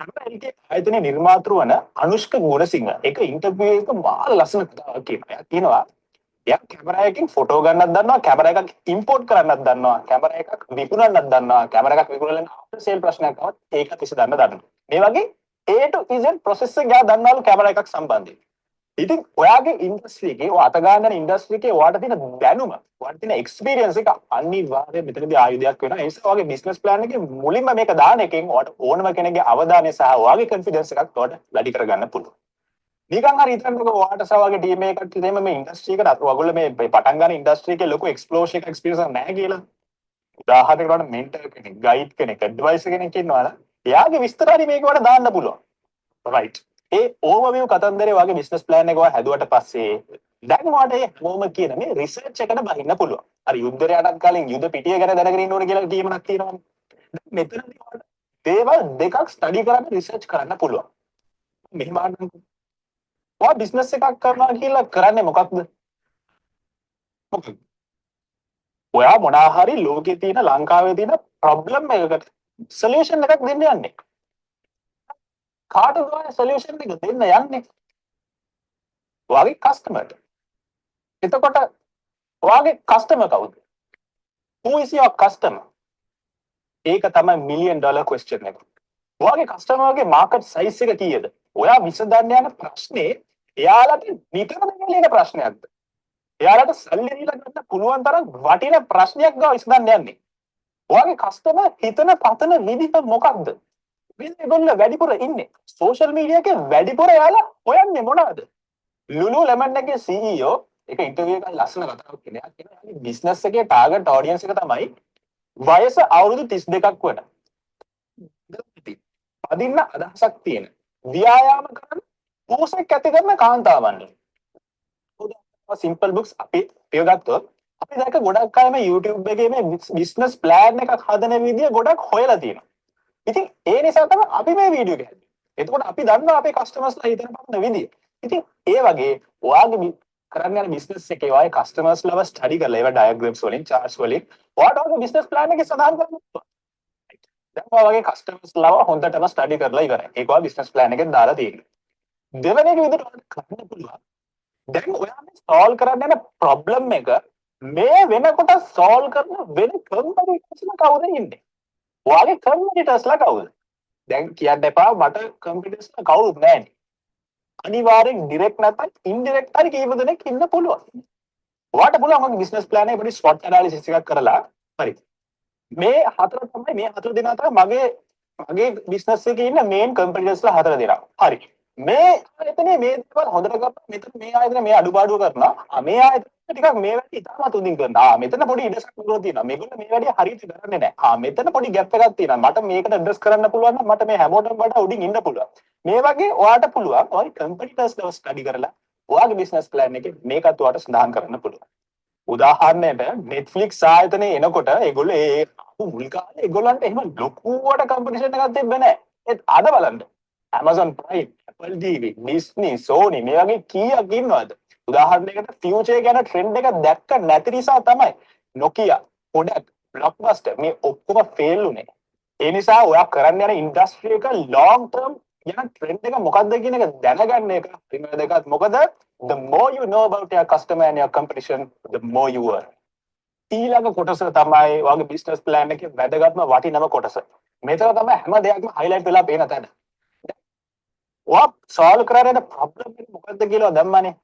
අපේ ආයතනයේ නිර්මාතෘ වන අනුෂ්ක ගුණසිංහ එක ඉන්ටර්වියු එක මාර ලස්සන කතාවක් කියනවා. කියනවා එයා කැමරා එකකින් ෆොටෝ ගන්නත් දන්නවා, කැමරා එකක් ඉම්පෝට් කරන්නත් දන්නවා, කැමරා එකක් විකුණන්නත් දන්නවා, කැමරා එකක් විකුණලා ආෆ්ටර් සේල් ප්‍රශ්නයක් ආවත් ඒකත් විසඳන්න දන්නවා. මේ වගේ A to Z process එක ගා දන්නවලු කැමරා එකක් සම්බන්ධයෙන්. ඉතින් ඔයාගේ ඉන්ඩස්ට්‍රි එකේ ඔය අත ගන්න ඉන්ඩස්ට්‍රි එකේ ඔයාට තියෙන දැනුම, ඔයාට තියෙන එක්ස්පීරියන්ස් එක අනිවාර්යයෙන් මෙතනදී ආයුධයක් වෙනවා. ඒ නිසා ඔයාගේ බිස්නස් ප්ලෑන් එකේ මුලින්ම මේක දාන එකෙන් ඔයාට ඕනම කෙනෙක්ගේ අවධානය සහ ඔයාගේ කොන්ෆිඩන්ස් එකක් ඔයාට වැඩි කරගන්න පුළුවන්. නිකන් හරි හිතන්නකෝ ඔයාට සහ ඔයාගේ ටීම් එකකට තේම මේ ඉන්ඩස්ට්‍රි එකට ඔයගොල්ලෝ මේ පටන් ගන්න ඉන්ඩස්ට්‍රි එකේ ලොකු එක්ස්ප්ලෝෂන් එක එක්ස්පීරියන්ස් එකක් නැහැ කියලා. උදාහරණයකට ඔයාට මෙන්ටර් කෙනෙක්, ගයිඩ් කෙනෙක්, ඇඩ්වයිසර් කෙනෙක් ඉන්නවා නම් එයාගේ විස්තර හරි මේක ඔයාලට දාන්න පුළුවන්. රයිට්. ඒ ඕවර්විව් කතන්දරේ වගේ බිස්නස් ප්ලෑන් එක ඔයා හැදුවට පස්සේ දැන් වාට ඒ හැමෝම කියන මේ රිසර්ච් එකට බහින්න පුළුවන්. අර යුද්ධයට කලින් යුද පිටිය ගැන දැනගෙන ඉන්න ඕන කියලා කීමක් තියෙනවානේ. දැන් මෙතනදී වාට දේවල් දෙකක් ස්ටඩි කරන්න රිසර්ච් කරන්න පුළුවන්. මෙහෙම අහන්න. ඔයා බිස්නස් එකක් කරනවා කියලා කරන්නේ මොකක්ද? මොකක්ද? ඔයා මොනවා හරි ලෝකේ තියෙන ලංකාවේ තියෙන ප්‍රොබ්ලම් එකකට සොලියුෂන් එකක් දෙන්න යන්නේ. කාටද ඔය සොලියුෂන් එක දෙන්න යන්නේ? ඔයාගේ කස්ටමර්ට. එතකොට ඔයාගේ කස්ටමර් කවුද? Who is your customer? ඒක තමයි $1 million question එක. ඔයාගේ කස්ටමර්ගේ මාකට් සයිස් එක කීයද? ඔයා විසඳන්න යන ප්‍රශ්නේ එයාලට නිතරම දෙන ප්‍රශ්නයක්ද? එයාලට සල්ලි දීලා ගන්න පුළුවන් තරම් වටින ප්‍රශ්නයක් ගාව විසඳන්න යන්නේ. ඔයාගේ කස්ටමර් හිතන පතන විදිහ මොකක්ද? මේගොල්ලෝ වැඩිපුර ඉන්නේ සෝෂල් මීඩියා එකේ වැඩිපුර එයාලා හොයන්නේ මොනවද? ලුලු ලෙමන් එකේ CEO එක ඉන්ටර්වියු එකක් ලස්සන කතාවක් කියනවා. කියන්නේ බිස්නස් එකේ ටාගට් ඔඩියන්ස් එක තමයි වයස අවුරුදු 32ක් වන. අදින්න අදහසක් තියෙන. ව්‍යායාම කරන පෝසෙක් ඇති කරන කාන්තාවන්. සිම්පල් බුක්ස් අපි ගත්තොත් අපි දැක ගොඩක් අය මේ YouTube එකේ මේ බිස්නස් ප්ලෑන් එකක් හදන විදිය ගොඩක් හොයලා තියෙනවා. ඉතින් ඒ නිසා තමයි අපි මේ වීඩියෝ එක හැදුවේ. එතකොට අපි දන්නවා අපේ කස්ටමර්ස්ලා හිතන පතන විදිය. ඉතින් ඒ වගේ ඔයාගේ කරන්න යන බිස්නස් එකේ ඔයාගේ කස්ටමර්ස්ලව ස්ටඩි කරලා ඒවා ඩයග්‍රෑම්ස් වලින් charts වලින් ඔයාට ඔයාගේ බිස්නස් ප්ලෑන් එකේ සඳහන් කරන්න පුළුවන්. දැන් ඔයාගේ කස්ටමර්ස්ලව හොඳටම ස්ටඩි කරලා ඉවරයි. ඒක ඔයා බිස්නස් ප්ලෑන් එකෙන් දාලා තියෙනවා. දෙවෙනි එක විදිහට ඔයාලට කරන්න පුළුවන්. දැන් ඔයා මේ සෝල්ව් කරන්න යන ප්‍රොබ්ලම් එක මේ වෙනකොට සෝල්ව් කරන වෙන කම්පිටිටර්ස්ලා කවුද ඉන්නේ? ඔයාගේ කම්පිටිටර්ස්ලා කවුද? දැන් කියන්න එපා මට කම්පිටිටර්ස්ලා කවුරුත් නැහැනේ. අනිවාර්යෙන් ඩිරෙක්ට් නැත්නම් ඉන්ඩිරෙක්ට් හරි කීප දෙනෙක් ඉන්න පුළුවන්. ඔයාට පුළුවන් ඔයාගේ බිස්නස් ප්ලෑන් එක පොඩි ස්වොට් ඇනාලිසිස් එකක් කරලා හරි. මේ හතර දෙනා තමයි මගේ බිස්නස් එකේ ඉන්න මේන් කම්පිටිටර්ස්ලා හතර දෙනා. හරි. මේ ආයතනේ මේ දේවල් හොඳට කරලා මෙතන මේ ආයතනේ මේ අඩුපාඩු කරනවා. මේ ආයතනේ ටිකක් මේ වැඩි ඉතාමත් උදින් කරනවා. මෙතන පොඩි ඉඩසක් තියෙනවා. මේගොල්ලෝ මේ වැඩි හරියට කරන්නේ නැහැ. මෙතන පොඩි ગેප් එකක් තියෙනවා. මට මේකට ඇඩ්‍රස් කරන්න පුළුවන් නම් මට මේ හැමෝටම වඩා උඩින් ඉන්න පුළුවන්. මේ වගේ ඔයාට පුළුවන් ඔය කම්පිටිටර්ස්ලා ස්ටඩි කරලා ඔයාගේ බිස්නස් ප්ලෑන් එකේ මේකත් ඔයාට සඳහන් කරන්න පුළුවන්. උදාහරණයට Netflix ආයතනේ එනකොට ඒගොල්ලෝ ඒ මුල් කාලේ ඒගොල්ලන්ට එහෙම ලොකුවට කම්පිටිෂන් එකක් තිබ්බේ නැහැ. ඒත් අද බලන්න Amazon Prime, Apple TV, Disney, Sony මේ වගේ කීයක් ඉන්නවද? උදාහරණයකට ෆියුචර් ගැන ට්‍රෙන්ඩ් එක දැක්ක නැති නිසා තමයි Nokia, Kodak, Blockbuster මේ ඔක්කොම ෆේල් උනේ. ඒ නිසා ඔයා කරන්න යන ඉන්ඩස්ට්‍රි එක long term යන ට්‍රෙන්ඩ් එක මොකක්ද කියන එක දැනගන්න එක ප්‍රිමියර් දෙකත් මොකද the more you know about your customer and your competition the more you earn. ඊළඟ කොටස තමයි ඔයාගේ බිස්නස් ප්ලෑන් එකේ වැදගත්ම වටිනම කොටස. මෙතන තමයි හැම දෙයක්ම highlight වෙලා පේන තැන. ඔයා solve කරගෙන problem එක මොකද්ද කියලා දැම්මනේ.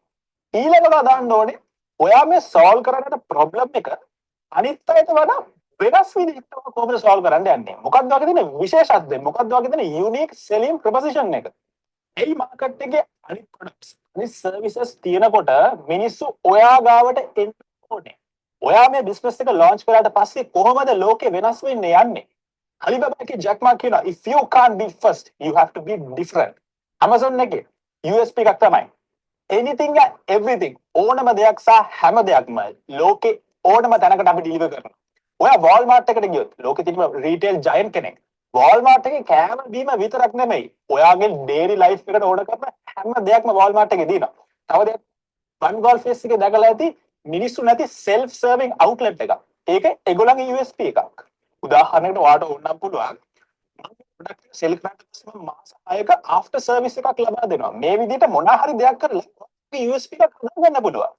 ඊළඟට දාන්න ඕනේ ඔයා මේ solve කරගෙන problem එක අනිත් අයට වඩා වෙනස් විදිහට කොහොමද solve කරන්න යන්නේ. මොකක්ද වගේ තියෙන විශේෂත්වය මොකක්ද වගේ තියෙන unique selling proposition එක. ඒ මාකට් එකේ අනිත් products අනිත් services තියෙනකොට මිනිස්සු ඔයා ගාවට එන්න ඕනේ. ඔයා මේ business එක launch කරාට පස්සේ කොහොමද ලෝකේ වෙනස් වෙන්නේ යන්නේ? Alibaba එකේ Jack Ma කියනවා if you can't be first you have to be different. Amazon එකේ USP එකක් තමයි anything and everything ඕනම දෙයක් සහ හැම දෙයක්ම ලෝකේ ඕනම තැනකට අපි ඩිලිවර් කරනවා. ඔයා Walmart එකට ගියොත් ලෝකේ තියෙන retail giant කෙනෙක් Walmart එකේ කෑම බීම විතරක් නෙමෙයි ඔයාගේ daily life එකට ඕන කරන හැම දෙයක්ම Walmart එකේ තියෙනවා. තව දෙයක් One Golf Face එකේ දැකලා ඇති මිනිස්සු නැති self serving outlet එකක්. ඒක ඒගොල්ලන්ගේ USP එකක්. උදාහරණයකට ඔයාට ඕනනම් පුළුවන් ප්‍රොඩක්ට් එක සෙල් කරාට පස්සේ මාස 6ක ආෆ්ටර් සර්විස් එකක් ලබා දෙනවා. මේ විදිහට මොනවා හරි දෙයක් කරලා USP එකක් හදාගන්න පුළුවන්.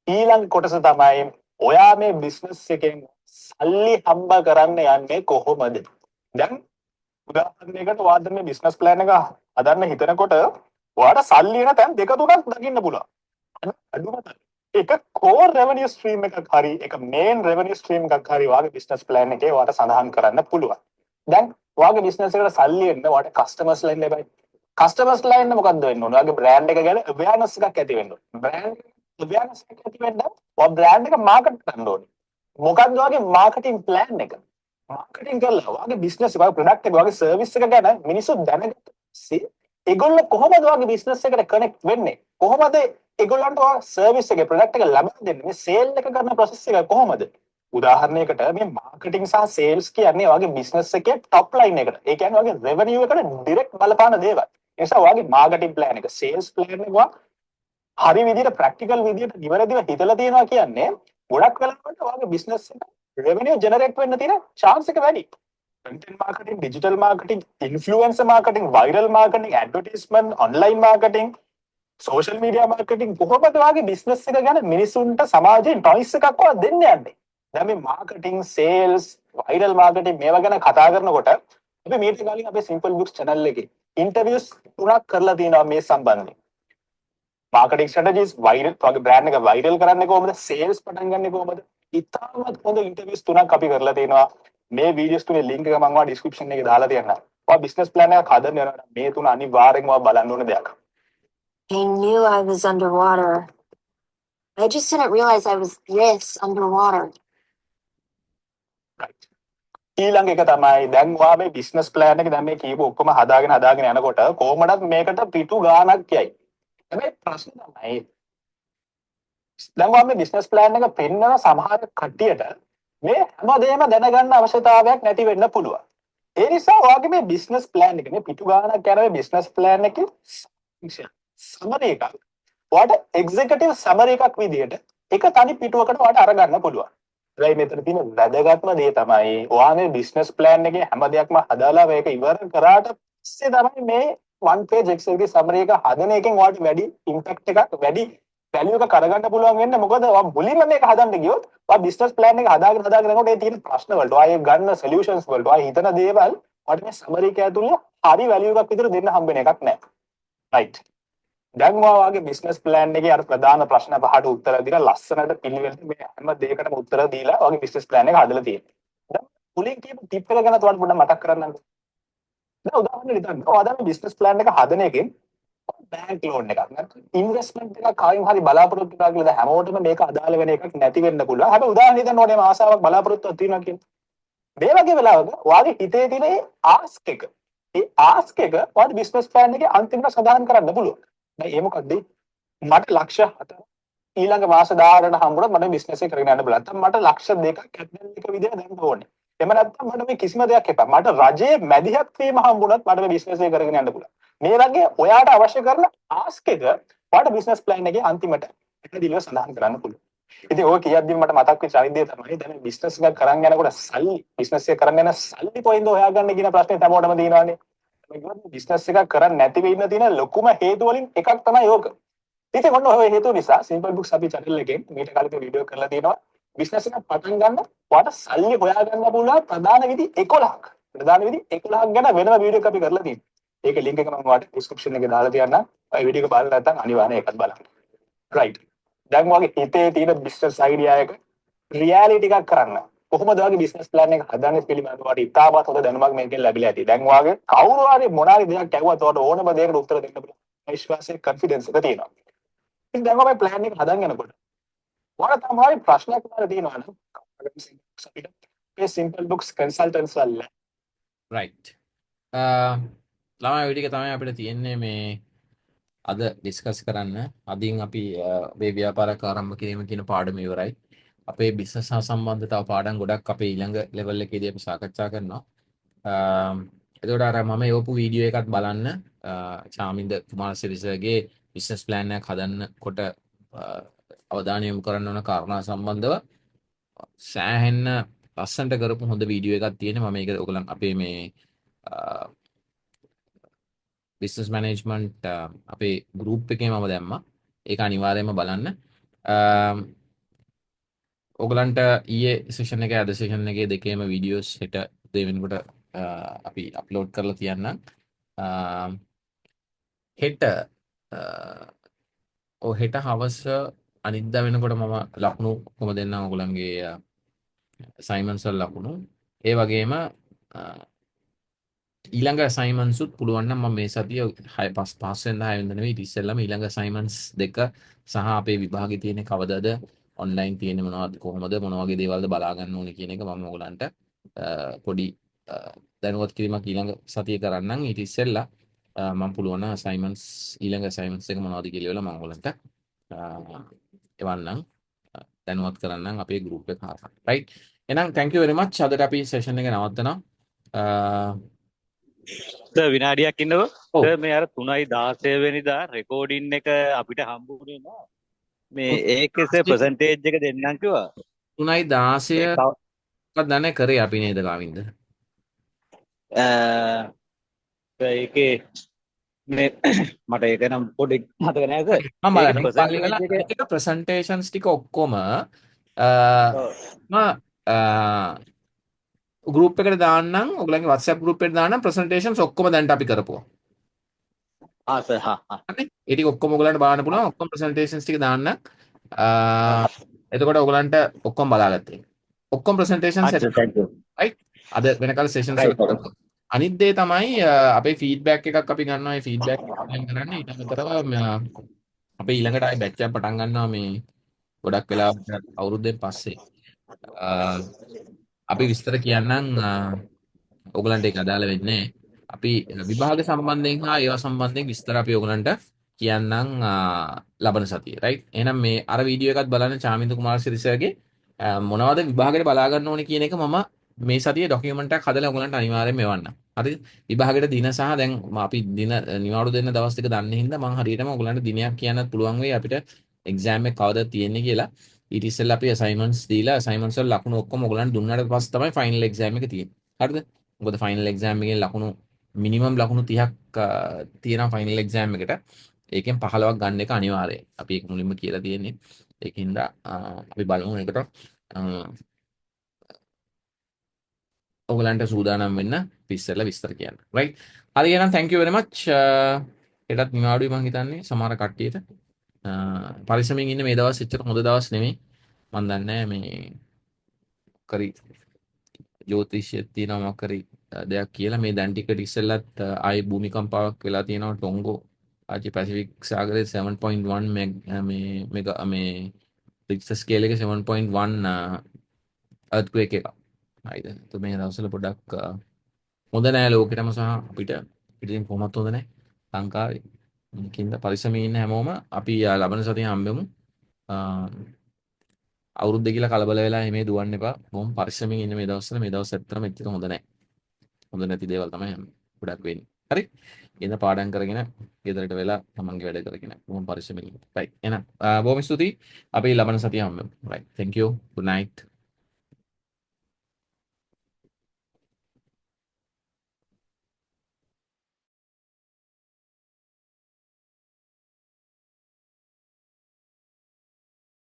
ඊළඟ කොටස තමයි ඔයා මේ බිස්නස් එකෙන් සල්ලි හම්බ කරන්න යන්නේ කොහොමද? දැන් උදාහරණයකට ඔයාට මේ බිස්නස් ප්ලෑන් එක හදන්න හිතනකොට ඔයාට සල්ලි එන තැන් දෙක තුනක් දකින්න පුළුවන්. අඩුම එක core revenue stream එකක් හරි එක main revenue stream එකක් හරි ඔයාගේ බිස්නස් ප්ලෑන් එකේ ඔයාට සඳහන් කරන්න පුළුවන්. දැන් ඔයාගේ බිස්නස් එකට සල්ලි එන්න ඔයාට කස්ටමර්ස්ලා ඉන්න එපයි. කස්ටමර්ස්ලා ඉන්න මොකද්ද වෙන්න ඕන? ඔයාගේ බ්‍රෑන්ඩ් එක ගැන awareness එකක් ඇති වෙන්න ඕන. බ්‍රෑන්ඩ් awareness එකක් ඇති වෙන්න ඔයා බ්‍රෑන්ඩ් එක මාකට් කරන්න ඕනේ. මොකද්ද ඔයාගේ මාකටිං ප්ලෑන් එක? මාකටිං කරලා ඔයාගේ බිස්නස් එක, ඔයාගේ ප්‍රොඩක්ට් එක, ඔයාගේ සර්විස් එක ගැන මිනිස්සු දැනගත්තා. ඒගොල්ලෝ කොහොමද ඔයාගේ බිස්නස් එකට කනෙක්ට් වෙන්නේ? කොහොමද ඒගොල්ලන්ට ඔයා සර්විස් එකේ ප්‍රොඩක්ට් එක ලබා දෙන්නේ? මේ සේල් එක කරන ප්‍රොසෙස් එක කොහොමද? උදාහරණයකට මේ මාකටිං සහ සේල්ස් කියන්නේ ඔයාගේ බිස්නස් එකේ টপ ලයින් එකට. ඒ කියන්නේ ඔයාගේ රෙවෙනියු එකට ඩිරෙක්ට් බලපාන දේවල්. ඒ නිසා ඔයාගේ මාකටිං ප්ලෑන් එක, සේල්ස් ප්ලෑන් එක ඔයා හරි විදිහට ප්‍රැක්ටිකල් විදිහට නිවැරදිව හිතලා තියෙනවා කියන්නේ ගොඩක් වෙලාවට ඔයාගේ බිස්නස් එක රෙවෙනියු ජෙනරේට් වෙන්න තියෙන chance එක වැඩි. content marketing, digital marketing, influencer marketing, viral marketing, advertisement, online marketing, social media marketing කොහොමද ඔයාගේ බිස්නස් එක ගැන මිනිසුන්ට සමාජයෙන් නොයිස් එකක් ඔයා දෙන්න යන්නේ? දැන් මේ marketing, sales, viral marketing මේවා ගැන කතා කරනකොට අපි මීට කලින් අපේ simple books channel එකේ interviews 3ක් කරලා තියෙනවා මේ සම්බන්ධයෙන්. marketing strategies, viral ඔයාගේ brand එක viral කරන්නේ කොහොමද? sales පටන් ගන්නෙ කොහොමද? ඉතාමත් හොඳ interviews 3ක් අපි කරලා තියෙනවා. මේ videos තුනේ link එක මම ඔයා description එකේ දාලා තියන්නම්. ඔයා business plan එකක් හදන්න යනවා නම් මේ තුන අනිවාර්යෙන්ම ඔයා බලන්න ඕන දෙයක්. I knew I was underwater. I just didn't realize I was this underwater. right. ඊළඟ එක තමයි දැන් ඔයා මේ business plan එක දැන් මේ කීප ඔක්කොම හදාගෙන යනකොට කොහොමදත් මේකට පිටු ගාණක් යයි. හැබැයි ප්‍රශ්නේ තමයි දැන් ඔයා මේ business plan එක පෙන්නන සමහර කට්ටියට මේ හැමදේම දැනගන්න අවශ්‍යතාවයක් නැති වෙන්න පුළුවන්. ඒ නිසා ඔයාගේ මේ business plan එක මේ පිටු ගාණක් යන මේ business plan එකේ summary එකක් ඔයාට executive summary එකක් විදිහට එක තනි පිටුවකට ඔයාට අරගන්න පුළුවන්. හැබැයි මෙතන තියෙන වැදගත්ම දේ තමයි ඔයා මේ business plan එකේ හැම දෙයක්ම හදාලා මේක ඉවර කරාට පස්සේ තමයි මේ one page excel එකේ summary එක හදන එකෙන් ඔයාට වැඩි impact එකක් වැඩි value එකක් අරගන්න පුළුවන් වෙන්නේ. මොකද ඔයා මුලින්ම මේක හදන්න ගියොත් ඔයා business plan එක හදාගෙන යනකොට ඒ තියෙන ප්‍රශ්න වලට ඔයා ගන්න solutions වලට ඔයා හිතන දේවල් ඔයාට මේ summary එක ඇතුළේ හරි value එකක් විතර දෙන්න හම්බෙන එකක් නැහැ. right. දැන් ඔයාගේ business plan එකේ අර ප්‍රධාන ප්‍රශ්න පහට උත්තර දීලා ලස්සනට පිළිවෙලට මේ හැම දෙයකටම උත්තර දීලා ඔයාගේ business plan එක හදලා තියෙනවා. දැන් මුලින් කියපු tip එක ගැන ඔයාලට පොඩ්ඩක් මතක් කරගන්නම්කෝ. දැන් උදාහරණයක් ගන්න. ඔයා දැන් business plan එක හදන එකෙන් bank loan එකක් නැත්නම් investment එකක් කයින් හරි බලාපොරොත්තු වෙනවා කියලා දැන් හැමෝටම මේක අදාළ වෙන එකක් නැති වෙන්න පුළුවන්. හැබැයි උදාහරණයක් ගන්න ඕනේ ආසාවක් බලාපොරොත්තුවක් තියෙනවා කියන්නේ. මේ වගේ වෙලාවක ඔයාගේ හිතේ තියෙන ඒ ask එක ඔයාගේ business plan එකේ අන්තිමට සඳහන් කරන්න පුළුවන්. දැන් ඒ මොකද්ද? මට ලක්ෂ 4 ඊළඟ මාස 10කට හම්බුනොත් මට බිස්නස් එක කරගෙන යන්න බලන්න. නැත්නම් මට ලක්ෂ 2ක් කැපිටල් එක විදිහට දැන් ඕනේ. එහෙම නැත්නම් මට මේ කිසිම දෙයක් එපා. මට රජයේ මැදිහත් වීම හම්බුනොත් මට මේ බිස්නස් එක කරගෙන යන්න පුළුවන්. මේ වගේ ඔයාට අවශ්‍ය කරන ආස්ක් එක ඔයාට බිස්නස් ප්ලෑන් එකේ අන්තිමට පැහැදිලිව සඳහන් කරන්න පුළුවන්. ඉතින් ඔය කියද්දිම මට මතක් වෙච්ච අනිත් දේ තමයි දැන් බිස්නස් එකක් කරන් යනකොට සල්ලි බිස්නස් එක කරන් යන සල්ලි කොහෙන්ද හොයාගන්න කියන ප්‍රශ්නේ හැමෝටම තියෙනවානේ. බිස්නස් එකක් කරන්නේ නැති වෙන්න තියෙන ලොකුම හේතු වලින් එකක් තමයි ඕක. ඉතින් ඔන්න ඔය හේතුව නිසා Simple Books අපි channel එකෙන් මීට කලින් වීඩියෝ කරලා තියෙනවා. බිස්නස් එකක් පටන් ගන්න ඔයාට සල්ලි හොයාගන්න පුළුවන් ප්‍රධාන විදි 11ක්. ප්‍රධාන විදි 11ක් ගැන වෙනම වීඩියෝ එකක් අපි කරලා තියෙනවා. ඒකේ link එක මම ඔයාලට description එකේ දාලා තියන්නම්. ඔය වීඩියෝ එක බලලා නැත්නම් අනිවාර්යෙන් ඒකත් බලන්න. right. දැන් ඔයාගේ හිතේ තියෙන බිස්නස් අයිඩියා එක රියැලිටි එකක් කරන්න. කොහොමද ඔයාගේ බිස්නස් ප්ලෑන් එක හදන්නේ පිළිබඳව ඔයාලට ඉතාමත් හොඳ දැනුමක් මේකෙන් ලැබිලා ඇති. දැන් ඔයාගේ කවුරු හරි මොනාරි දෙයක් ඇහුවත් ඔයාලට ඕනම දෙයකට උත්තර දෙන්න පුළුවන්. විශ්වාසය confidence එක තියෙනවා. ඉතින් දැන් ඔයාගේ ප්ලෑන් එක හදන් යනකොට ඔයාලට තමයි ප්‍රශ්නයක් වල තියෙනවා නම් අපිට මේ Simple Books consultants වල right. ළමයි ඔය ටික තමයි අපිට තියෙන්නේ මේ අද ඩිස්කස් කරන්න. අදින් අපි මේ ව්‍යාපාරයක් ආරම්භ කිරීම කියන පාඩම ඉවරයි. අපේ බිස්නස් හා සම්බන්ධ තව පාඩම් ගොඩක් අපේ ඊළඟ ලෙවල් එකේදී අපි සාකච්ඡා කරනවා. එතකොට අර මම යවපු වීඩියෝ එකත් බලන්න. චාමින්ද කුමාරසිරිසගේ බිස්නස් ප්ලෑන් එකක් හදන්නකොට අවධානය යොමු කරන්න ඕන කාරණා සම්බන්ධව සෑහෙන්න ලස්සනට කරපු හොඳ වීඩියෝ එකක් තියෙනවා. මම මේක ඔයගලන් අපේ මේ බිස්නස් මැනේජ්මන්ට් අපේ ගෲප් එකේ මම දැම්මා. ඒක අනිවාර්යයෙන්ම බලන්න. ඔයගලන්ට ඊයේ සෙෂන් එකේ අද සෙෂන් එකේ දෙකේම වීඩියෝස් හෙට දෙවෙනිකොට අපි අප්ලෝඩ් කරලා තියන්නම්. හෙට හෙට හවස අනිද්දා වෙනකොට මම ලකුණු කොහොම දෙන්නම් ඔයගලන්ගේ අසයින්මන්ට්ස් වල ලකුණු. ඒ වගේම ඊළඟ අසයින්මන්ට්ස් උත් පුළුවන් නම් මම මේ සතිය 5 වෙනිදා 6 වෙනිදා නෙවෙයි ඉතින් ඊළඟ අසයින්මන්ට්ස් දෙක සහ අපේ විභාගේ තියෙන කවදාද ඔන්ලයින් තියෙන මොනවද කොහොමද මොන වගේ දේවල්ද බලා ගන්න ඕනේ කියන එක මම ඔයගලන්ට පොඩි දැනුවත් කිරීමක් ඊළඟ සතියේ කරන්නම්. ඊට ඉස්සෙල්ලා මම පුළුවන් නම් assignments ඊළඟ assignments එක මොනවද කියලා මම ඔයගලන්ට එවන්නම් දැනුවත් කරන්නම් අපේ group එක හරහා. right. එහෙනම් thank you very much. අදට අපි session එක නවත්තනවා. සර් විනාඩියක් ඉන්නකෝ. ඔව්. සර් මේ අර 3:16 වෙනිදා රෙකෝඩින් එක අපිට හම්බුනේ නෑ. මේ ඒකේ සර් පර්සන්ටේජ් එක දෙන්නම් කිව්වා. 3:16 මොකක්ද දන්නේ කරේ අපි නේද කාවින්ද? ඒකේ මේ මට ඒක නම් පොඩි මතක නෑ සර්. මම ඒක බලන්න percentage එක- ඒක presentations ටික ඔක්කොම ඔව්. ගෲප් එකට දාන්නම් ඔයගලගේ WhatsApp ගෲප් එකට දාන්නම් presentations ඔක්කොම දැන්ට අපි කරපුවා. සර් හා හරි ඒ ටික ඔක්කොම ඔයගලන්ට බලන්න පුළුවන් ඔක්කොම presentations ටික දාන්න. එතකොට ඔයගලන්ට ඔක්කොම බලාගත්තා. ඔක්කොම presentations set thank you. right අද වෙනකල් sessions Right, එක කරමු. අනිත් දේ තමයි අපේ feedback එකක් අපි ගන්නවා. ඒ feedback එක කරන්නේ ඊට අමතරව අපේ ඊළඟට ආයි batch එක පටන් ගන්නවා මේ ගොඩක් වෙලාවට අවුරුද්දෙන් පස්සේ. අපි විස්තර කියන්නම් ඔයගලන්ට ඒක අදාළ වෙන්නේ නැහැ. අපි විභාග සම්බන්ධයෙන් හා ඒවා සම්බන්ධයෙන් විස්තර අපි ඔයගලන්ට කියන්නම් ලබන සතියේ right. එහෙනම් මේ අර වීඩියෝ එකත් බලන්න චාමින්ද කුමාරසිරි සර්ගේ මොනවද විභාගෙට බලා ගන්න ඕනේ කියන එක මම මේ සතියේ ડોකියුමන්ට් එකක් හදලා ඔයගලන්ට අනිවාර්යයෙන්ම එවන්නම්. හරිද? විභාගෙට දින සහ දැන් අපි දින නිවාඩු දෙන්න දවස් ටික දන්නේ හින්දා මම හරියටම ඔයගලන්ට දිනයක් කියන්නත් පුළුවන් වෙයි අපිට එක්සෑම් එක කවදද තියෙන්නේ කියලා. ඊට ඉස්සෙල්ලා අපි assignments දීලා assignments වල ලකුණු ඔක්කොම ඔයගලන්ට දුන්නාට පස්සේ තමයි final exam එක තියෙන්නේ. හරිද? මොකද final exam එකේ ලකුණු minimum ලකුණු 30ක් තියෙනවා final exam එකට. ඒකෙන් 15ක් ගන්න එක අනිවාර්යයි. අපි ඒක මුලින්ම කියලා තියෙන්නේ. ඒකින්ද අපි බලමු ඒකට ඔයගලන්ට සූදානම් වෙන්න ඉස්සෙල්ලා විස්තර කියන්න. right. හරි එහෙනම් thank you very much. හෙටත් නිවාඩුයි මං හිතන්නේ සමහර කට්ටියට. පරිස්සමින් ඉන්න මේ දවස් එච්චර හොඳ දවස් නෙමෙයි. මන් දන්නේ මේ කරි ජ්‍යොතිෂ්‍යයක් තියෙනවා මොකක් කරි දෙයක් කියලා මේ දැන් ටිකට ඉස්සෙල්ලත් ආයි භූමිකම්පාවක් වෙලා තියෙනවා ටොංගෝ ආචි පැසිෆික් සාගරයේ 7.1 මේ රික්ටර් ස්කේල් එකේ 7.1 earthquake එකක්. හරිද? તો මේ දවස්වල පොඩ්ඩක් හොඳ නෑ ලෝකෙටම සහ අපිට ඉතින් කොහොමත් හොඳ නෑ ලංකාවේ. මේකින්ද පරිස්සමින් ඉන්න හැමෝම අපි ලබන සතියේ හම්බෙමු. අවුරුද්ද කියලා කලබල වෙලා එමේ දුවන්න එපා. බොහොම පරිස්සමින් ඉන්න මේ දවස්වල. මේ දවස් ඇත්තටම එච්චර හොඳ නෑ. හොඳ නැති දේවල් තමයි ගොඩක් වෙන්නේ. හරි? ඉන්න පාඩම් කරගෙන ගෙදරට වෙලා තමන්ගේ වැඩ කරගෙන බොහොම පරිස්සමින් ඉන්න. right. එහෙනම් බොහොම ස්තුතියි. අපි ලබන සතියේ හම්බෙමු. right. thank you. good night.